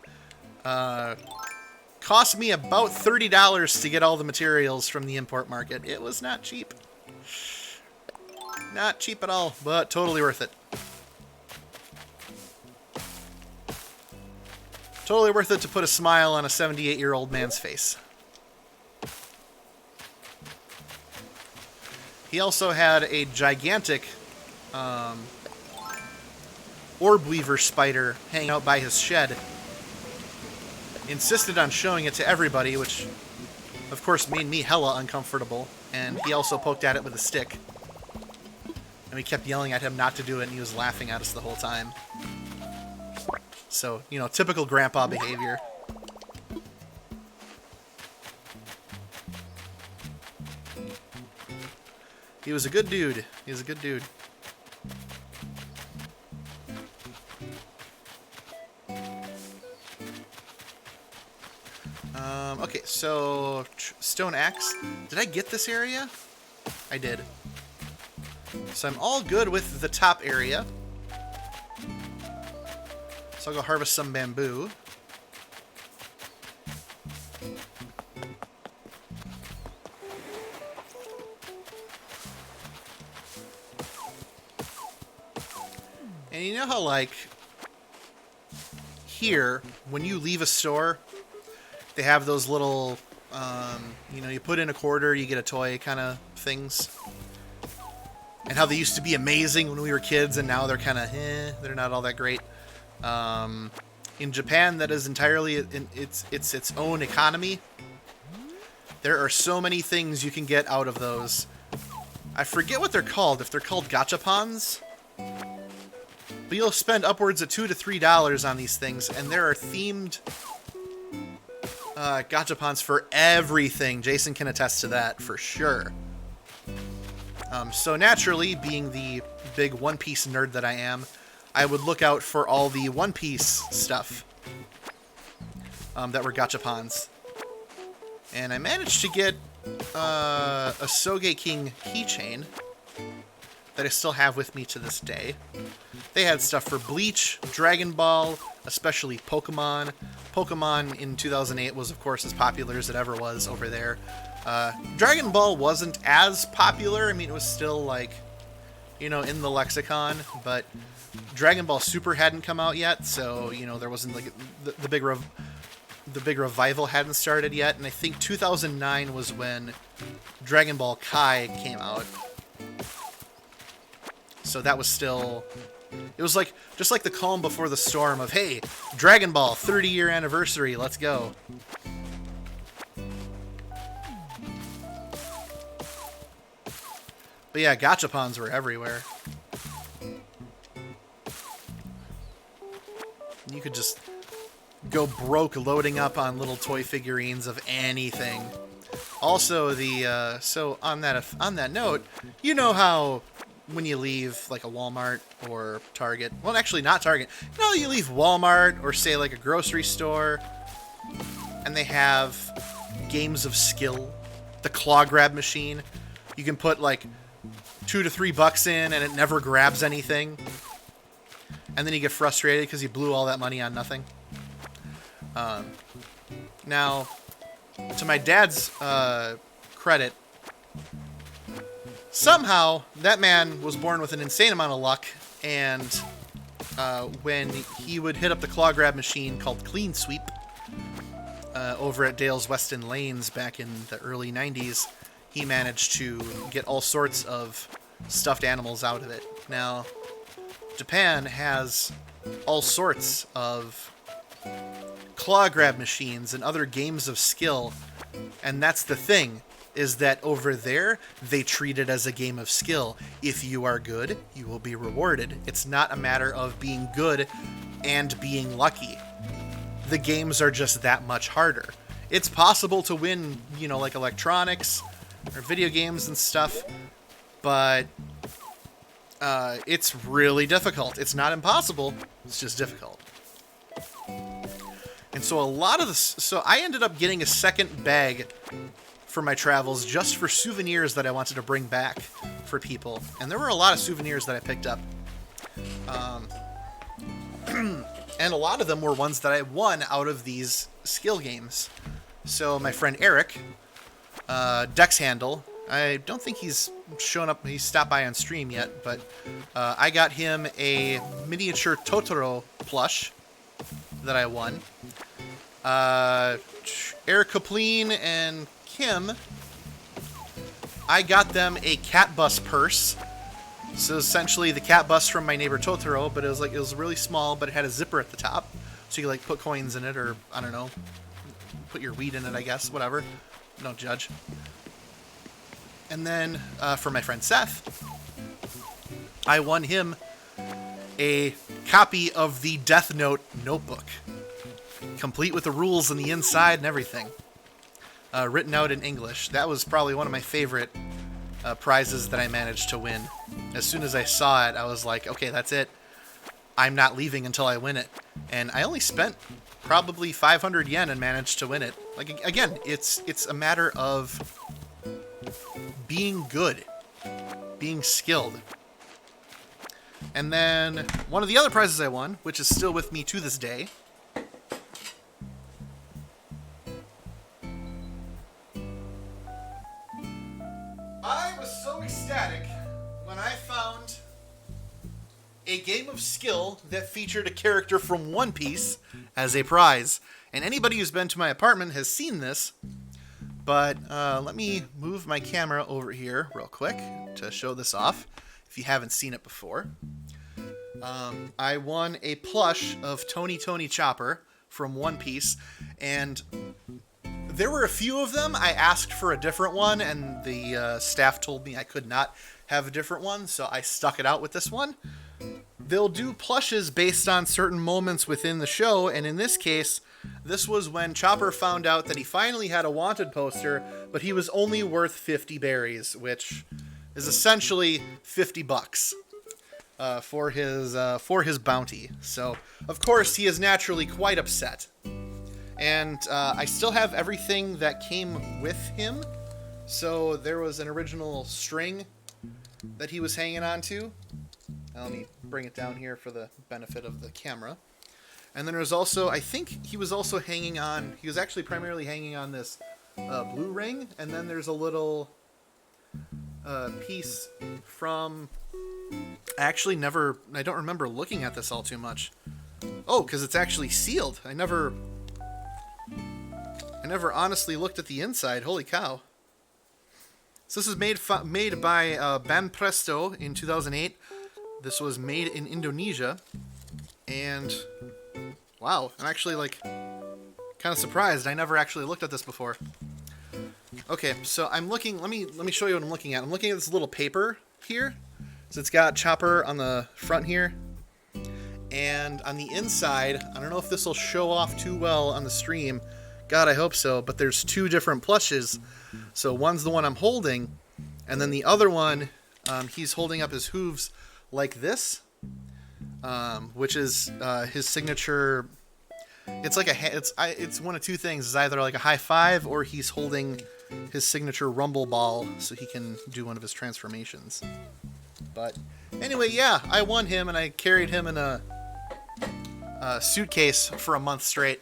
Cost me about $30 to get all the materials from the import market. It was not cheap. Not cheap at all, but totally worth it. Totally worth it to put a smile on a 78-year-old man's face. He also had a gigantic orb weaver spider hanging out by his shed. Insisted on showing it to everybody, which of course made me hella uncomfortable. And he also poked at it with a stick. And we kept yelling at him not to do it, and he was laughing at us the whole time. So, you know, typical grandpa behavior. He was a good dude. He was a good dude. Okay, so stone axe. Did I get this area? I did. So I'm all good with the top area. So I'll go harvest some bamboo. And you know how, like, here, when you leave a store, they have those little, you know, you put in a quarter, you get a toy kind of things. And how they used to be amazing when we were kids, and now they're kind of, they're not all that great. In Japan, that is entirely its own economy. There are so many things you can get out of those. I forget what they're called, if they're called gachapons. But you'll spend upwards of $2 to $3 on these things, and there are themed gachapons for everything. Jason can attest to that for sure. So naturally, being the big One Piece nerd that I am, I would look out for all the One Piece stuff that were gachapons. And I managed to get a Soge King keychain that I still have with me to this day. They had stuff for Bleach, Dragon Ball, especially Pokemon. Pokemon in 2008 was, of course, as popular as it ever was over there. Dragon Ball wasn't as popular. I mean, it was still, like, you know, in the lexicon, but Dragon Ball Super hadn't come out yet, so, you know, there wasn't, like, the big revival hadn't started yet, and I think 2009 was when Dragon Ball Kai came out. So that was still... It was like, just like the calm before the storm of, hey, Dragon Ball, 30-year anniversary, let's go. But yeah, gachapons were everywhere. You could just go broke loading up on little toy figurines of anything. Also, so on that note, you know how when you leave like a Walmart or Target, well, actually not Target. You know, you leave Walmart or say like a grocery store, and they have games of skill, the claw grab machine. You can put like $2 to $3 in, and it never grabs anything, and then you get frustrated because you blew all that money on nothing. Now, to my dad's credit, somehow that man was born with an insane amount of luck, and when he would hit up the claw grab machine called Clean Sweep over at Dale's Weston Lanes back in the early 90s, he managed to get all sorts of stuffed animals out of it. Now, Japan has all sorts of claw grab machines and other games of skill, and that's the thing, is that over there, they treat it as a game of skill. If you are good, you will be rewarded. It's not a matter of being good and being lucky. The games are just that much harder. It's possible to win, you know, like electronics or video games and stuff, but it's really difficult. It's not impossible, it's just difficult. And so so I ended up getting a second bag for my travels just for souvenirs that I wanted to bring back for people. And there were a lot of souvenirs that I picked up. And a lot of them were ones that I won out of these skill games. So my friend Eric, Dex Handle, I don't think he's shown up, he's stopped by on stream yet, but I got him a miniature Totoro plush that I won. Eric Kapleen and Kim, I got them a cat bus purse. So essentially the cat bus from My Neighbor Totoro, but it was really small, but it had a zipper at the top, so you could like put coins in it, or I don't know, put your weed in it, I guess, whatever. Don't judge. And then for my friend Seth, I won him a copy of the Death Note notebook, complete with the rules on the inside and everything, written out in English. That was probably one of my favorite prizes that I managed to win. As soon as I saw it, I was like, okay, that's it. I'm not leaving until I win it. And I only spent probably 500 yen and managed to win it. Like, again, it's a matter of being good, being skilled. And then one of the other prizes I won, which is still with me to this day, I was so ecstatic when I found a game of skill that featured a character from One Piece as a prize. And anybody who's been to my apartment has seen this, but let me move my camera over here real quick to show this off, if you haven't seen it before. I won a plush of Tony Chopper from One Piece, and there were a few of them. I asked for a different one, and the staff told me I could not have a different one, so I stuck it out with this one. They'll do plushes based on certain moments within the show, and in this case, this was when Chopper found out that he finally had a wanted poster, but he was only worth 50 berries, which is essentially $50 for his bounty. So, of course, he is naturally quite upset. And I still have everything that came with him. So there was an original string that he was hanging on to. Now, let me bring it down here for the benefit of the camera. And then there's also, I think he was also hanging on, he was actually primarily hanging on this blue ring. And then there's a little piece from, I don't remember looking at this all too much. Oh, because it's actually sealed. I never honestly looked at the inside. Holy cow. So this is made by Ban Presto in 2008. This was made in Indonesia. And wow, I'm actually like kind of surprised. I never actually looked at this before. Okay, so I'm looking, let me show you what I'm looking at. I'm looking at this little paper here. So it's got Chopper on the front here. And on the inside, I don't know if this will show off too well on the stream, God, I hope so. But there's two different plushes. So one's the one I'm holding, and then the other one, he's holding up his hooves like this, which is his signature. It's like it's one of two things. It's either like a high five, or he's holding his signature rumble ball so he can do one of his transformations. But anyway, yeah, I won him, and I carried him in a suitcase for a month straight,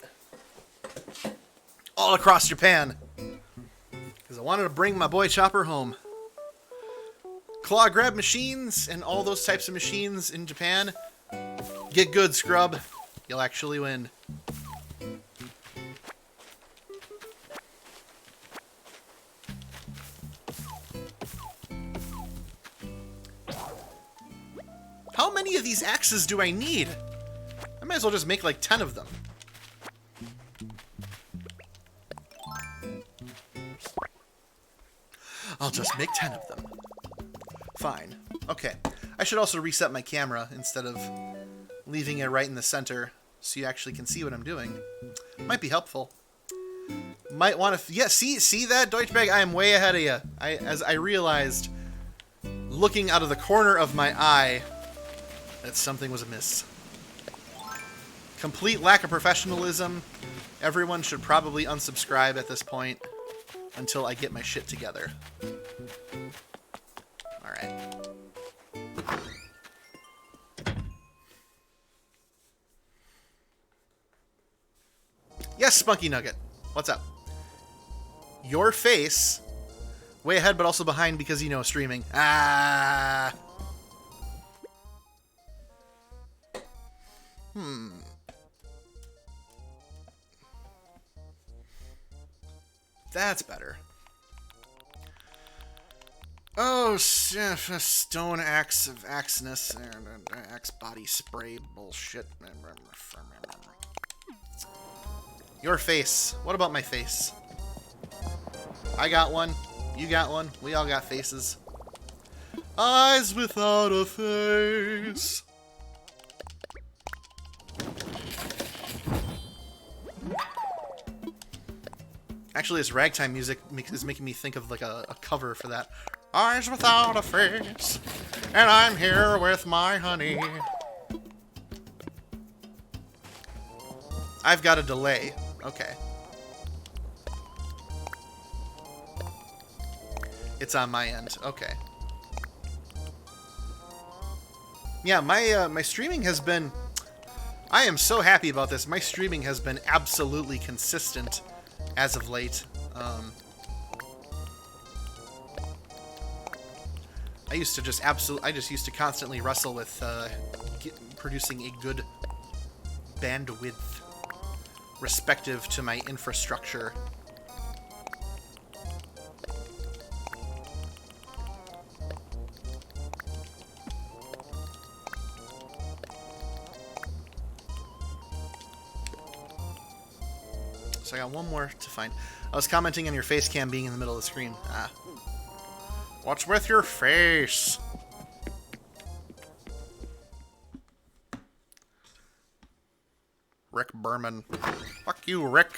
all across Japan, because I wanted to bring my boy Chopper home. Claw grab machines and all those types of machines in Japan. Get good, scrub. You'll actually win. How many of these axes do I need? I might as well just make like 10 of them. I'll just make 10 of them. Fine. Okay. I should also reset my camera instead of leaving it right in the center so you actually can see what I'm doing. Might be helpful. Might want to... Yeah, see that, Deutschbag? I am way ahead of you. As I realized, looking out of the corner of my eye, that something was amiss. Complete lack of professionalism. Everyone should probably unsubscribe at this point until I get my shit together. Alright. Yes, Spunky Nugget. What's up? Your face. Way ahead, but also behind because, you know, streaming. Ah. That's better. Oh, stone axe of axeness. Axe body spray bullshit. Your face. What about my face? I got one. You got one. We all got faces. Eyes without a face. Actually, this ragtime music is making me think of like a cover for that. Eyes without a face, and I'm here with my honey. I've got a delay. Okay. It's on my end. Okay. Yeah, my streaming has been... I am so happy about this. My streaming has been absolutely consistent as of late. I used to just used to constantly wrestle with producing a good bandwidth respective to my infrastructure. So I got one more to find. I was commenting on your face cam being in the middle of the screen. Ah. What's with your face? Rick Berman. Fuck you, Rick.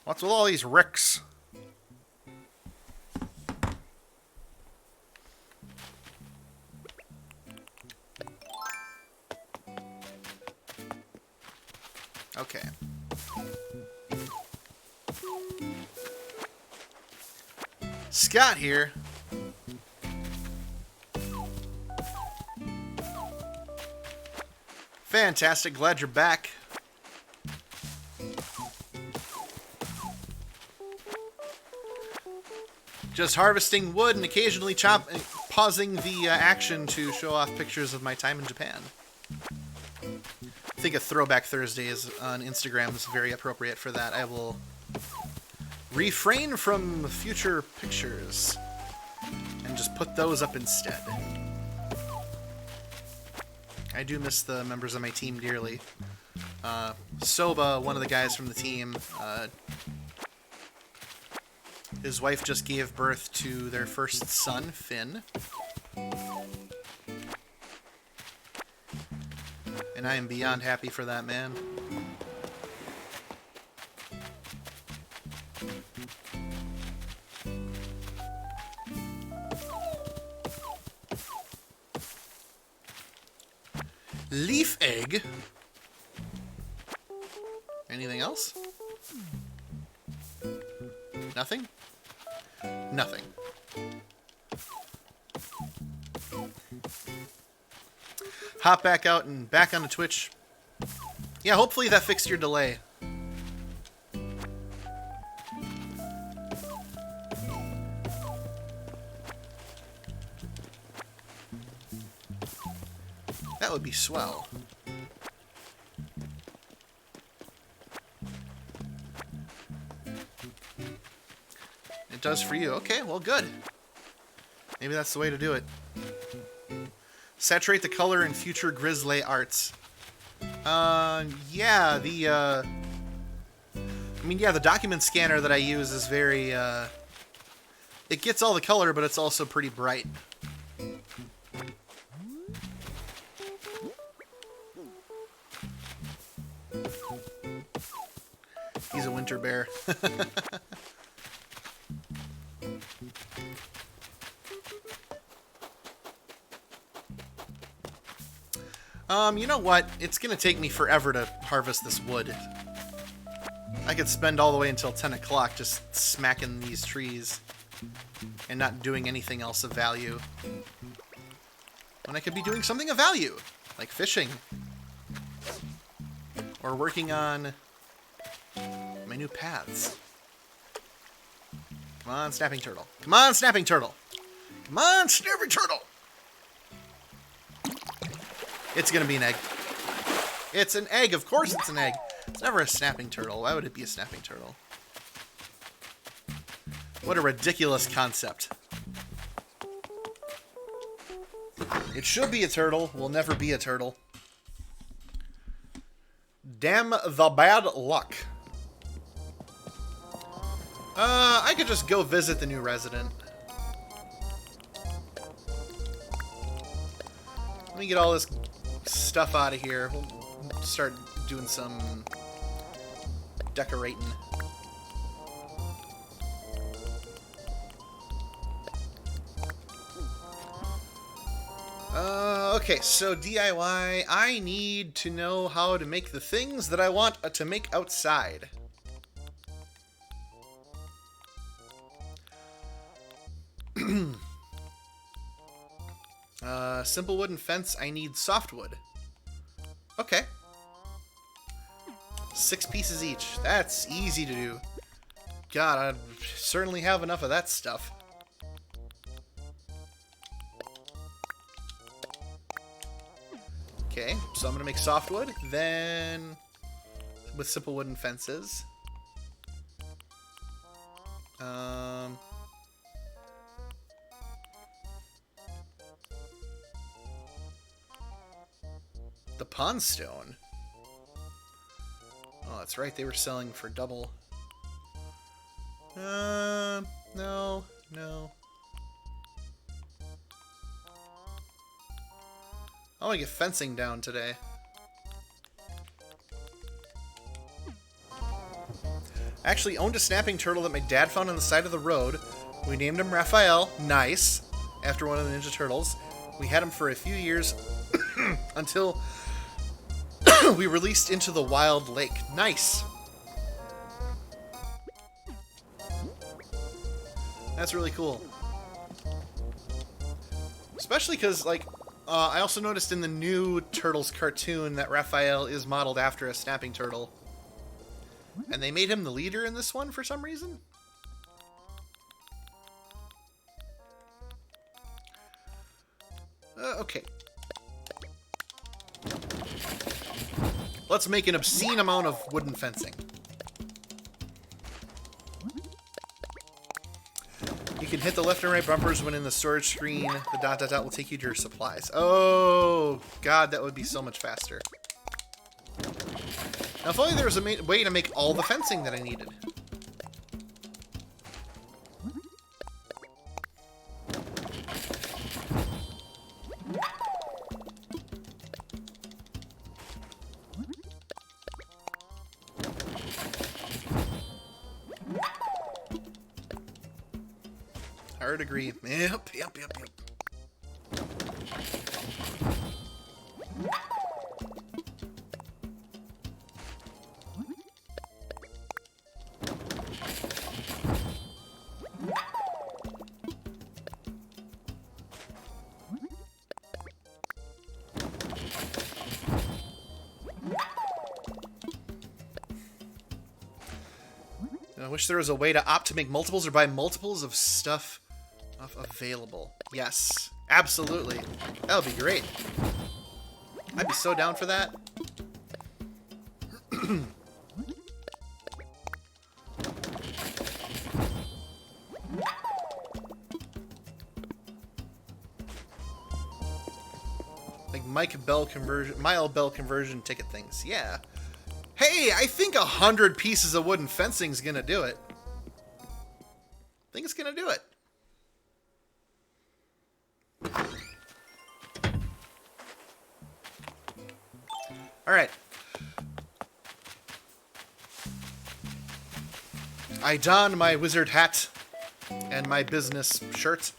What's with all these Ricks? Okay. Scott here. Fantastic, glad you're back. Just harvesting wood and occasionally pausing the action to show off pictures of my time in Japan. I think a Throwback Thursday on Instagram is very appropriate for that. I will refrain from future pictures and just put those up instead. I do miss the members of my team dearly. Soba, one of the guys from the team, his wife just gave birth to their first son, Finn. And I am beyond happy for that man. Leaf egg. Anything else? Nothing? Nothing. Hop back out and back onto Twitch. Yeah, hopefully that fixed your delay. That would be swell. It does for you. Okay, well, good. Maybe that's the way to do it. Saturate the color in future Grizzly arts. Yeah, the document scanner that I use is very, it gets all the color, but it's also pretty bright. He's a winter bear. You know what? It's gonna take me forever to harvest this wood. I could spend all the way until 10 o'clock just smacking these trees and not doing anything else of value. When I could be doing something of value, like fishing. Or working on my new paths. Come on, snapping turtle. Come on, snapping turtle. Come on, snapping turtle. It's gonna be an egg. It's an egg. Of course it's an egg. It's never a snapping turtle. Why would it be a snapping turtle? What a ridiculous concept. It should be a turtle. Will never be a turtle. Damn the bad luck. I could just go visit the new resident. Let me get all this stuff out of here. We'll start doing some decorating. Okay, so DIY, I need to know how to make the things that I want to make outside. Simple wooden fence, I need softwood. Okay. 6 pieces each. That's easy to do. God, I certainly have enough of that stuff. Okay, so I'm gonna make softwood, then with simple wooden fences. The pond stone. Oh, that's right, they were selling for double. No. I want to get fencing down today. I actually owned a snapping turtle that my dad found on the side of the road. We named him Raphael, nice, after one of the Ninja Turtles. We had him for a few years until we released into the wild lake. Nice. That's really cool. Especially because, like, I also noticed in the new Turtles cartoon that Raphael is modeled after a snapping turtle. And they made him the leader in this one for some reason. Okay. Let's make an obscene amount of wooden fencing. You can hit the left and right bumpers when in the storage screen. The ... will take you to your supplies. Oh, God, that would be so much faster. Now, if only there was a way to make all the fencing that I needed. Hard agree. Yep. wish there was a way to opt to make multiples or buy multiples of stuff available. Yes, absolutely. That would be great. I'd be so down for that. Like Mile Bell conversion ticket things. Yeah. Hey, I think 100 pieces of wooden fencing is gonna do it. I think it's gonna do it. All right. I don my wizard hat and my business shirt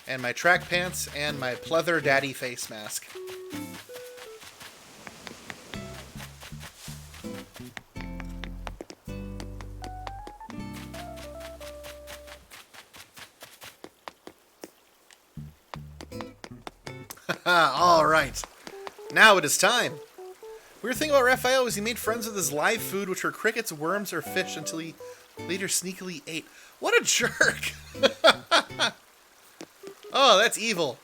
and my track pants and my pleather daddy face mask. All right. Now it is time. Weird thing about Raphael is he made friends with his live food, which were crickets, worms, or fish, until he later sneakily ate. What a jerk! Oh, that's evil.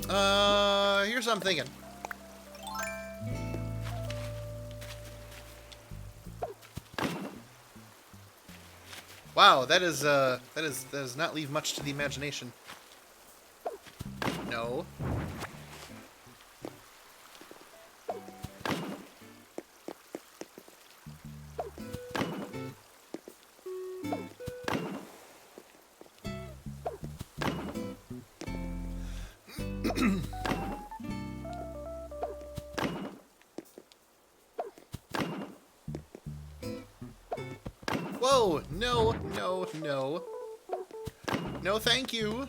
Here's what I'm thinking. Wow, that does not leave much to the imagination. No. Whoa! No, no, no. No, thank you.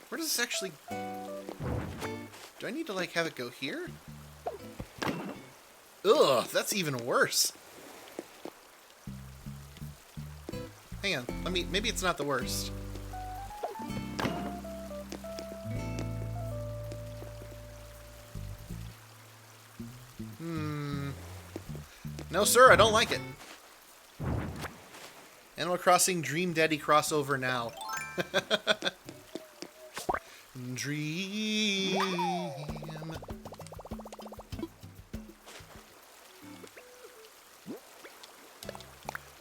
Where does this actually... Do I need to, like, have it go here? Ugh, that's even worse. Hang on, maybe it's not the worst. No, sir, I don't like it. Animal Crossing Dream Daddy crossover now. Dream.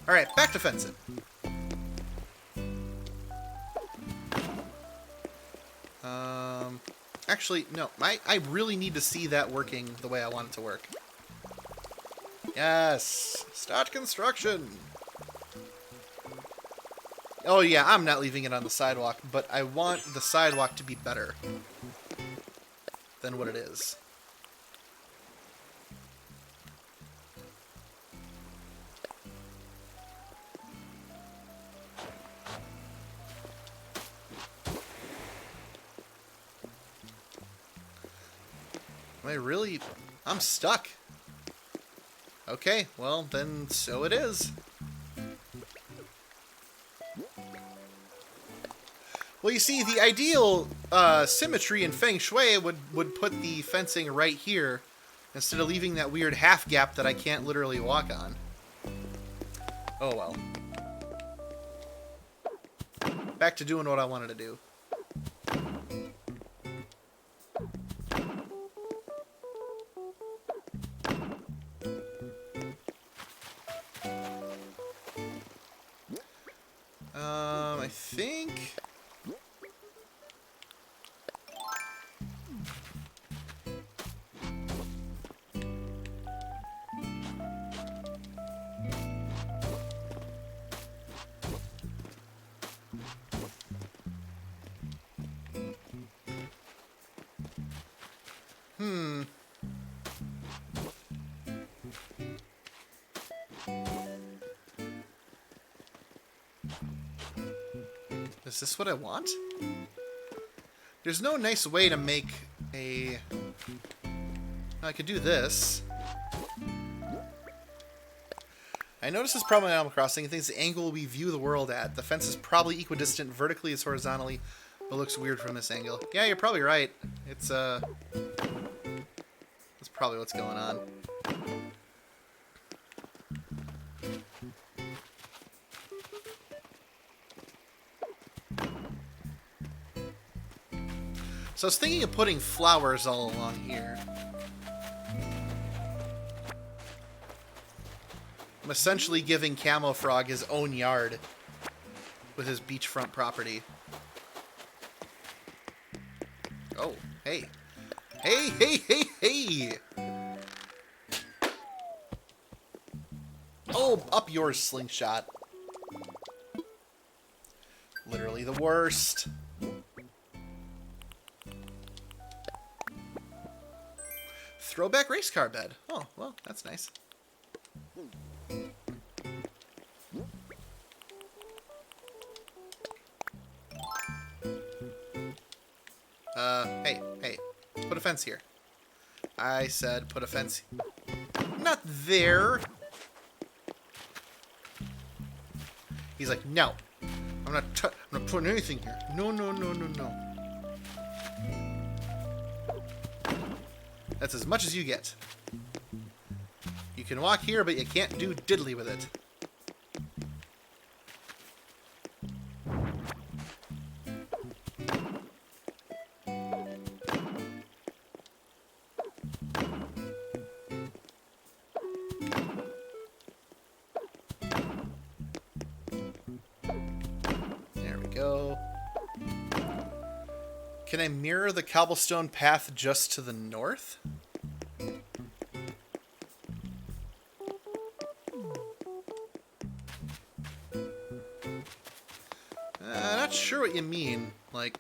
Alright, back to fencing. Actually, no. I really need to see that working the way I want it to work. Yes! Start construction! Oh yeah, I'm not leaving it on the sidewalk, but I want the sidewalk to be better than what it is. I'm stuck. Okay, well, then so it is. Well, you see, the ideal symmetry in Feng Shui would put the fencing right here instead of leaving that weird half gap that I can't literally walk on. Oh well. Back to doing what I wanted to do. I think... Is this what I want? There's no nice way to make a... I could do this. I noticed this problem in Animal Crossing. It thinks the angle we view the world at. The fence is probably equidistant vertically as horizontally, but looks weird from this angle. Yeah, you're probably right. It's, that's probably what's going on. So I was thinking of putting flowers all along here. I'm essentially giving Camo Frog his own yard with his beachfront property. Oh, hey. Hey, hey, hey, hey! Oh, up yours, slingshot. Literally the worst. Throwback race car bed. Oh, well, that's nice. Hey, put a fence here. I said put a fence. Not there. He's like, no. I'm not putting anything here. No, no, no, no, no. That's as much as you get. You can walk here, but you can't do diddly with it. There we go. Can I mirror the cobblestone path just to the north? Not sure what you mean. Like...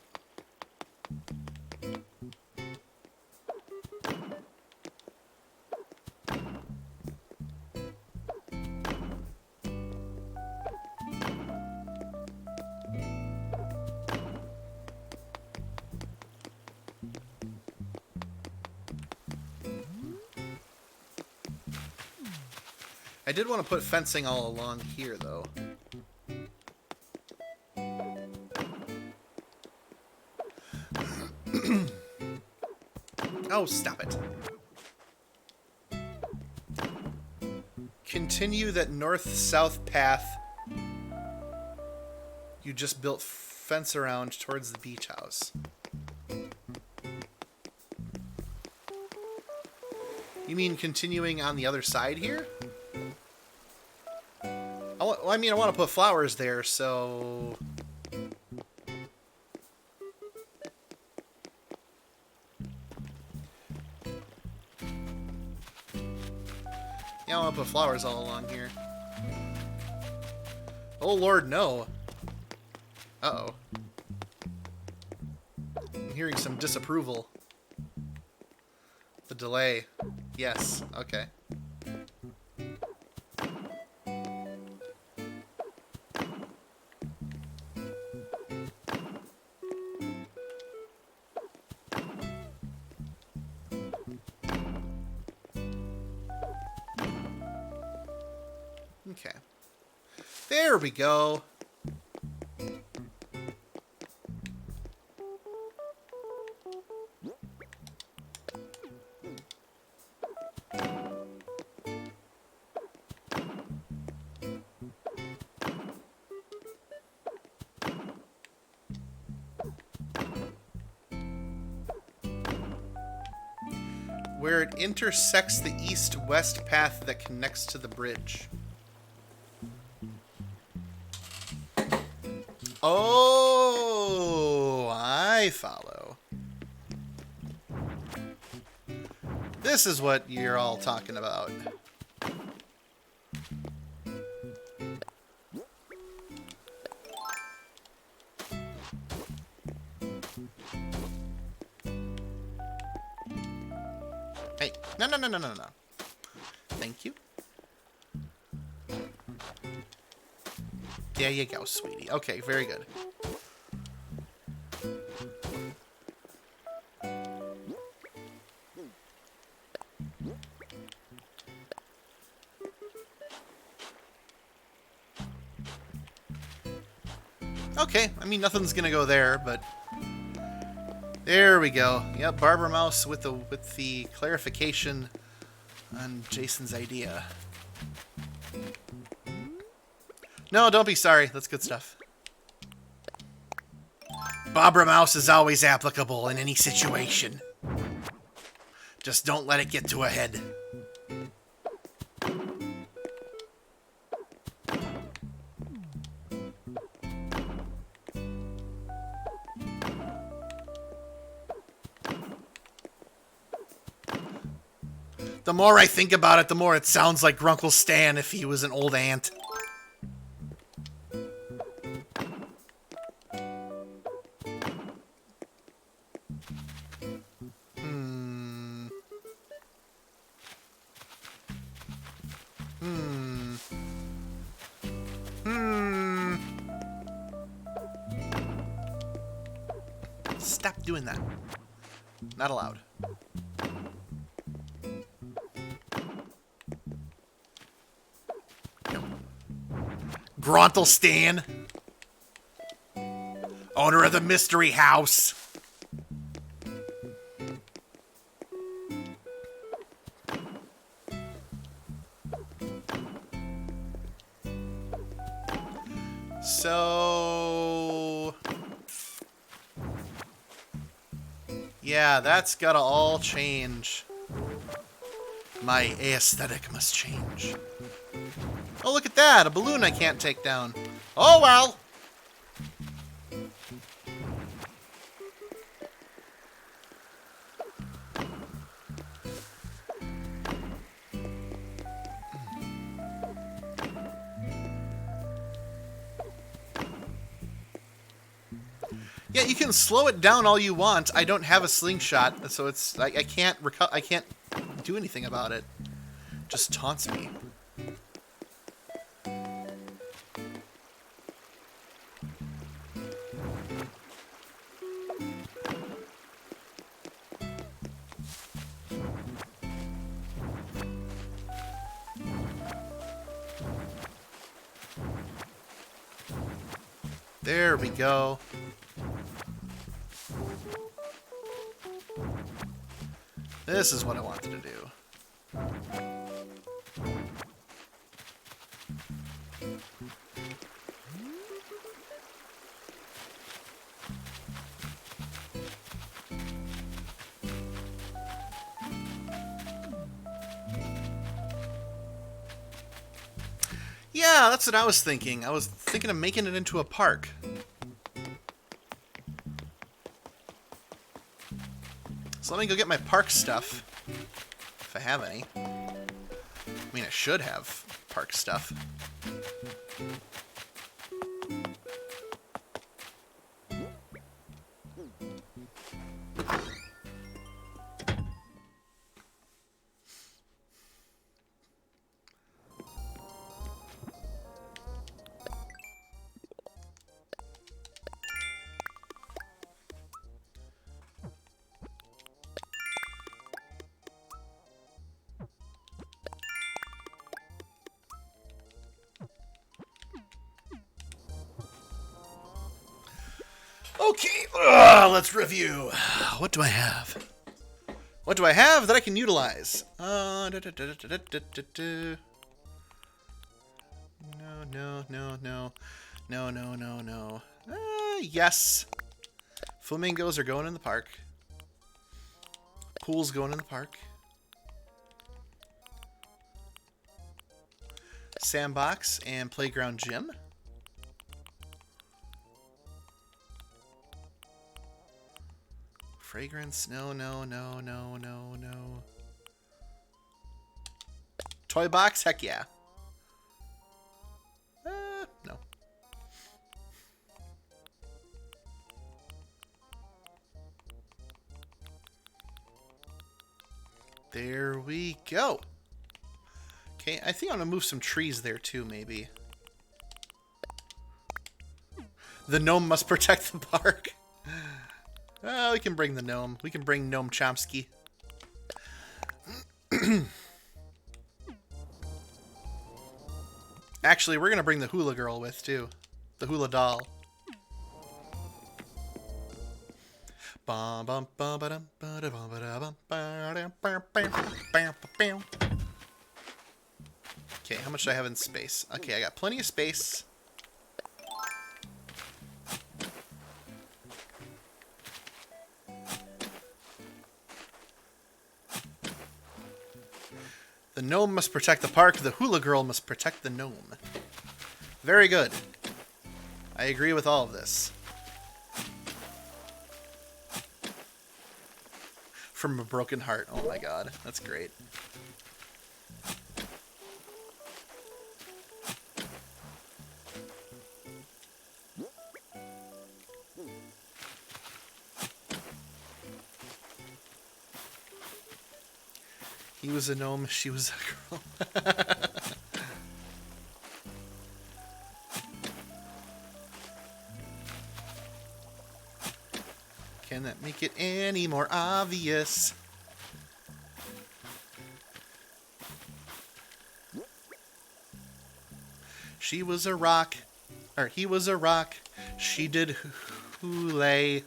I did want to put fencing all along here, though. Oh, stop it. Continue that north-south path you just built fence around towards the beach house. You mean continuing on the other side here? I mean, I want to put flowers there, so... Yeah, I want to put flowers all along here. Oh, Lord, no. Uh-oh. I'm hearing some disapproval. The delay. Yes, okay. Okay. There we go. Where it intersects the east-west path that connects to the bridge. Oh, I follow. This is what you're all talking about. Hey, no, no, no, no, no, no. Thank you. There you go, sweetie. Okay, very good. Okay, I mean, nothing's gonna go there, but... There we go. Yep, Barber Mouse with the clarification on Jason's idea. No, don't be sorry. That's good stuff. Barbara Mouse is always applicable in any situation. Just don't let it get to her head. The more I think about it, the more it sounds like Grunkle Stan if he was an old ant. Stop doing that. Not allowed. Gruntle Stan, owner of the mystery house. So, yeah, that's gotta all change. My aesthetic must change. Oh, look at that! A balloon I can't take down. Oh, well! Yeah, you can slow it down all you want. I don't have a slingshot, so it's I can't I can't do anything about it. Just taunts me. There we go. This is what I wanted to do. Yeah, that's what I was thinking. I was thinking of making it into a park. So let me go get my park stuff. If I have any. I mean, I should have park stuff. Okay, let's review. What do I have? What do I have that I can utilize? No. Yes. Flamingos are going in the park. Pool's going in the park. Sandbox and playground gym. Fragrance? No. Toy box? Heck yeah. No. There we go. Okay, I think I'm gonna move some trees there too, maybe. The gnome must protect the park. We can bring the gnome. We can bring Gnome Chomsky. Actually, we're going to bring the hula girl with, too. The hula doll. Okay, how much do I have in space? Okay, I got plenty of space. The gnome must protect the park. The hula girl must protect the gnome. Very good. I agree with all of this. From a broken heart. Oh my god. That's great. He was a gnome, she was a girl. Can that make it any more obvious? She was a rock, or he was a rock. She did hule.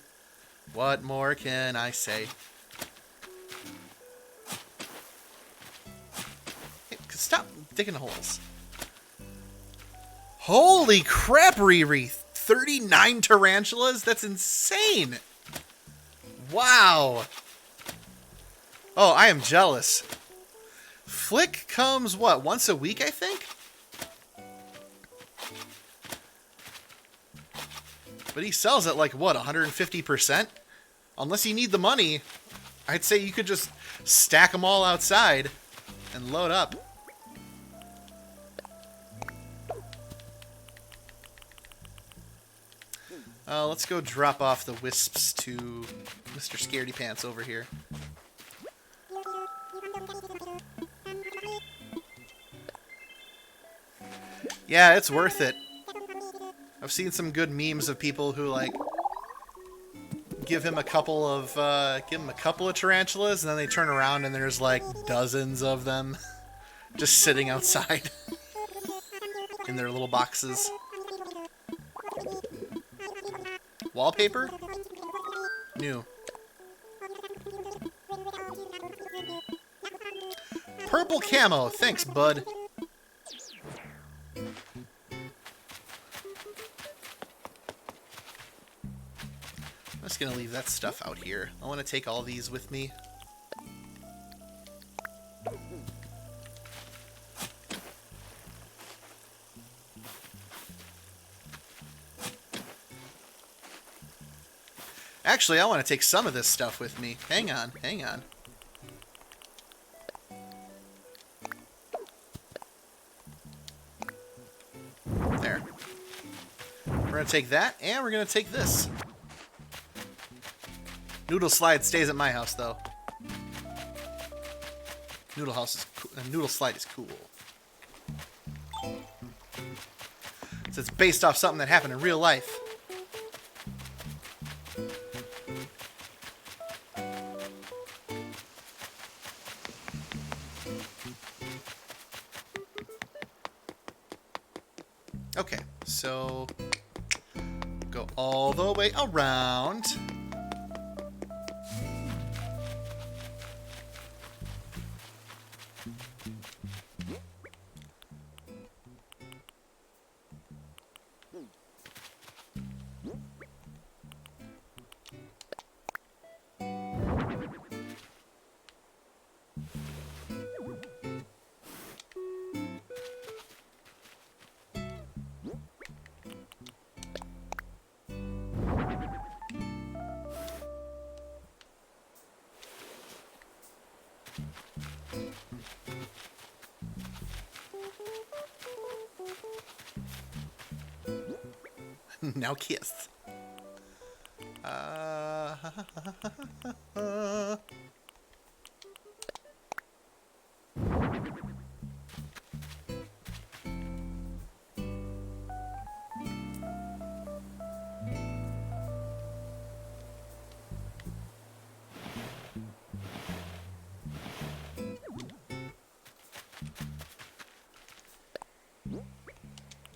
What more can I say? Hey, stop digging holes. Holy crap, Riri! 39 tarantulas? That's insane! Wow! Oh, I am jealous. Flick comes, what, once a week, I think? But he sells at, like, what, 150%? Unless you need the money, I'd say you could just stack them all outside and load up. Let's go drop off the wisps to Mr. Scaredy Pants over here. Yeah, it's worth it. I've seen some good memes of people who, like, give him a couple of tarantulas, and then they turn around and there's, like, dozens of them just sitting outside in their little boxes. Wallpaper? New. Purple camo. Thanks, bud. I'm just gonna leave that stuff out here. I want to take all these with me. Actually, I want to take some of this stuff with me. Hang on, hang on. There. We're going to take that, and we're going to take this. Noodle Slide stays at my house, though. Noodle Slide is cool. So it's based off something that happened in real life. Okay, so go all the way around. Now kiss.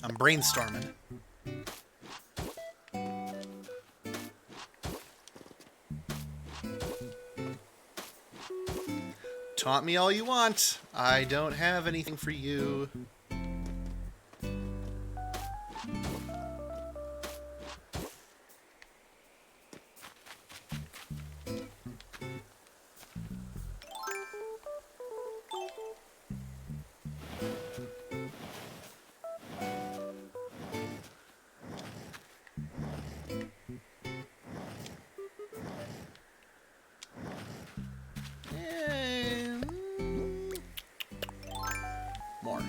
I'm brainstorming. Taunt me all you want. I don't have anything for you. More.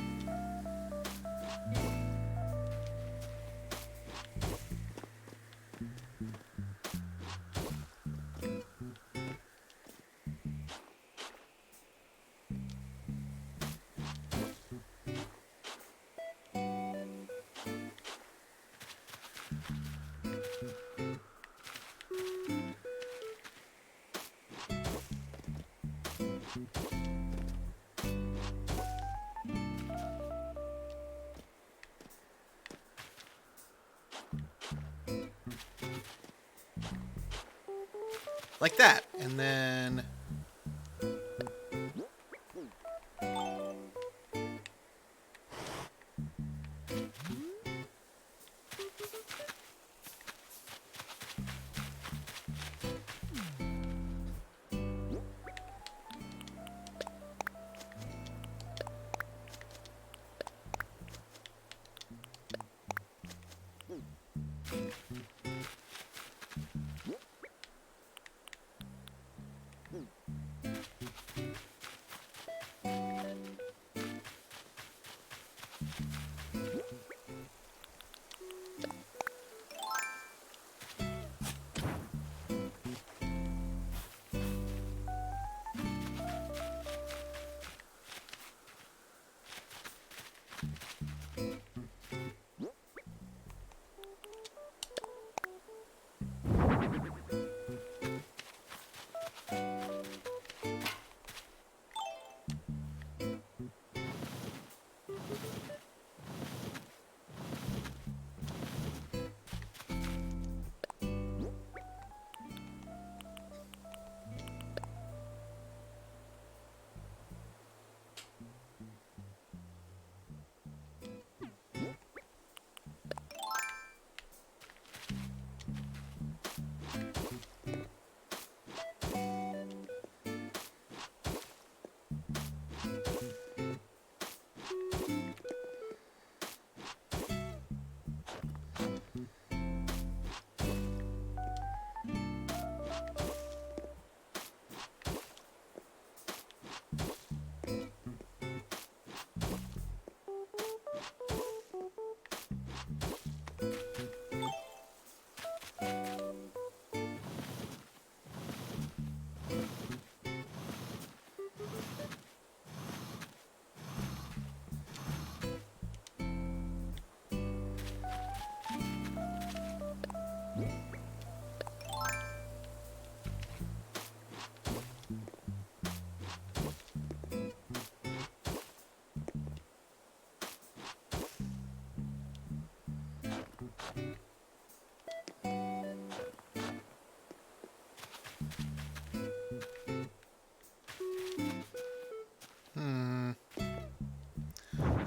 Like that. And then...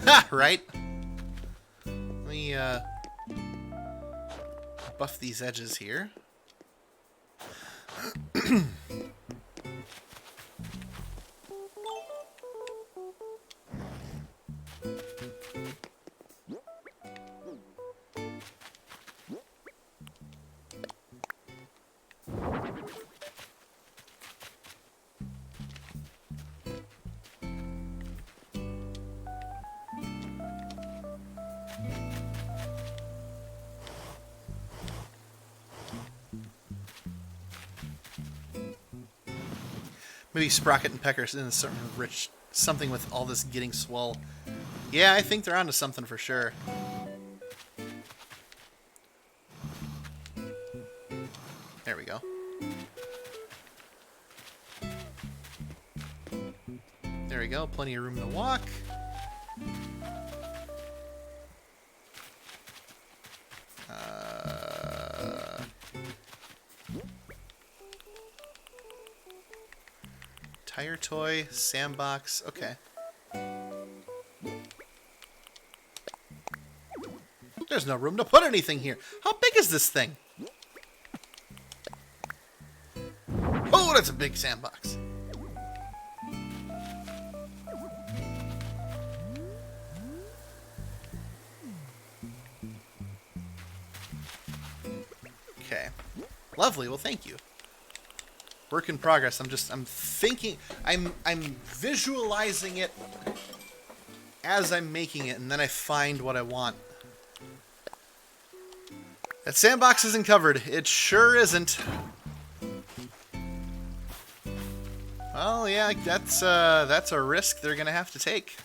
Ha! Right? Let me, buff these edges here. Maybe Sprocket and Pecker in something rich, something with all this getting swell. Yeah, I think they're onto something for sure. There we go. There we go, plenty of room to walk. Tire toy, sandbox. Okay. There's no room to put anything here. How big is this thing? Oh, that's a big sandbox. Okay. Lovely. Well, thank you. Work in progress. I'm thinking, I'm visualizing it as I'm making it, and then I find what I want. That sandbox isn't covered. It sure isn't. Well, yeah, that's a risk they're gonna have to take.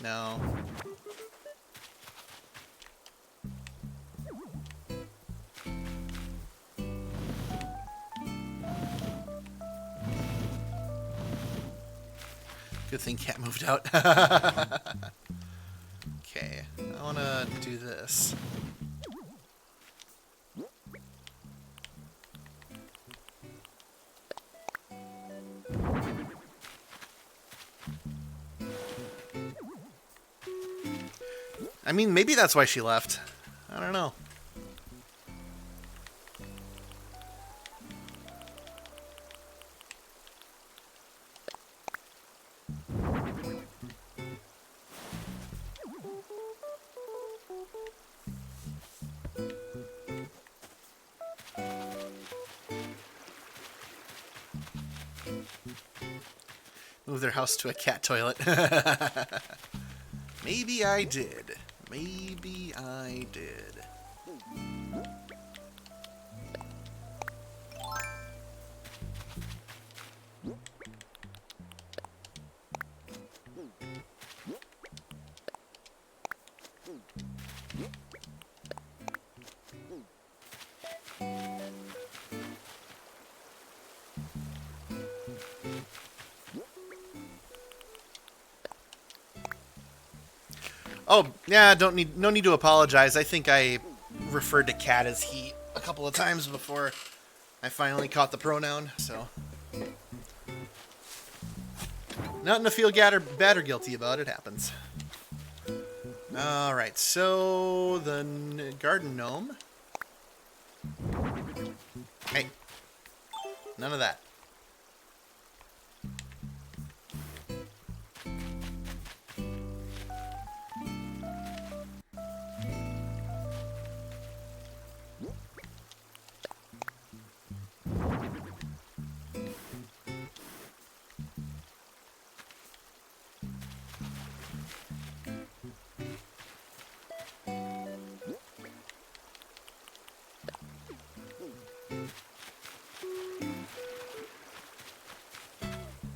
No. Good thing Cat moved out. Okay, I want to do this. I mean, maybe that's why she left. I don't know. Move their house to a cat toilet. Maybe I did. Maybe I did. Oh, yeah, no need to apologize. I think I referred to cat as he a couple of times before I finally caught the pronoun, so. Nothing to feel bad or guilty about, it happens. Alright, so the garden gnome. Hey, none of that.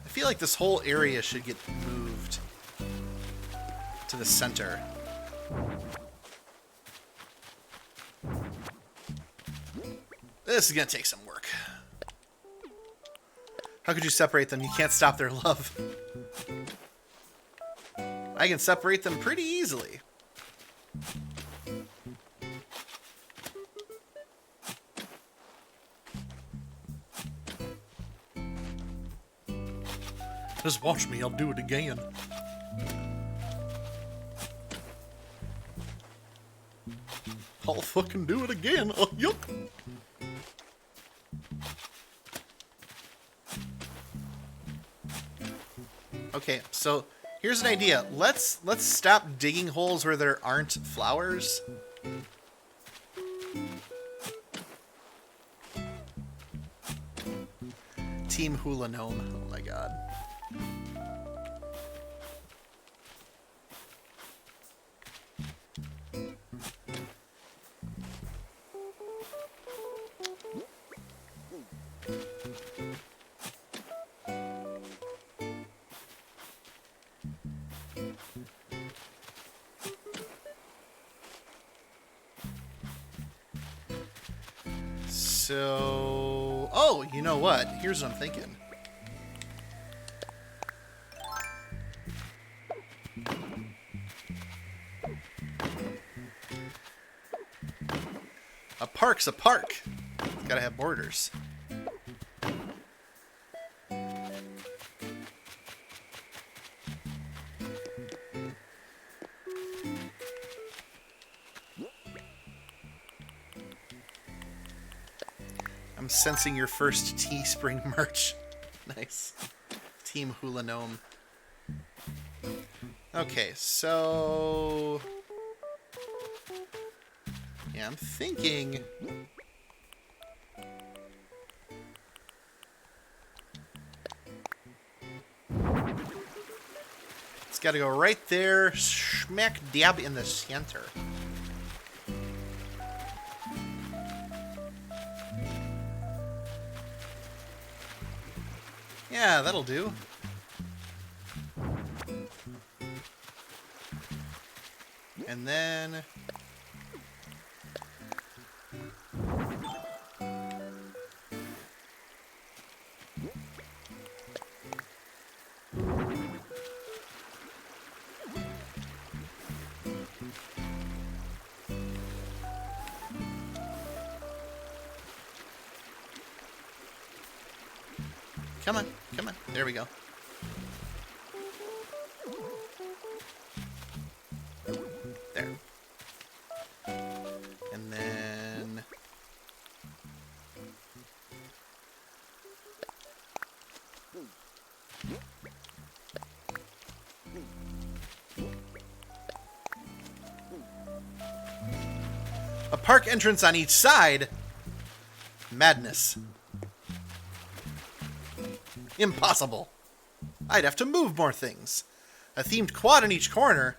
I feel like this whole area should get moved to the center. This is gonna take some work. How could you separate them? You can't stop their love. I can separate them pretty easily. Just watch me, I'll do it again. I'll fucking do it again. Oh, yup. Okay, so here's an idea. Let's stop digging holes where there aren't flowers. Team Hula Gnome. Oh my god. So, oh, you know what? Here's what I'm thinking. A park's a park. It's gotta have borders. I'm sensing your first Teespring merch. Nice. Team Hula Gnome. Okay, so... yeah, I'm thinking... it's gotta go right there, smack dab in the center. Yeah, that'll do. And then... come on, come on. There we go. There. And then... a park entrance on each side? Madness. Impossible. I'd have to move more things. A themed quad in each corner.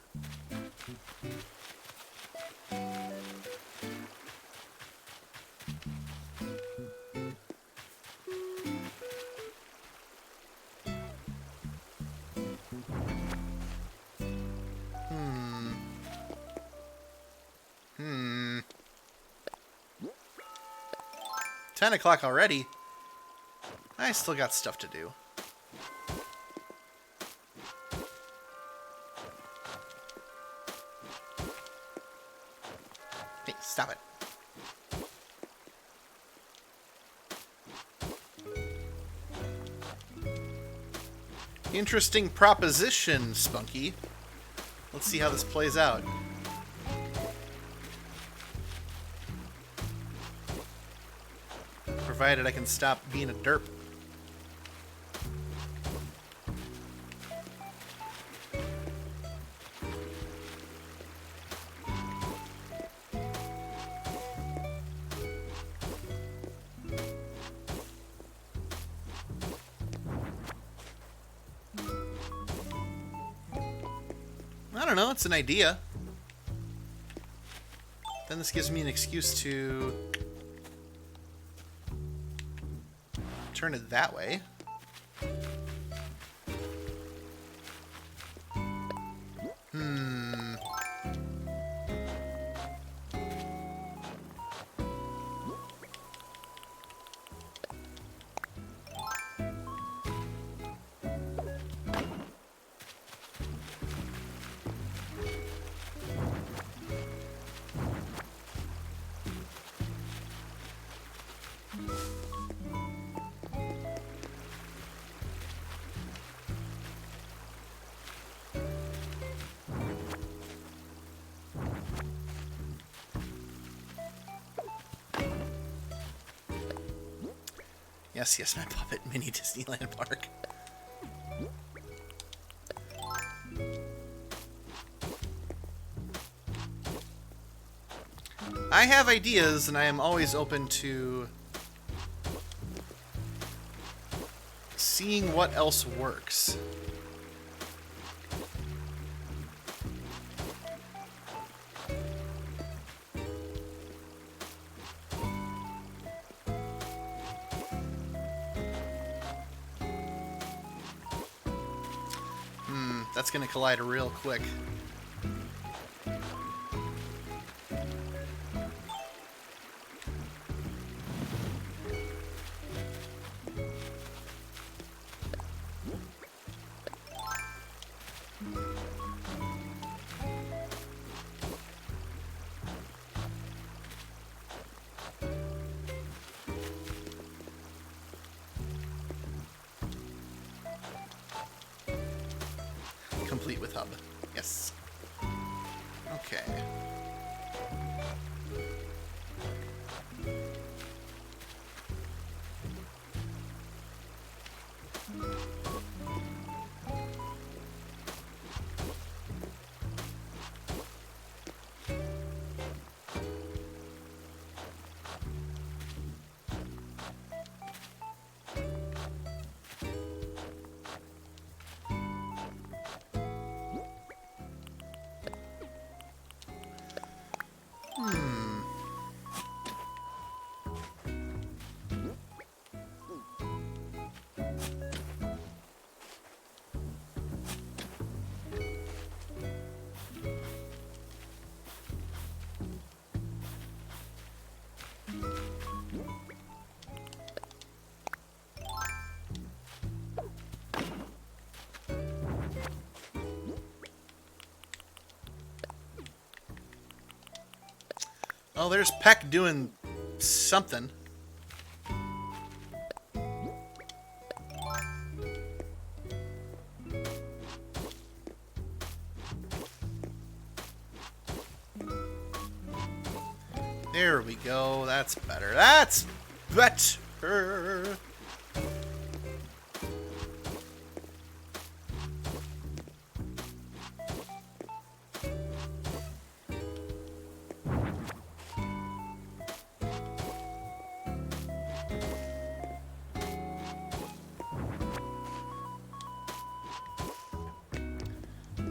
Hmm. 10 o'clock already. I still got stuff to do. Hey, stop it. Interesting proposition, Spunky. Let's see how this plays out. Provided I can stop being a derp. I don't know, it's an idea. Then this gives me an excuse to turn it that way. Yes, yes, my puppet mini Disneyland park. I have ideas, and I am always open to seeing what else works. That's gonna collide real quick. bathtub. Yes. Okay. Oh, there's Peck doing something. There we go. That's better. That's better.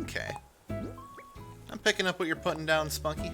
Okay. I'm picking up what you're putting down, Spunky.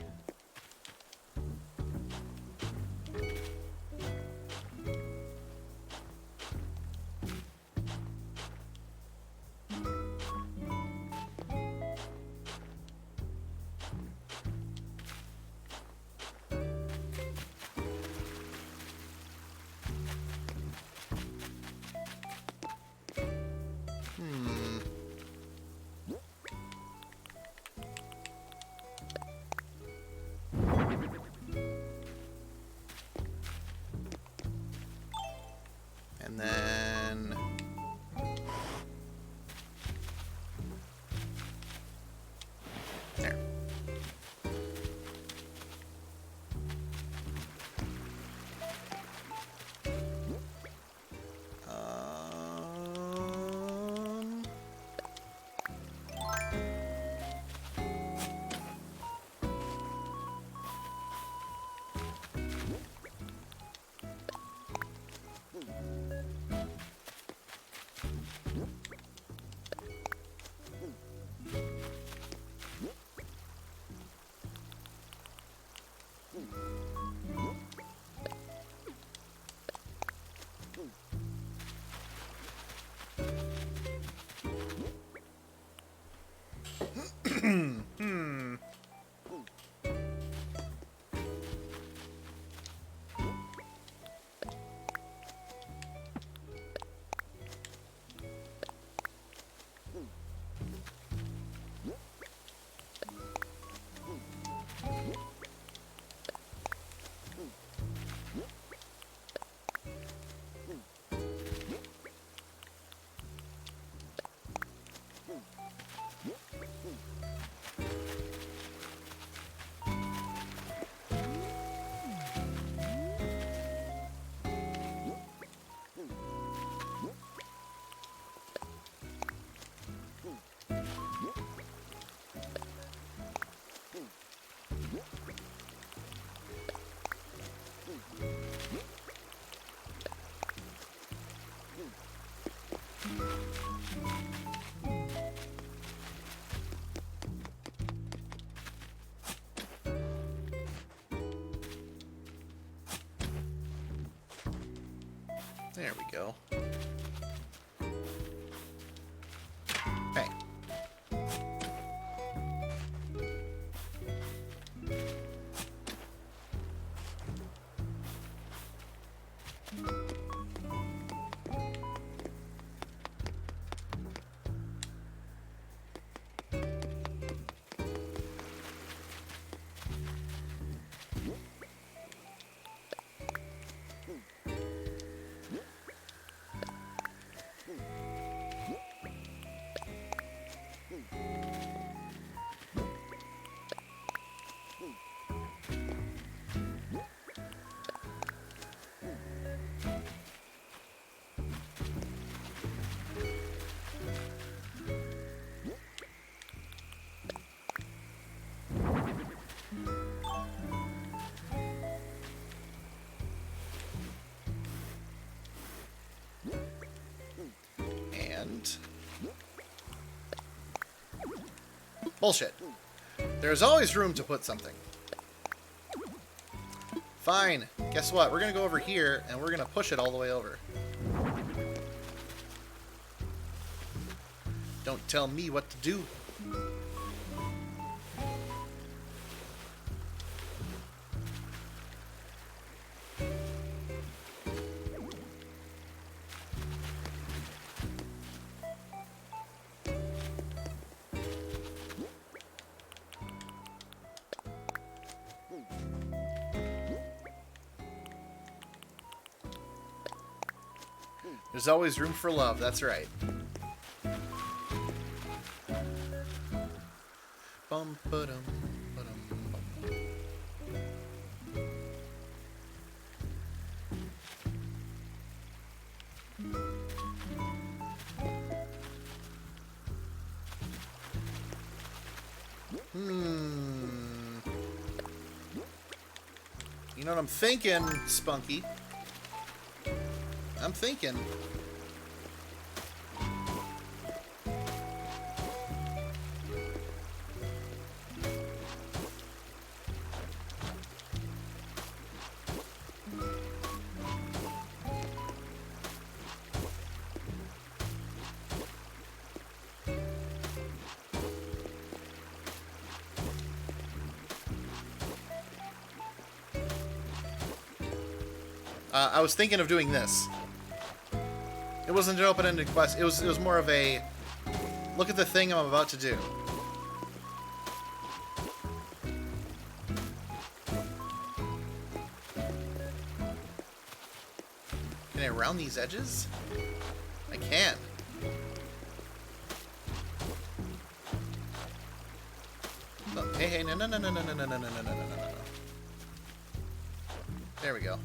And then... there. There we go. Hey. isn't. Bullshit. There's always room to put something. Fine. Guess what? We're going to go over here, and we're going to push it all the way over. Don't tell me what to do. There's always room for love, that's right. Bum, ba-dum, ba-dum, bum. You know what I'm thinking, Spunky? I'm thinking. I was thinking of doing this. It wasn't an open-ended quest. It was more of a look at the thing I'm about to do. Can I round these edges? I can. Oh, hey, no. There we go.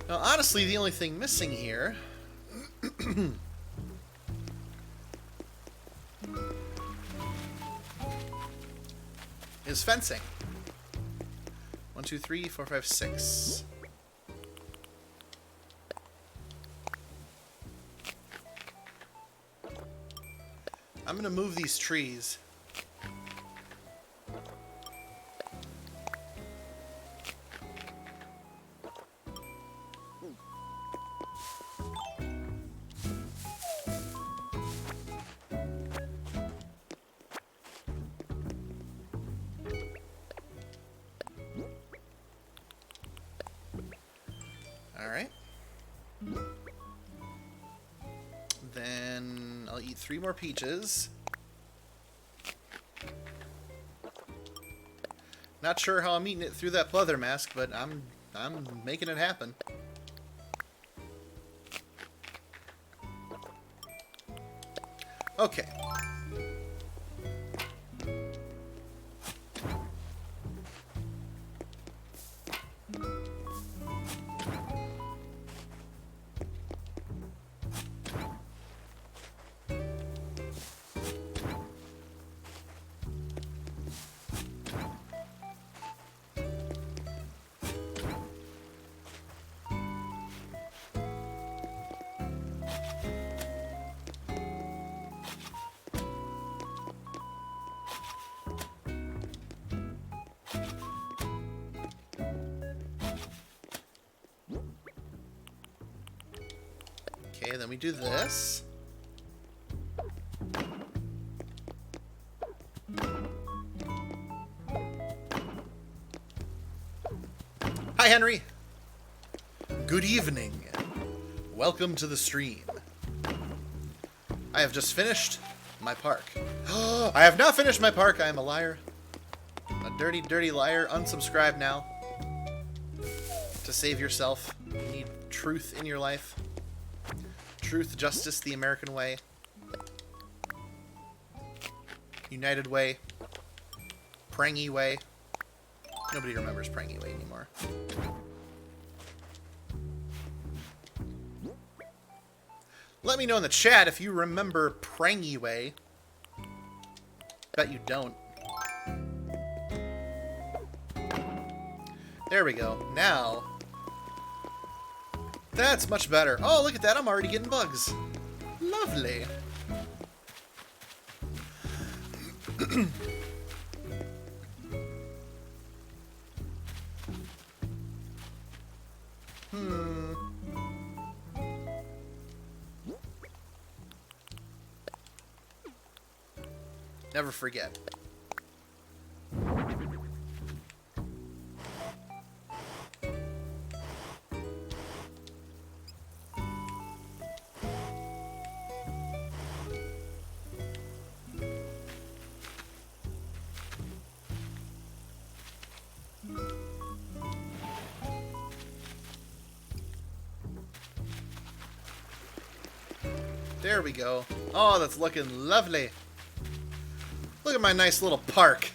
Now, honestly, the only thing missing here is fencing. 1, 2, 3, 4, 5, 6. I'm gonna move these trees. Alright. Then I'll eat 3 more peaches. Not sure how I'm eating it through that pleather mask, but I'm making it happen. Okay. Okay, then we do this. Hi, Henry. Good evening. Welcome to the stream. I have just finished my park. I have not finished my park. I am a liar. A dirty, dirty liar. Unsubscribe now. To save yourself. You need truth in your life. Truth, justice, the American way. United way. Prangy way. Nobody remembers Prangy way anymore. Let me know in the chat if you remember Prangiway. Bet you don't. There we go. Now, that's much better. Oh, look at that. I'm already getting bugs. Lovely. Never forget. There we go. Oh, that's looking lovely. Look at my nice little park.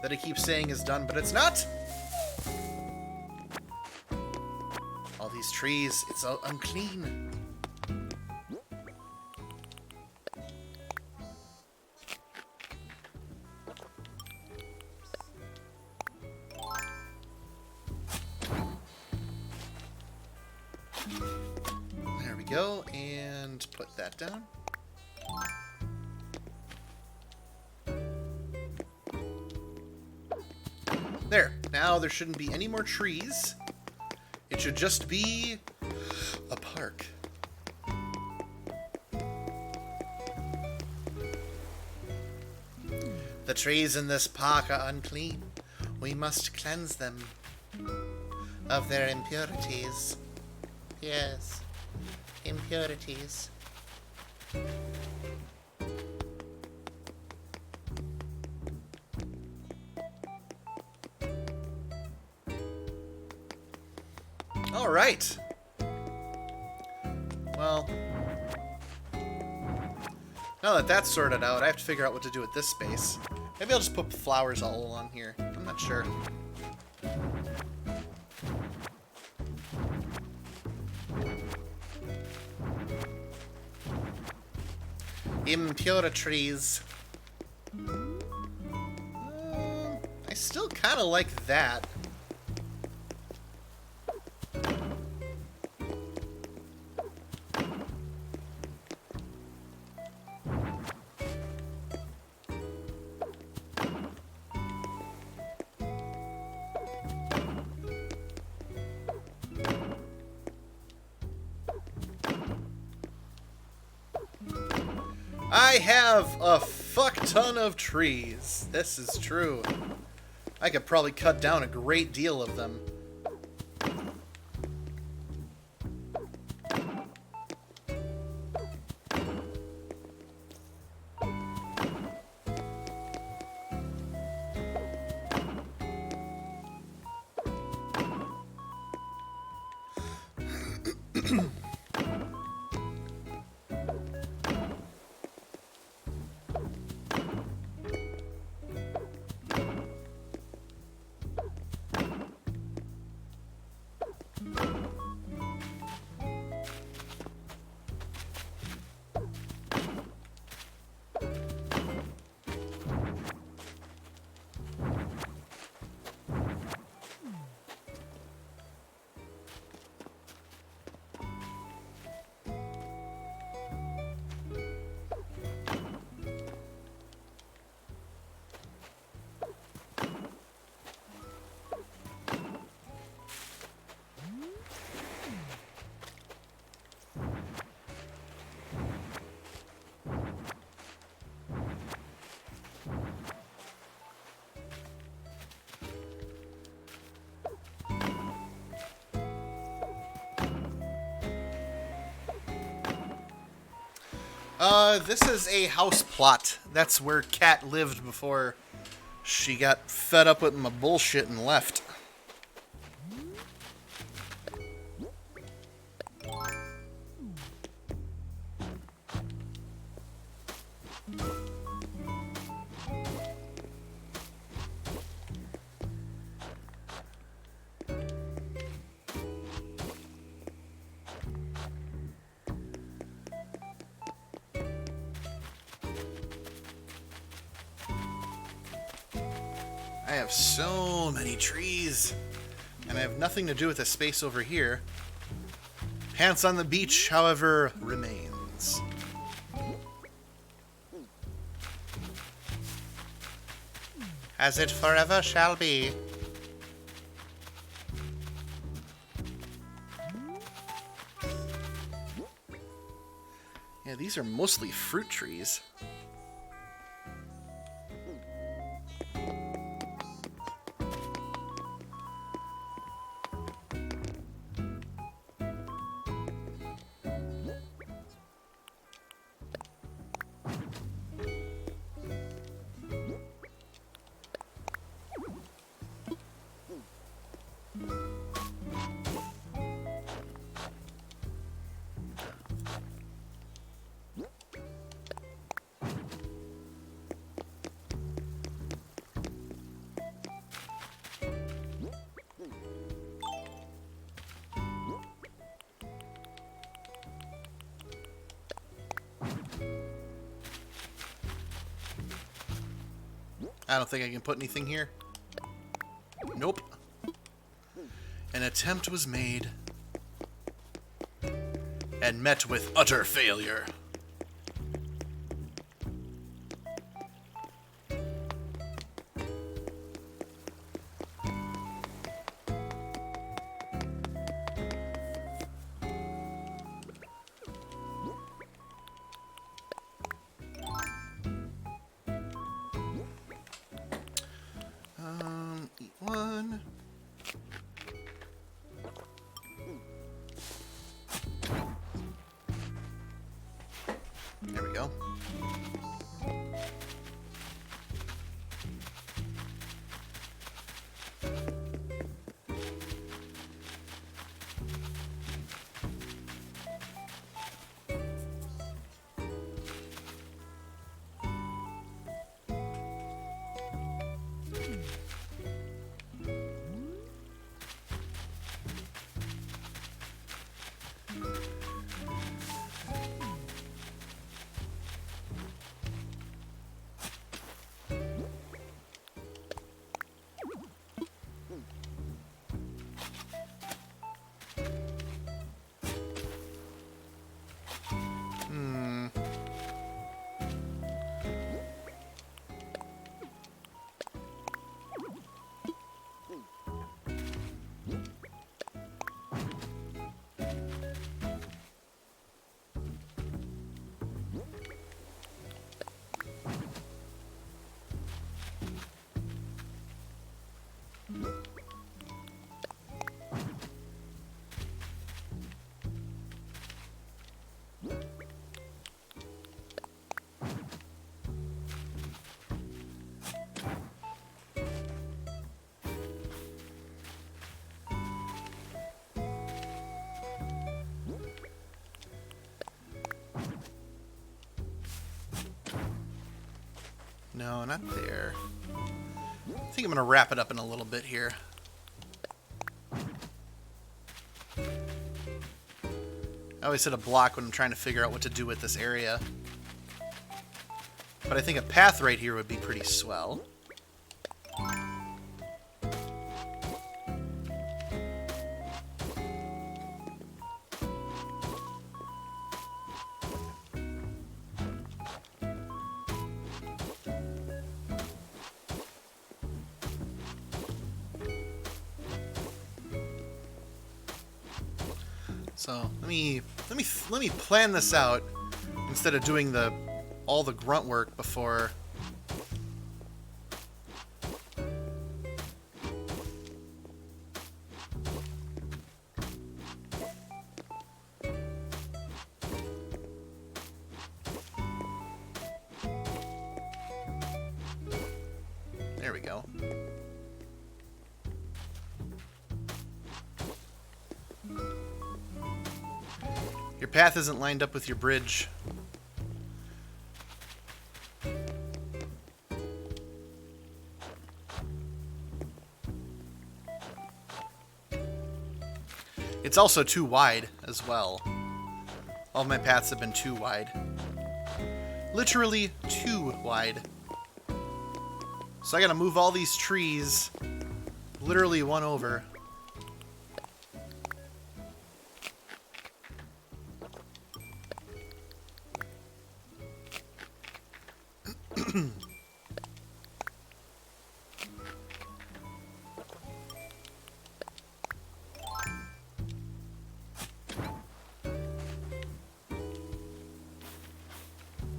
That I keep saying is done, but it's not. All these trees, it's all unclean. Go and put that down. There. Now there shouldn't be any more trees. It should just be a park. The trees in this park are unclean. We must cleanse them of their impurities. Yes. Impurities. All right. Well, now that that's sorted out, I have to figure out what to do with this space. Maybe I'll just put flowers all along here. I'm not sure. Impurities. I still kind of like that. I have a fuck ton of trees. This is true. I could probably cut down a great deal of them. This is a house plot. That's where Kat lived before she got fed up with my bullshit and left. I have so many trees. And I have nothing to do with the space over here. Pants on the beach, however, remains. As it forever shall be. Yeah, these are mostly fruit trees. I don't think I can put anything here. Nope. An attempt was made and met with utter failure. Eat one. There we go. No, not there. I think I'm going to wrap it up in a little bit here. I always hit a block when I'm trying to figure out what to do with this area. But I think a path right here would be pretty swell. So let me plan this out instead of doing all the grunt work before. There we go. Your path isn't lined up with your bridge. It's also too wide as well. All of my paths have been too wide. Literally too wide. So I gotta move all these trees literally one over.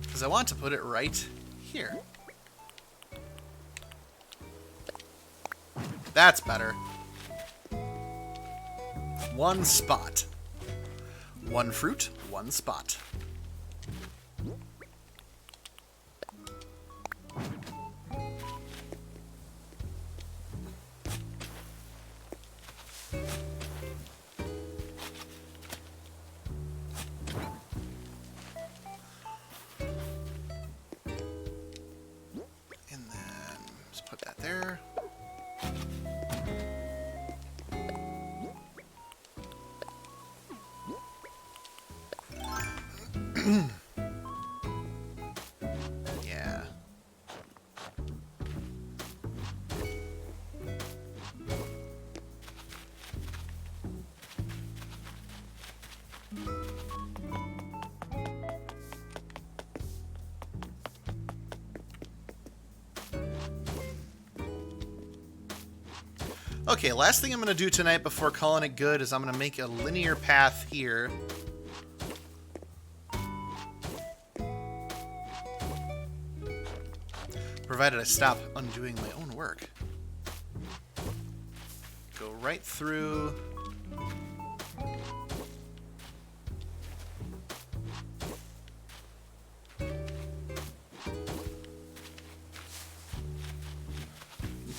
Because I want to put it right here. That's better. One spot. One fruit, one spot. And then just put that there. Yeah. Okay, last thing I'm going to do tonight before calling it good is I'm going to make a linear path here. Provided I stop undoing my own work. Go right through.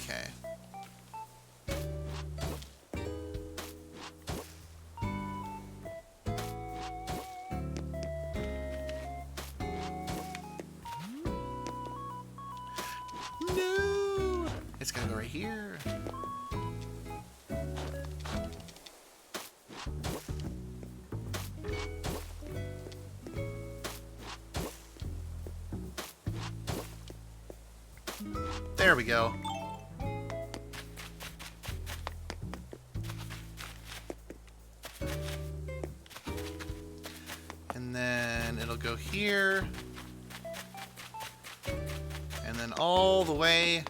Okay. No! It's gonna go right here. There we go. And then it'll go here. And then all the way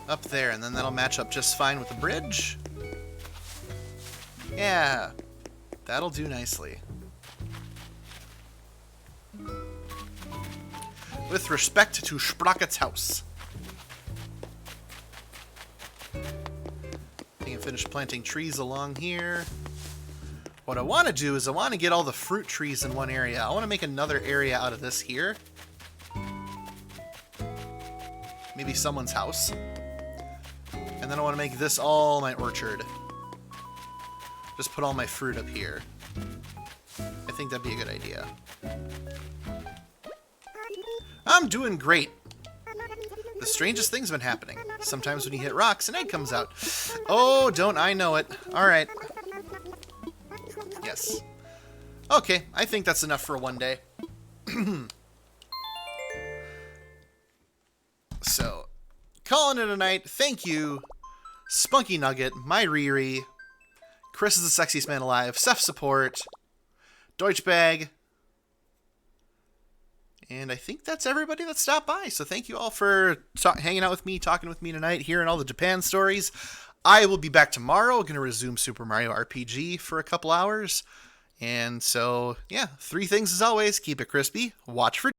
up there. And then that'll match up just fine with the bridge. Yeah. That'll do nicely. With respect to Sprocket's house. I can finish planting trees along here. What I want to do is I want to get all the fruit trees in one area. I want to make another area out of this here. Maybe someone's house. And then I want to make this all my orchard. Just put all my fruit up here. I think that'd be a good idea. I'm doing great. The strangest thing's been happening. Sometimes when you hit rocks, an egg comes out. Oh, don't I know it. Alright. Yes. Okay, I think that's enough for one day. So, calling it a night. Thank you, Spunky Nugget, my Riri, Chris is the sexiest man alive, Seth Support, Deutschbag, and I think that's everybody that stopped by. So thank you all for hanging out with me, talking with me tonight, hearing all the Japan stories. I will be back tomorrow. We're going to resume Super Mario RPG for a couple hours. And so, yeah, 3 things as always. Keep it crispy, watch for